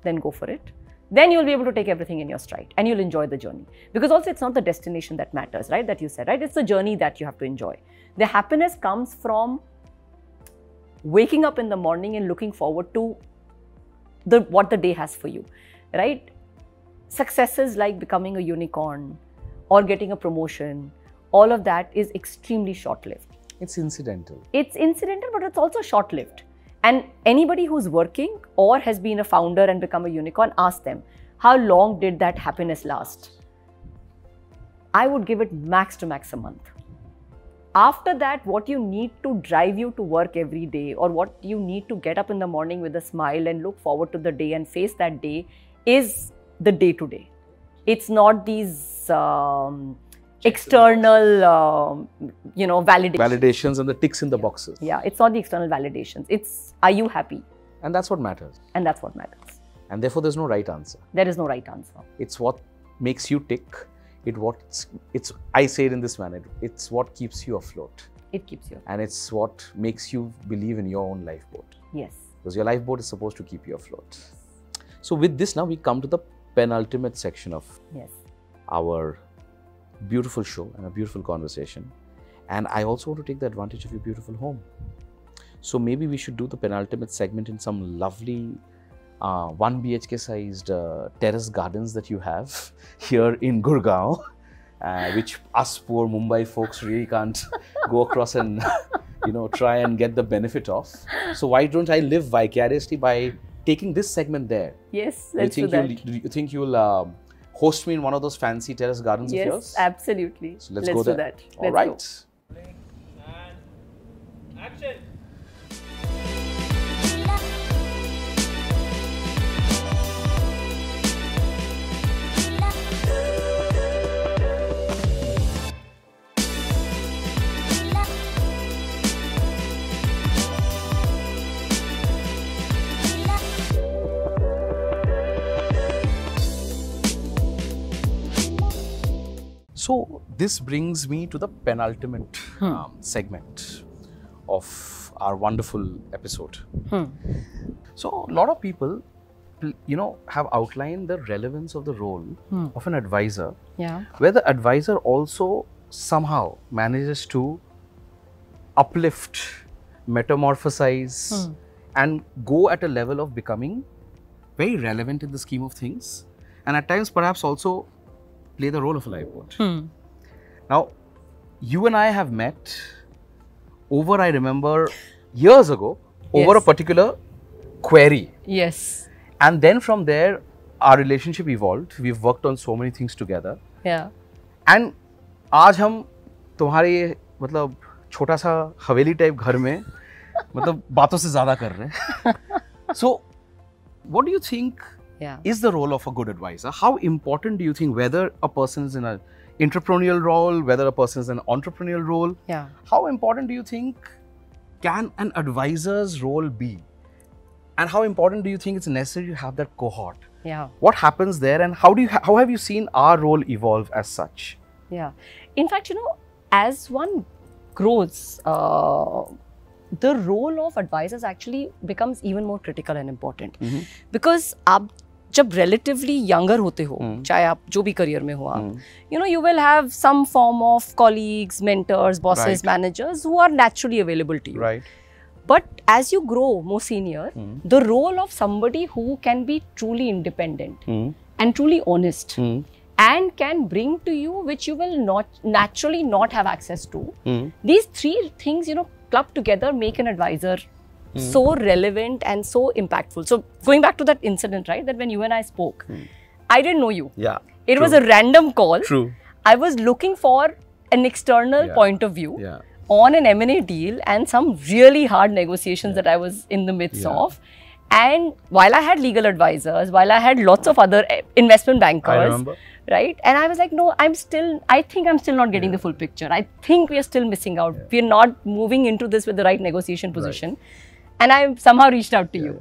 then go for it. Then you'll be able to take everything in your stride and you'll enjoy the journey. Because also it's not the destination that matters, right? That you said, right? It's the journey that you have to enjoy. The happiness comes from waking up in the morning and looking forward to what the day has for you, right? Successes like becoming a unicorn or getting a promotion, all of that is extremely short-lived. It's incidental. It's incidental, but it's also short-lived. And anybody who's working or has been a founder and become a unicorn, ask them, how long did that happiness last? I would give it max to max a month. After that, what you need to drive you to work every day, or what you need to get up in the morning with a smile and look forward to the day and face that day, is the day-to-day. It's not these external, validations and the ticks in the boxes. Yeah, it's not the external validations. It's, are you happy? And that's what matters. And that's what matters. And therefore, there's no right answer. There is no right answer. It's what makes you tick. I say it in this manner. It's what keeps you afloat. It keeps you afloat. And it's what makes you believe in your own lifeboat. Yes. Because your lifeboat is supposed to keep you afloat. So with this, now we come to the penultimate section of our beautiful show and a beautiful conversation. And I also want to take the advantage of your beautiful home. So maybe we should do the penultimate segment in some lovely 1 BHK sized terrace gardens that you have here in Gurgaon, which us poor Mumbai folks really can't go across and try and get the benefit of. So why don't I live vicariously by taking this segment there. Yes, let's do that. Do you think you'll host me in one of those fancy terrace gardens of yours? Yes, absolutely. So let's go there. Do that. All right. And action. So this brings me to the penultimate segment of our wonderful episode. So a lot of people, have outlined the relevance of the role of an advisor, where the advisor also somehow manages to uplift, metamorphosize, and go at a level of becoming very relevant in the scheme of things, and at times perhaps also play the role of a lifeboat. Now, you and I have met over, I remember, years ago, over a particular query. Yes. And then from there, our relationship evolved. We've worked on so many things together. Yeah. And आज हम तुम्हारे मतलब छोटा सा हवेली type घर में मतलब बातों से ज़्यादा कर रहे हैं. So, what do you think is the role of a good advisor? How important do you think, whether a person is in an entrepreneurial role, whether a person is in an entrepreneurial role, how important do you think can an advisor's role be? And how important do you think it's necessary to have that cohort? What happens there, and how have you seen our role evolve as such? In fact, as one grows, the role of advisors actually becomes even more critical and important. Because आप जब relatively younger होते हो, चाहे आप जो भी career में हो आप, you will have some form of colleagues, mentors, bosses, managers who are naturally available to you. Right. But as you grow more senior, the role of somebody who can be truly independent and truly honest and can bring to you which you will not naturally not have access to. These three things, clubbed together make an advisor so relevant and so impactful. So going back to that incident, right, that when you and I spoke, I didn't know you. It was a random call. I was looking for an external point of view on an M&A deal and some really hard negotiations that I was in the midst of. And while I had legal advisors, while I had lots of other investment bankers, right? And I was like, no, I think I'm still not getting the full picture. I think we are still missing out. We're not moving into this with the right negotiation position. And I somehow reached out to you.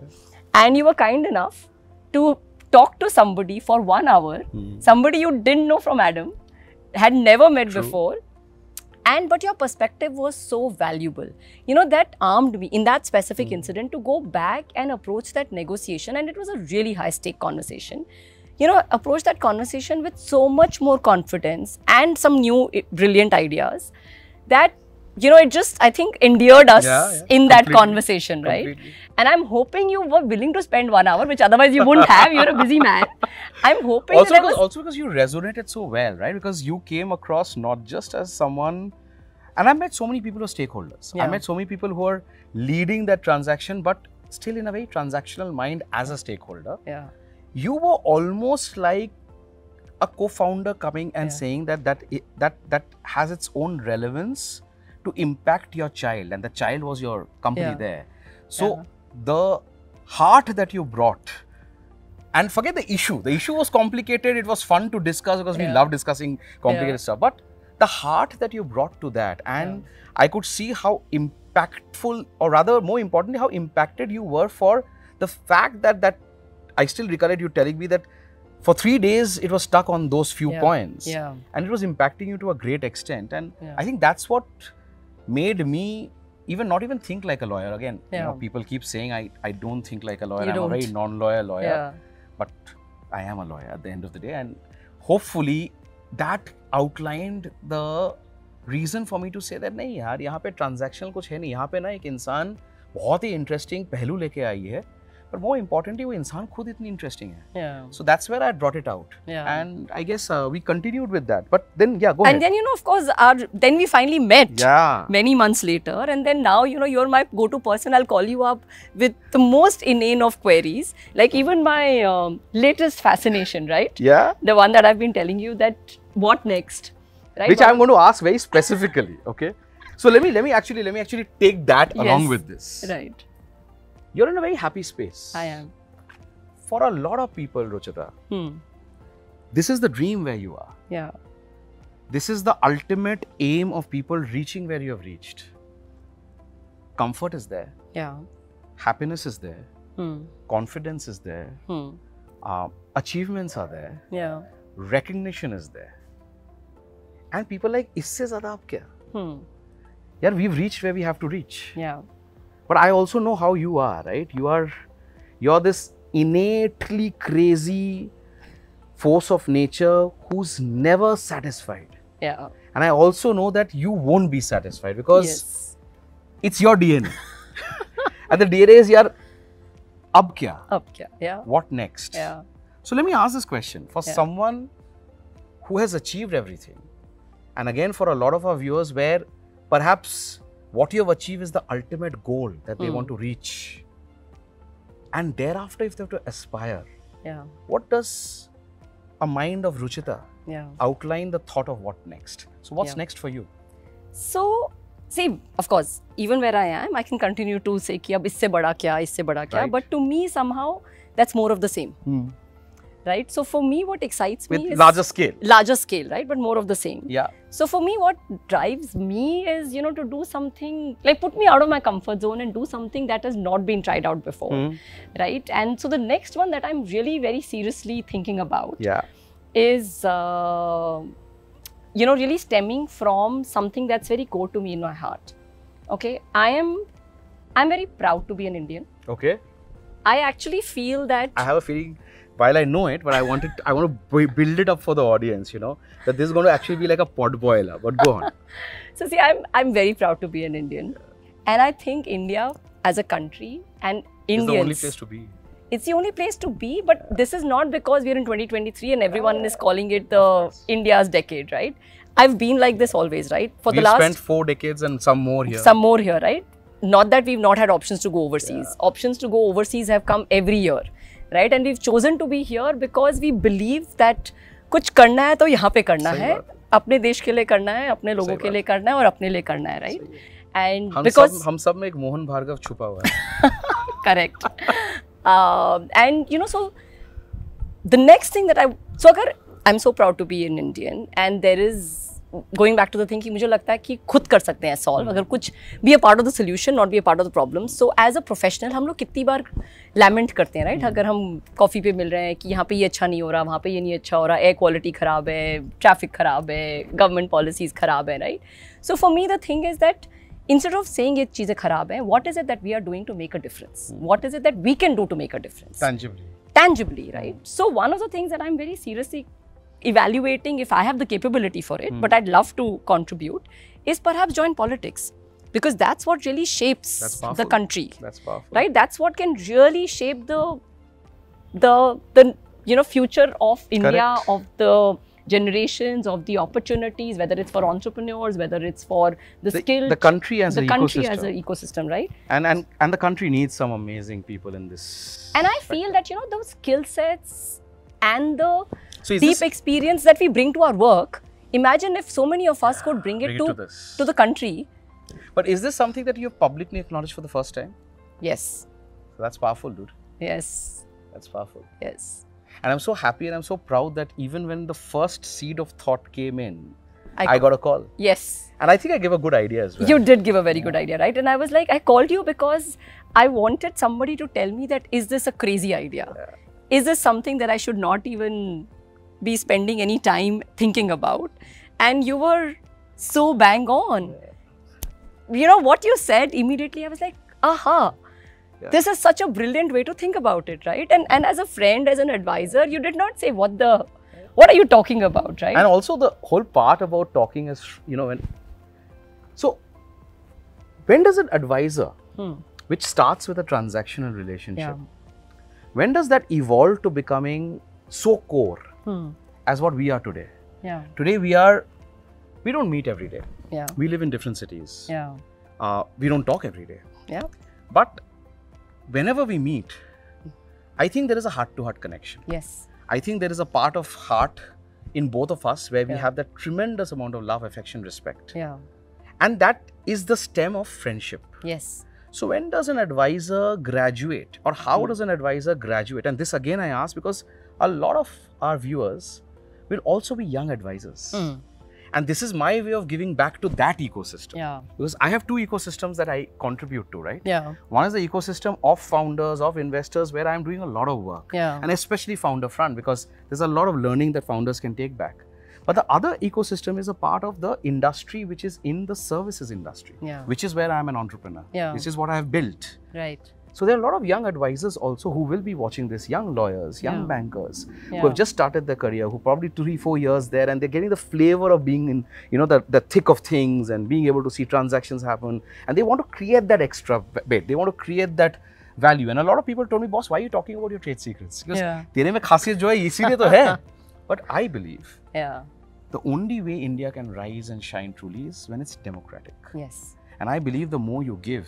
And you were kind enough to talk to somebody for 1 hour, somebody you didn't know from Adam, had never met before. But your perspective was so valuable. That armed me in that specific incident to go back and approach that negotiation. And it was a really high stake conversation. Approach that conversation with so much more confidence and some new brilliant ideas that, it just, I think, endeared us in that conversation, right? And I'm hoping you were willing to spend 1 hour, which otherwise you wouldn't have. You're a busy man. I'm hoping also because you resonated so well, right? Because you came across not just as someone, and I met so many people who are stakeholders. I met so many people who are leading that transaction, but still in a very transactional mind as a stakeholder. You were almost like a co-founder coming and saying that has its own relevance to impact your child, and the child was your company there. So the heart that you brought, and forget the issue was complicated, it was fun to discuss because we love discussing complicated stuff, but the heart that you brought to that, and I could see how impactful, or rather more importantly, how impacted you were for the fact that I still recollect you telling me that for 3 days it was stuck on those few points, and it was impacting you to a great extent. And I think that's what made me not even think like a lawyer. Again, people keep saying I don't think like a lawyer. I'm a very non-lawyer lawyer, but I am a lawyer at the end of the day, and hopefully that outlined the reason for me to say that नहीं यार, यहाँ पे transactional कुछ है नहीं, यहाँ पे ना एक इंसान बहुत ही interesting पहलू लेके आई है, But more importantly, वो इंसान खुद इतनी interesting है. Yeah. So that's where I brought it out. Yeah. And I guess we continued with that. But then, yeah, go ahead. And then, of course, then we finally met many months later. And then now, you're my go-to person. I'll call you up with the most inane of queries. Like even my latest fascination, right? Yeah. The one that I've been telling you that what next, right? Which I'm going to ask very specifically, okay? So let me actually take that along with this. Right. You're in a very happy space. I am. For a lot of people, Ruchita, this is the dream where you are. Yeah. This is the ultimate aim of people reaching where you have reached. Comfort is there. Yeah. Happiness is there. Confidence is there. Achievements are there. Yeah. Recognition is there. And people like, isse zyada ab kya? Yeah, we've reached where we have to reach. Yeah. But I also know how you are, right? You're this innately crazy force of nature who's never satisfied. Yeah. And I also know that you won't be satisfied because it's your DNA. And the DNA is, yaar, ab kya? Ab kya? Yeah. What next? Yeah. So let me ask this question. For someone who has achieved everything, and again for a lot of our viewers where perhaps what you have achieved is the ultimate goal that they want to reach. And thereafter, if they have to aspire, what does a mind of Ruchita outline the thought of what next? So what's next for you? So, see, of course, even where I am, I can continue to say ki ab isse bada kya, Right. but to me somehow that's more of the same. Right? So for me, what excites me is larger scale. Larger scale, right? But more of the same. Yeah. So for me, what drives me is, to do something, like put me out of my comfort zone and do something that has not been tried out before. Right? And so the next one that I'm really very seriously thinking about is, really stemming from something that's very core to me in my heart. Okay? I'm very proud to be an Indian. Okay. I actually feel that... I have a feeling, while I know it, but I want to build it up for the audience, that this is going to actually be like a pot boiler. But go on. So see, I'm very proud to be an Indian. And I think India as a country and Indians... It's the only place to be. It's the only place to be, but this is not because we're in 2023 and everyone is calling it the India's decade, right? I've been like this always, right? We've spent 4 decades and some more here. Some more here, right? Not that we've not had options to go overseas. Options to go overseas have come every year, right? And we've chosen to be here because we believe that कुछ करना है तो यहाँ पे करना है, अपने देश के लिए करना है, अपने लोगों के लिए करना है और अपने लिए करना है, right? And because हम सब में एक मोहन भार्गव छुपा हुआ है. Correct. And so the next thing that I'm so proud to be an Indian, and there is going back to the thing कि मुझे लगता है कि खुद कर सकते हैं solve, अगर कुछ be a part of the solution, not be a part of the problem. So as a professional हम लोग कितनी बार lament करते हैं, right? अगर हम कॉफ़ी पे मिल रहे हैं कि यहाँ पे ये अच्छा नहीं हो रहा, वहाँ पे ये नहीं अच्छा हो रहा, air quality खराब है, traffic खराब है, government policies खराब है, right? So for me the thing is that instead of saying ये चीज़ें खराब हैं, what is it that we are doing to make a difference? What is it that we can do to make a difference? Tangibly, right? So one of the things that I'm very seriously evaluating, if I have the capability for it, but I'd love to contribute, is perhaps join politics, because that's what really shapes the country. That's powerful, right? That's what can really shape the future of India, of the generations, of the opportunities, whether it's for entrepreneurs, whether it's for the skilled, the country as an ecosystem, right? And the country needs some amazing people in this. And I feel that those skill sets and the deep experience that we bring to our work, imagine if so many of us could bring it to the country. But is this something that you have publicly acknowledged for the first time? Yes. So that's powerful, dude. Yes. That's powerful. Yes. And I'm so happy and I'm so proud that even when the first seed of thought came in, I got a call. Yes. And I think I gave a good idea as well. You did give a very good idea, right? And I was like, I called you because I wanted somebody to tell me that, is this a crazy idea? Yeah. Is this something that I should not even be spending any time thinking about? And you were so bang on. Yeah. What you said immediately, I was like, aha. Yeah. This is such a brilliant way to think about it, right? And as a friend, as an advisor, you did not say, what are you talking about, right? And also the whole part about talking is, so when does an advisor, which starts with a transactional relationship, When does that evolve to becoming so core as what we are today? Yeah. Today we don't meet every day. Yeah. We live in different cities. Yeah. We don't talk every day. Yeah. But whenever we meet, I think there is a heart-to-heart connection. Yes. I think there is a part of heart in both of us where we Yeah. have that tremendous amount of love, affection, respect. Yeah. And that is the stem of friendship. Yes. So when does an advisor graduate, or how does an advisor graduate? And this again I ask because a lot of our viewers will also be young advisors. And this is my way of giving back to that ecosystem. Yeah. Because I have two ecosystems that I contribute to, right? Yeah. One is the ecosystem of founders, of investors, where I'm doing a lot of work. Yeah. And especially founder front, because there's a lot of learning that founders can take back. But the other ecosystem is a part of the industry which is in the services industry, Yeah. which is where I'm an entrepreneur. Yeah. This is what I have built. Right. So there are a lot of young advisors also who will be watching this, young lawyers, young Yeah. bankers, Yeah. who have just started their career, who probably 3-4 years there, and they're getting the flavor of being in, the thick of things and being able to see transactions happen. And they want to create that extra bit. They want to create that value. And a lot of people told me, boss, why are you talking about your trade secrets? Because Yeah. तेरे में खासियत जो है इसीलिए तो है. But I believe Yeah. the only way India can rise and shine truly is when it's democratic. Yes. And I believe the more you give,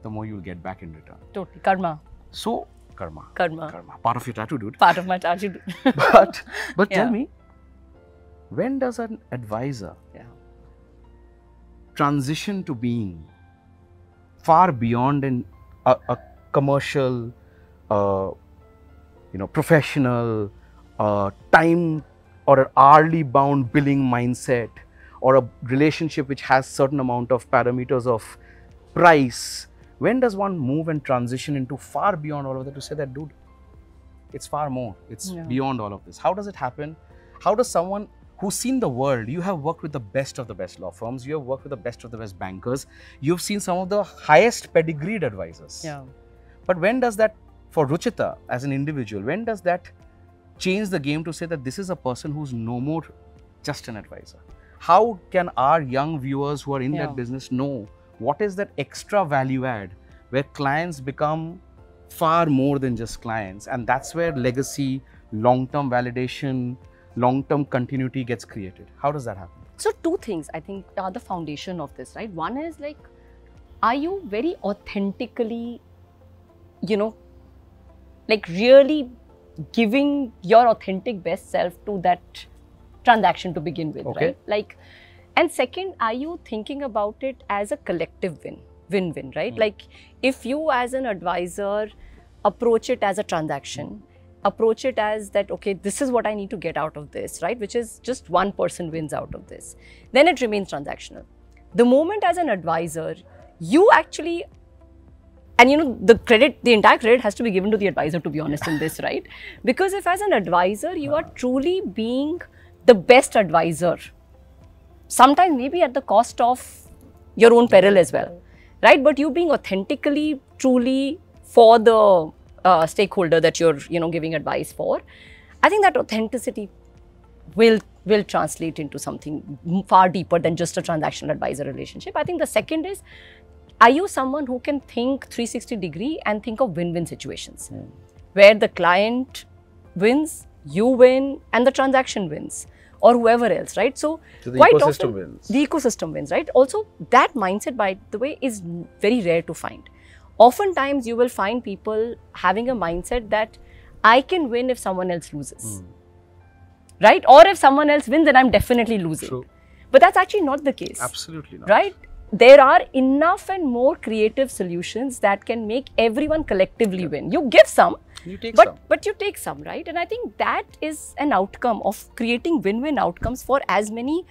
the more you'll get back in return. Totally. Karma. So, karma. Karma. Part of your tattoo, dude. Part of my tattoo. But Yeah. tell me, when does an advisor Yeah. transition to being far beyond a commercial, professional, time or an hourly bound billing mindset, or a relationship which has certain amount of parameters of price? When does one move and transition into far beyond all of that to say that, dude, it's far more, it's Yeah. beyond all of this? How does it happen? How does someone who's seen the world, you have worked with the best of the best law firms, you have worked with the best of the best bankers, you've seen some of the highest pedigreed advisors. Yeah. But when does that, for Ruchita as an individual, when does that change the game to say that this is a person who's no more just an advisor? How can our young viewers who are in Yeah. that business know what is that extra value add where clients become far more than just clients? And that's where legacy, long-term validation, long-term continuity gets created. How does that happen? So two things I think are the foundation of this, right? One is like, are you very authentically, like really giving your authentic best self to that transaction to begin with, Okay. right? Like, and second, are you thinking about it as a collective win-win, right? Like, if you as an advisor approach it as a transaction, approach it as that, okay, this is what I need to get out of this, right? Which is just one person wins out of this. Then it remains transactional. The moment as an advisor, you actually, and the entire credit has to be given to the advisor, to be honest, in this, right? Because if as an advisor, you are truly being the best advisor, sometimes maybe at the cost of your own peril as well, right? But you being authentically, truly for the stakeholder that you're, giving advice for, I think that authenticity will translate into something far deeper than just a transactional advisor relationship. I think the second is, are you someone who can think 360 degree and think of win-win situations where the client wins, you win, and the transaction wins, or whoever else, right? So the quite ecosystem often, wins. The ecosystem wins, right? Also, that mindset, by the way, is very rare to find. Oftentimes, you will find people having a mindset that I can win if someone else loses, right? Or if someone else wins, then I'm definitely losing. True. But that's actually not the case. Absolutely not. Right? There are enough and more creative solutions that can make everyone collectively win. You give some, You take some. but you take some, right? And I think that is an outcome of creating win-win outcomes for as many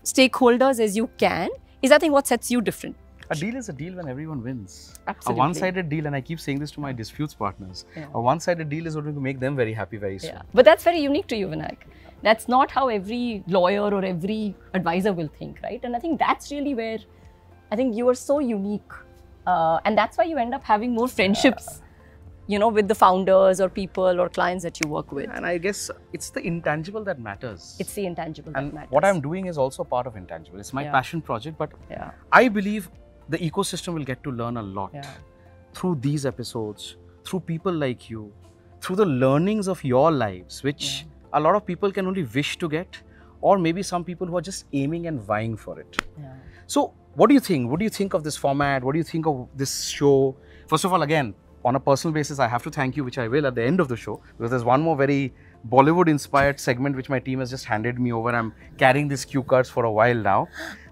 stakeholders as you can, is I think what sets you different. A deal is a deal when everyone wins. Absolutely. A one-sided deal, and I keep saying this to my disputes partners, Yeah. a one-sided deal is going to make them very happy very soon. Yeah. But that's very unique to you, Vinayak. That's not how every lawyer or every advisor will think, right? And I think that's really where I think you are so unique. And that's why you end up having more friendships, with the founders or people or clients that you work with. And I guess it's the intangible that matters. It's the intangible that And matters. what I'm doing is also part of intangible. It's my Yeah. passion project, but Yeah. I believe the ecosystem will get to learn a lot Yeah. through these episodes, through people like you, through the learnings of your lives, which a lot of people can only wish to get, or maybe some people who are just aiming and vying for it. Yeah. So what do you think? What do you think of this format? What do you think of this show? First of all, again, on a personal basis, I have to thank you, which I will at the end of the show, because there's one more very Bollywood-inspired segment which my team has just handed me over. I'm carrying these cue cards for a while now.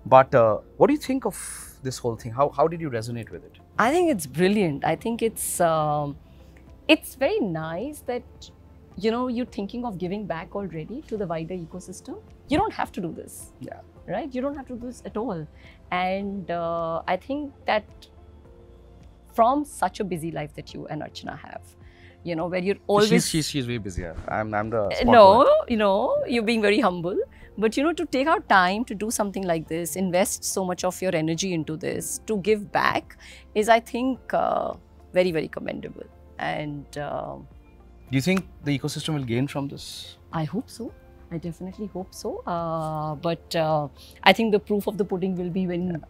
But what do you think of this whole thing? How did you resonate with it? I think it's brilliant. I think it's very nice that, you know, you're thinking of giving back already to the wider ecosystem. You don't have to do this. Yeah. Right? You don't have to do this at all. And I think that from such a busy life that you and Archana have, you know, where you're always... She's way busier. I'm the spotlight. No, you know, you're being very humble. But, you know, to take out time to do something like this, invest so much of your energy into this, to give back is, I think, very, very commendable. And do you think the ecosystem will gain from this? I hope so. I definitely hope so. But I think the proof of the pudding will be when,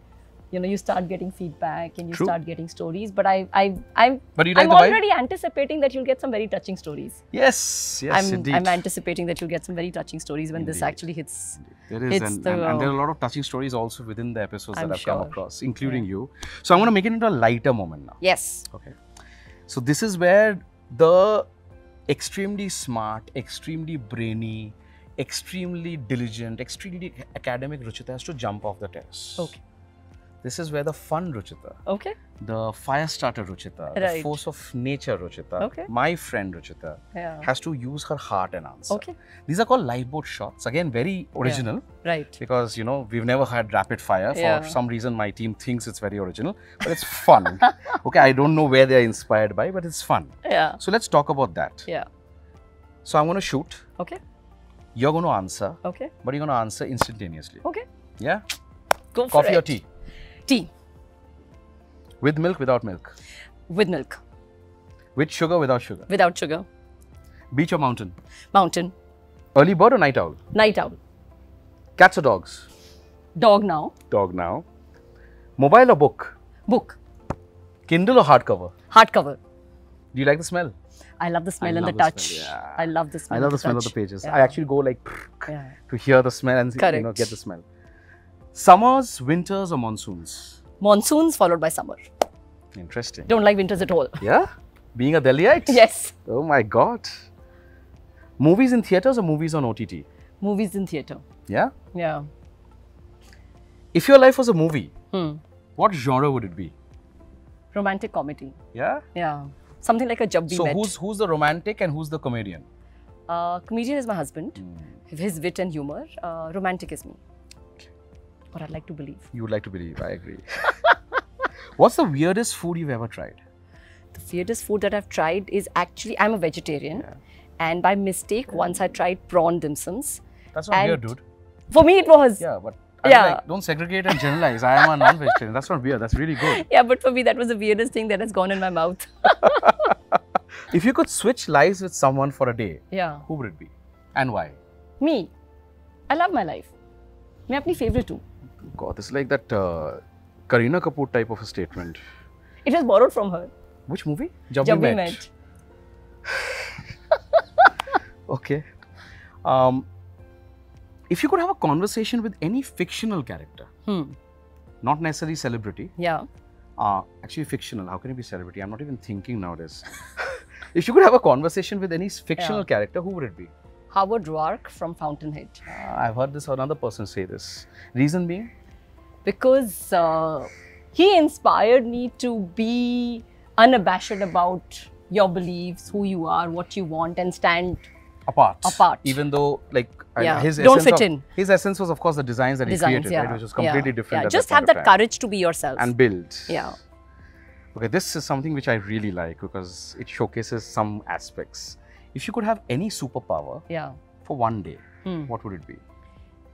you know, you start getting feedback and you start getting stories. But I'm already anticipating that you'll get some very touching stories. Yes, indeed. I'm anticipating that you'll get some very touching stories when this actually hits. There is, and there are a lot of touching stories also within the episodes that I've come across, including you. So I'm going to make it into a lighter moment now. Yes. Okay. So this is where the extremely smart, extremely brainy, extremely diligent, extremely academic Ruchita has to jump off the terrace. Okay. This is where the fun Ruchita, the fire starter Ruchita, the force of nature Ruchita, my friend Ruchita, has to use her heart and answer. Okay. These are called Lifeboat Shots. Again, very original. Right. Because, you know, we've never had rapid fire. For some reason, my team thinks it's very original, but it's fun. Okay, I don't know where they're inspired by, but it's fun. Yeah. So let's talk about that. Yeah. So I'm going to shoot. Okay. You're going to answer. Okay. But you're going to answer instantaneously. Okay. Yeah? Go for Coffee it. or tea? Tea. With milk, without milk? With milk. With sugar, without sugar? Without sugar. Beach or mountain? Mountain. Early bird or night owl? Night owl. Cats or dogs? Dog now. Dog now. Mobile or book? Book. Kindle or hardcover? Hardcover. Do you like the smell? I love the smell and the touch. I love the smell. I love the smell of the pages. I actually go like to hear the smell and Correct. You know, get the smell. Summers, winters or monsoons? Monsoons followed by summer. Interesting. Don't like winters at all. Yeah? Being a Delhiite? Yes. Oh my God. Movies in theatres or movies on OTT? Movies in theatre. Yeah? Yeah. If your life was a movie, what genre would it be? Romantic comedy. Yeah? Yeah. Something like a Jab We Met. So who's the romantic and who's the comedian? Comedian is my husband. His wit and humor. Romantic is me. Or I'd like to believe. You would like to believe, I agree. What's the weirdest food you've ever tried? The weirdest food that I've tried is actually, I'm a vegetarian. Yeah. And by mistake, once I tried prawn dim sums. That's not weird, dude. For me, it was. Yeah, but like, don't segregate and generalize. I am a non-vegetarian. That's not weird. That's really good. Yeah, but for me, that was the weirdest thing that has gone in my mouth. If you could switch lives with someone for a day, who would it be? And why? Me. I love my life. I'm my favorite too. God, this is like that Kareena Kapoor type of a statement. It was borrowed from her. Which movie? Jab We Met. Okay. If you could have a conversation with any fictional character, not necessarily celebrity. Yeah. Actually fictional. How can it be celebrity? I'm not even thinking nowadays. If you could have a conversation with any fictional character, who would it be? Howard Roark from Fountainhead. I've heard this another person say this. Reason being? Because he inspired me to be unabashed about your beliefs, who you are, what you want, and stand apart. Even though, like, his don't fit in. His essence was, of course, the designs that he created, right? Which was completely different. Yeah. Just have that courage to be yourself. And build. Yeah. Okay, this is something which I really like because it showcases some aspects. If you could have any superpower for one day, what would it be?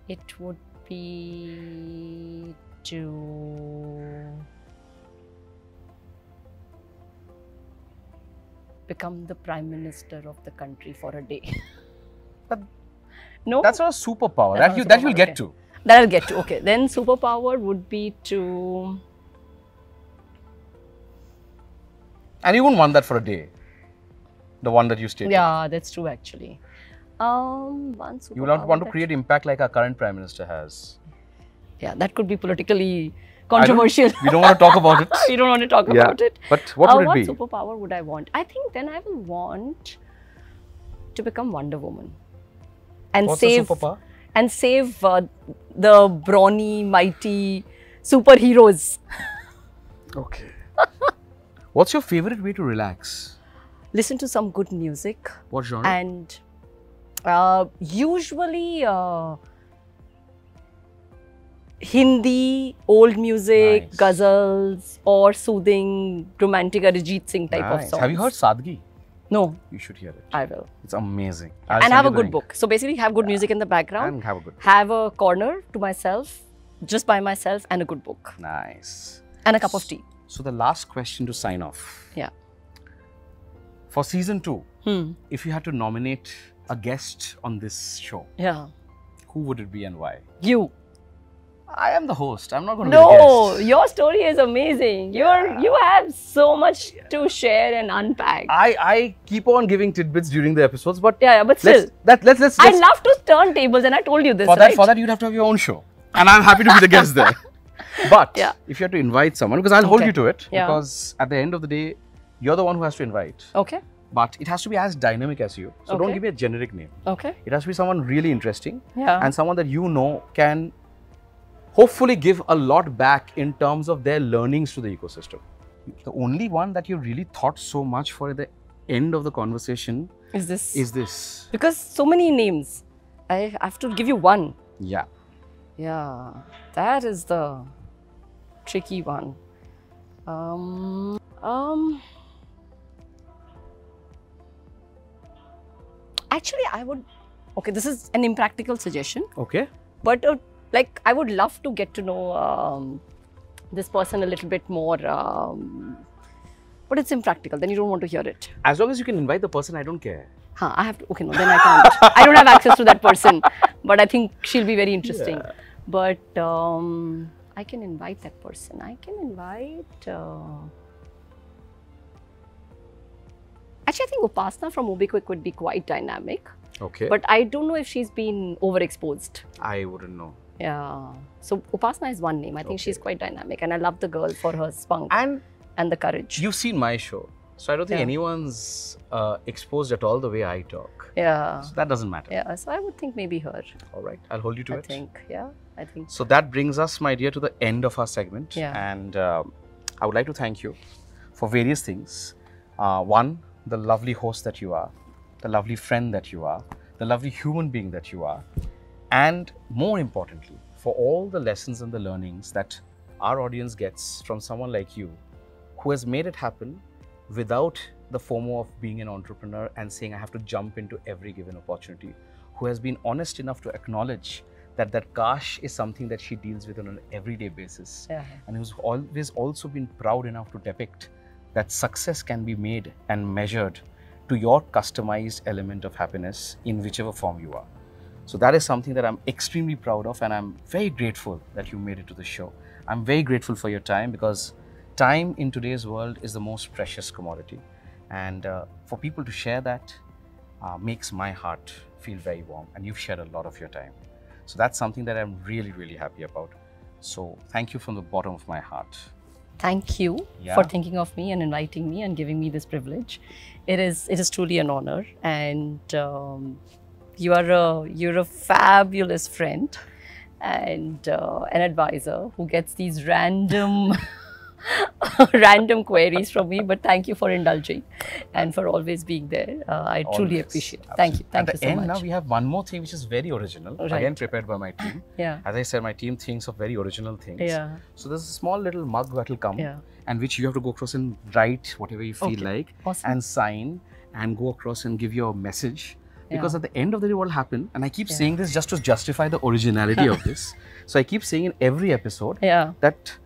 It would be to become the Prime Minister of the country for a day. But no? That's not a superpower. That you'll get to. That I'll get to. Okay. Then superpower would be to... And you wouldn't want that for a day. The one that you stated. Yeah, that's true actually. One superpower. You want to create impact like our current Prime Minister has. Yeah, that could be politically controversial. We don't want to talk about it. We don't want to talk about it. But what would it be? What superpower would I want? I think then I will want to become Wonder Woman. And What's save the superpower? And save the brawny, mighty superheroes. Okay. What's your favorite way to relax? Listen to some good music. What genre? And usually Hindi, old music, ghazals, or soothing, romantic Arijit Singh type of songs. Have you heard Sadgi? No. You should hear it. I will. It's amazing. And have a good book. So basically have good music in the background. And have a good book. Have a corner to myself, just by myself, and a good book. Nice. And a cup of tea. So the last question to sign off. Yeah. For season 2, if you had to nominate a guest on this show, who would it be and why? You. I am the host. I'm not going to be the guest. No, your story is amazing. You have so much to share and unpack. I keep on giving tidbits during the episodes, but but still, let's I love to turn tables, and I told you this. For that, you'd have to have your own show, and I'm happy to be the guest there. But if you have to invite someone, because I'll hold you to it, because at the end of the day, you're the one who has to invite. Okay. But it has to be as dynamic as you. So don't give me a generic name. Okay. It has to be someone really interesting, and someone that you know can hopefully give a lot back in terms of their learnings to the ecosystem. The only one that you really thought so much for at the end of the conversation is this. Because so many names. I have to give you one. Yeah. Yeah. That is the tricky one. Actually, I would... Okay, this is an impractical suggestion. Okay. But like, I would love to get to know this person a little bit more, but it's impractical, then you don't want to hear it. As long as you can invite the person, I don't care. I have to, okay, no, then I can't. I don't have access to that person, but I think she'll be very interesting. Yeah. But I can invite that person. I can invite... Actually, I think Upasana from MobiKwik would be quite dynamic. Okay. But I don't know if she's been overexposed. I wouldn't know. Yeah. So Upasana is one name. I think she's quite dynamic, and I love the girl for her spunk and the courage. You've seen my show, so I don't think anyone's exposed at all the way I talk. Yeah. So that doesn't matter. Yeah. So I would think maybe her. All right. I'll hold you to it. I think. So that brings us, my dear, to the end of our segment. Yeah. And I would like to thank you for various things. One, the lovely host that you are, the lovely friend that you are, the lovely human being that you are, and more importantly, for all the lessons and the learnings that our audience gets from someone like you, who has made it happen without the FOMO of being an entrepreneur and saying I have to jump into every given opportunity, who has been honest enough to acknowledge that cash is something that she deals with on an everyday basis, and who's always also been proud enough to depict that success can be made and measured to your customized element of happiness in whichever form you are. So that is something that I'm extremely proud of, and I'm very grateful that you made it to the show. I'm very grateful for your time, because time in today's world is the most precious commodity. And for people to share that makes my heart feel very warm, and you've shared a lot of your time. So that's something that I'm really, really happy about. So thank you from the bottom of my heart. Thank you for thinking of me and inviting me and giving me this privilege. It is truly an honor, and you're a fabulous friend and an advisor who gets these random random queries from me. But thank you for indulging and for always being there. I truly appreciate it. Thank you. Thank you so much. At the end, now we have one more thing which is very original. Again, prepared by my team. As I said, my team thinks of very original things. So there's a small little mug that will come, and which you have to go across and write whatever you feel like, and sign and go across and give your message. Because at the end of the day, what will happen, and I keep saying this just to justify the originality of this. So I keep saying in every episode that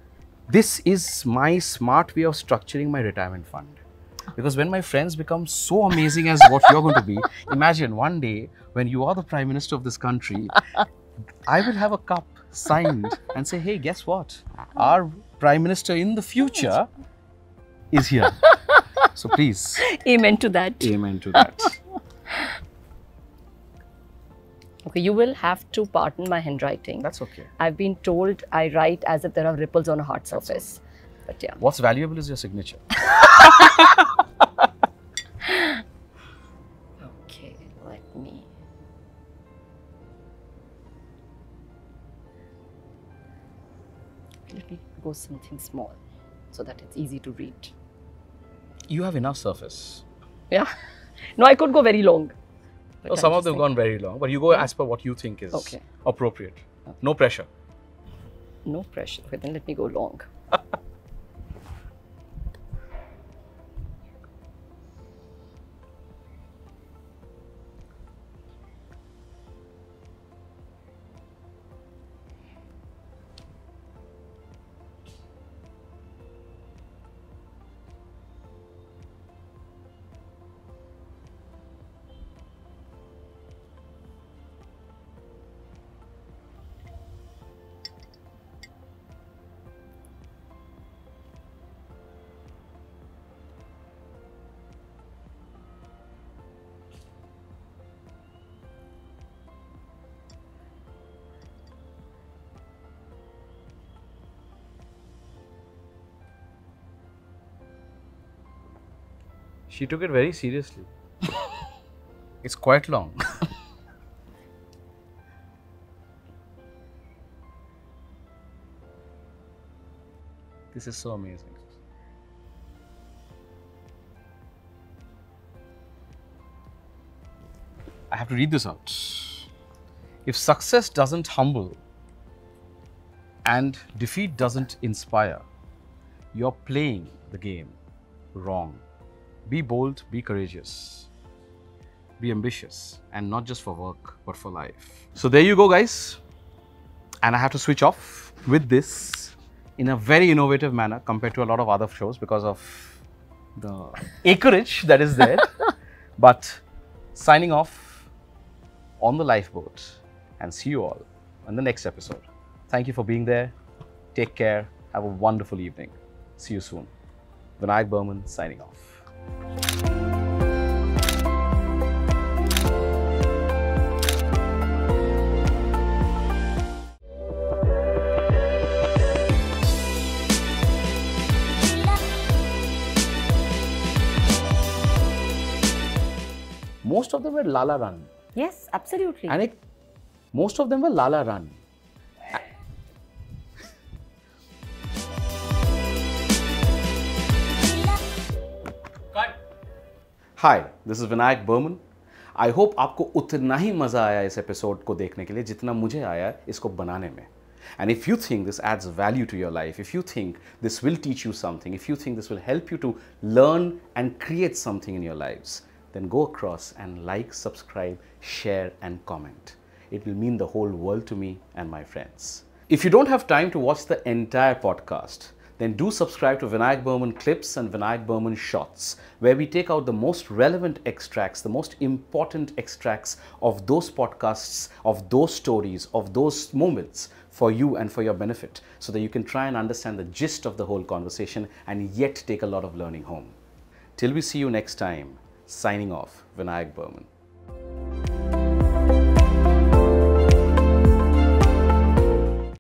this is my smart way of structuring my retirement fund. Because when my friends become so amazing as what you're going to be, imagine one day when you are the Prime Minister of this country, I will have a cup signed and say, hey, guess what? Our Prime Minister in the future is here. So please, Amen to that. amen to that. Okay, you will have to pardon my handwriting. That's okay. I've been told I write as if there are ripples on a hard surface. But yeah. What's valuable is your signature. Okay, let me. Let me go something small so that it's easy to read. You have enough surface. Yeah. No, I could go very long. But No, I'm some of just them have saying- gone very long, but you go as per what you think is Okay. appropriate. No pressure. No pressure. Okay, then let me go long. She took it very seriously. It's quite long. This is so amazing. I have to read this out. If success doesn't humble and defeat doesn't inspire, you're playing the game wrong. Be bold, be courageous, be ambitious, and not just for work, but for life. So there you go, guys. And I have to switch off with this in a very innovative manner compared to a lot of other shows because of the acreage that is there. But signing off on the lifeboat, and see you all on the next episode. Thank you for being there. Take care. Have a wonderful evening. See you soon. Vinayak Burman signing off. Most of them were Lala Run. Yes, absolutely. And most of them were Lala Run. Cut. Hi, this is Vinayak Burman. I hope आपको उतना ही मजा आया इस episode को देखने के लिए जितना मुझे आया इसको बनाने में. And if you think this adds value to your life, if you think this will teach you something, if you think this will help you to learn and create something in your lives, then go across and like, subscribe, share and comment. It will mean the whole world to me and my friends. If you don't have time to watch the entire podcast, then do subscribe to Vinayak Burman Clips and Vinayak Burman Shots, where we take out the most relevant extracts, the most important extracts of those podcasts, of those stories, of those moments for you and for your benefit, so that you can try and understand the gist of the whole conversation and yet take a lot of learning home. Till we see you next time, signing off, Vinayak Burman.